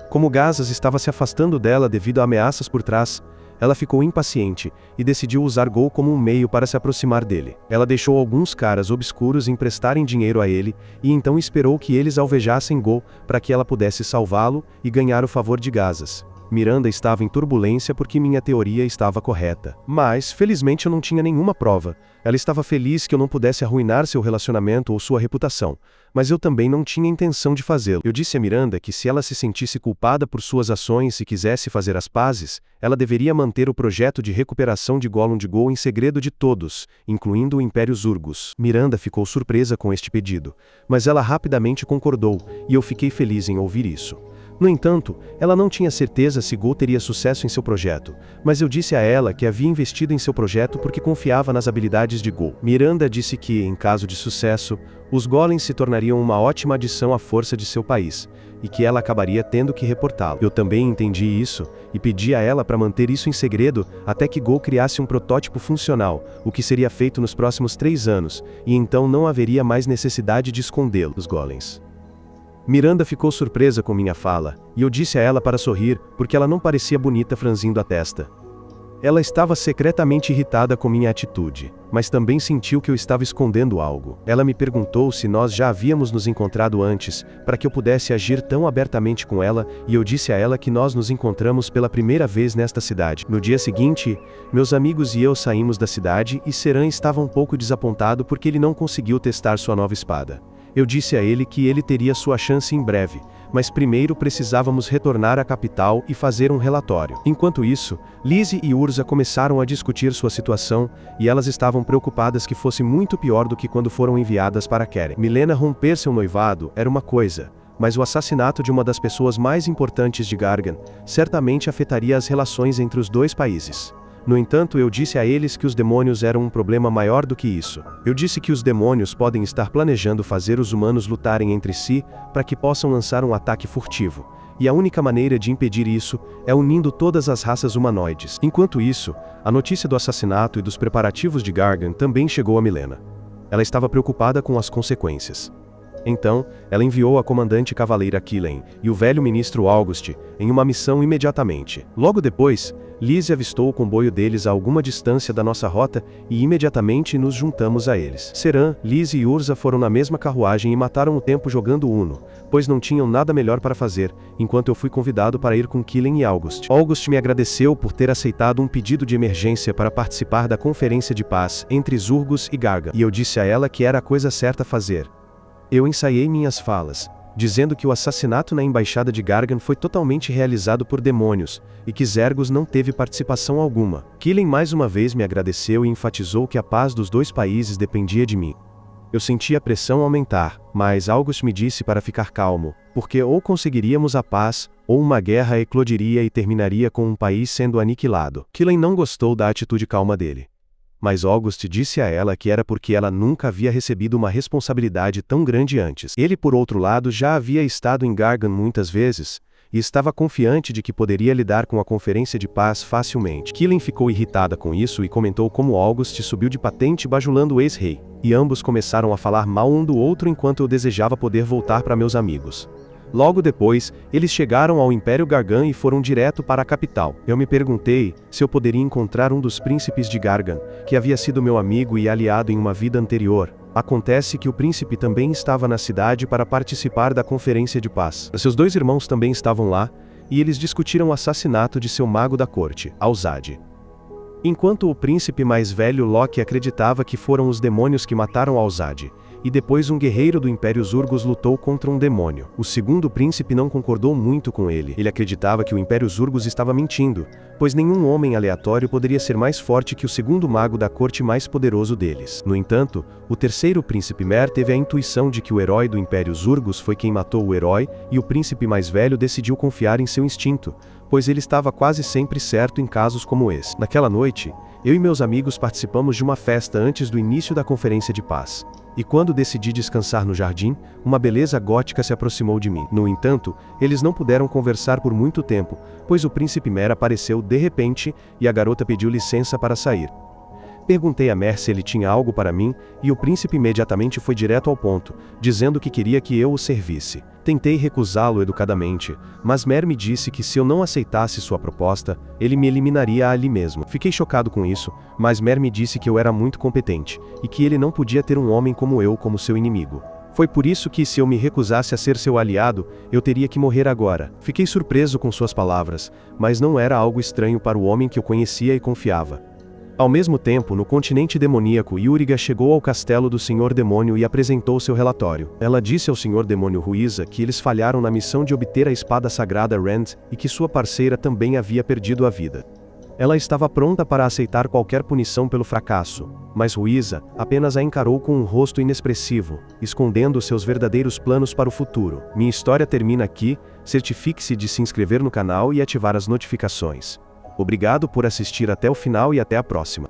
Como Gazas estava se afastando dela devido a ameaças por trás, ela ficou impaciente, e decidiu usar Gol como um meio para se aproximar dele. Ela deixou alguns caras obscuros emprestarem dinheiro a ele, e então esperou que eles alvejassem Gol, para que ela pudesse salvá-lo, e ganhar o favor de Gazas. Miranda estava em turbulência porque minha teoria estava correta. Mas, felizmente eu não tinha nenhuma prova. Ela estava feliz que eu não pudesse arruinar seu relacionamento ou sua reputação. Mas eu também não tinha intenção de fazê-lo. Eu disse a Miranda que se ela se sentisse culpada por suas ações e quisesse fazer as pazes, ela deveria manter o projeto de recuperação de Gollum de Gol em segredo de todos, incluindo o Império Zurgos. Miranda ficou surpresa com este pedido, mas ela rapidamente concordou, e eu fiquei feliz em ouvir isso. No entanto, ela não tinha certeza se Gol teria sucesso em seu projeto, mas eu disse a ela que havia investido em seu projeto porque confiava nas habilidades de Gol. Miranda disse que, em caso de sucesso, os golems se tornariam uma ótima adição à força de seu país, e que ela acabaria tendo que reportá-lo. Eu também entendi isso, e pedi a ela para manter isso em segredo, até que Gol criasse um protótipo funcional, o que seria feito nos próximos 3 anos, e então não haveria mais necessidade de escondê-lo dos golems. Miranda ficou surpresa com minha fala, e eu disse a ela para sorrir, porque ela não parecia bonita franzindo a testa. Ela estava secretamente irritada com minha atitude, mas também sentiu que eu estava escondendo algo. Ela me perguntou se nós já havíamos nos encontrado antes, para que eu pudesse agir tão abertamente com ela, e eu disse a ela que nós nos encontramos pela primeira vez nesta cidade. No dia seguinte, meus amigos e eu saímos da cidade e Seran estava um pouco desapontado porque ele não conseguiu testar sua nova espada. Eu disse a ele que ele teria sua chance em breve, mas primeiro precisávamos retornar à capital e fazer um relatório. Enquanto isso, Lizzie e Urza começaram a discutir sua situação, e elas estavam preocupadas que fosse muito pior do que quando foram enviadas para Keren. Milena romper seu noivado era uma coisa, mas o assassinato de uma das pessoas mais importantes de Gargan certamente afetaria as relações entre os dois países. No entanto, eu disse a eles que os demônios eram um problema maior do que isso. Eu disse que os demônios podem estar planejando fazer os humanos lutarem entre si para que possam lançar um ataque furtivo, e a única maneira de impedir isso é unindo todas as raças humanoides. Enquanto isso, a notícia do assassinato e dos preparativos de Gargan também chegou a Milena. Ela estava preocupada com as consequências. Então, ela enviou a comandante cavaleira Killen e o velho ministro August em uma missão imediatamente. Logo depois, Lizzie avistou o comboio deles a alguma distância da nossa rota e imediatamente nos juntamos a eles. Seran, Lizzie e Urza foram na mesma carruagem e mataram o tempo jogando Uno, pois não tinham nada melhor para fazer, enquanto eu fui convidado para ir com Killen e August. August me agradeceu por ter aceitado um pedido de emergência para participar da conferência de paz entre Zurgos e Gargan, e eu disse a ela que era a coisa certa a fazer. Eu ensaiei minhas falas, dizendo que o assassinato na embaixada de Gargan foi totalmente realizado por demônios, e que Zergos não teve participação alguma. Killen mais uma vez me agradeceu e enfatizou que a paz dos dois países dependia de mim. Eu senti a pressão aumentar, mas August me disse para ficar calmo, porque ou conseguiríamos a paz, ou uma guerra eclodiria e terminaria com um país sendo aniquilado. Killen não gostou da atitude calma dele. Mas August disse a ela que era porque ela nunca havia recebido uma responsabilidade tão grande antes. Ele, por outro lado, já havia estado em Gargan muitas vezes, e estava confiante de que poderia lidar com a conferência de paz facilmente. Killen ficou irritada com isso e comentou como August subiu de patente bajulando o ex-rei, e ambos começaram a falar mal um do outro enquanto eu desejava poder voltar para meus amigos. Logo depois, eles chegaram ao Império Gargan e foram direto para a capital. Eu me perguntei se eu poderia encontrar um dos príncipes de Gargan, que havia sido meu amigo e aliado em uma vida anterior. Acontece que o príncipe também estava na cidade para participar da conferência de paz. Seus dois irmãos também estavam lá, e eles discutiram o assassinato de seu mago da corte, Alzad. Enquanto o príncipe mais velho Loki acreditava que foram os demônios que mataram Alzad, e depois um guerreiro do Império Zurgos lutou contra um demônio. O segundo príncipe não concordou muito com ele. Ele acreditava que o Império Zurgos estava mentindo, pois nenhum homem aleatório poderia ser mais forte que o segundo mago da corte mais poderoso deles. No entanto, o terceiro príncipe Mer teve a intuição de que o herói do Império Zurgos foi quem matou o herói, e o príncipe mais velho decidiu confiar em seu instinto, pois ele estava quase sempre certo em casos como esse. Naquela noite, eu e meus amigos participamos de uma festa antes do início da conferência de paz. E quando decidi descansar no jardim, uma beleza gótica se aproximou de mim. No entanto, eles não puderam conversar por muito tempo, pois o príncipe Mer apareceu de repente, e a garota pediu licença para sair. Perguntei a Mer se ele tinha algo para mim, e o príncipe imediatamente foi direto ao ponto, dizendo que queria que eu o servisse. Tentei recusá-lo educadamente, mas Mer me disse que se eu não aceitasse sua proposta, ele me eliminaria ali mesmo. Fiquei chocado com isso, mas Mer me disse que eu era muito competente, e que ele não podia ter um homem como eu como seu inimigo. Foi por isso que, se eu me recusasse a ser seu aliado, eu teria que morrer agora. Fiquei surpreso com suas palavras, mas não era algo estranho para o homem que eu conhecia e confiava. Ao mesmo tempo, no continente demoníaco, Yuriga chegou ao castelo do Senhor Demônio e apresentou seu relatório. Ela disse ao Senhor Demônio Ruiza que eles falharam na missão de obter a espada sagrada Rand e que sua parceira também havia perdido a vida. Ela estava pronta para aceitar qualquer punição pelo fracasso, mas Ruiza apenas a encarou com um rosto inexpressivo, escondendo seus verdadeiros planos para o futuro. Minha história termina aqui, certifique-se de se inscrever no canal e ativar as notificações. Obrigado por assistir até o final e até a próxima.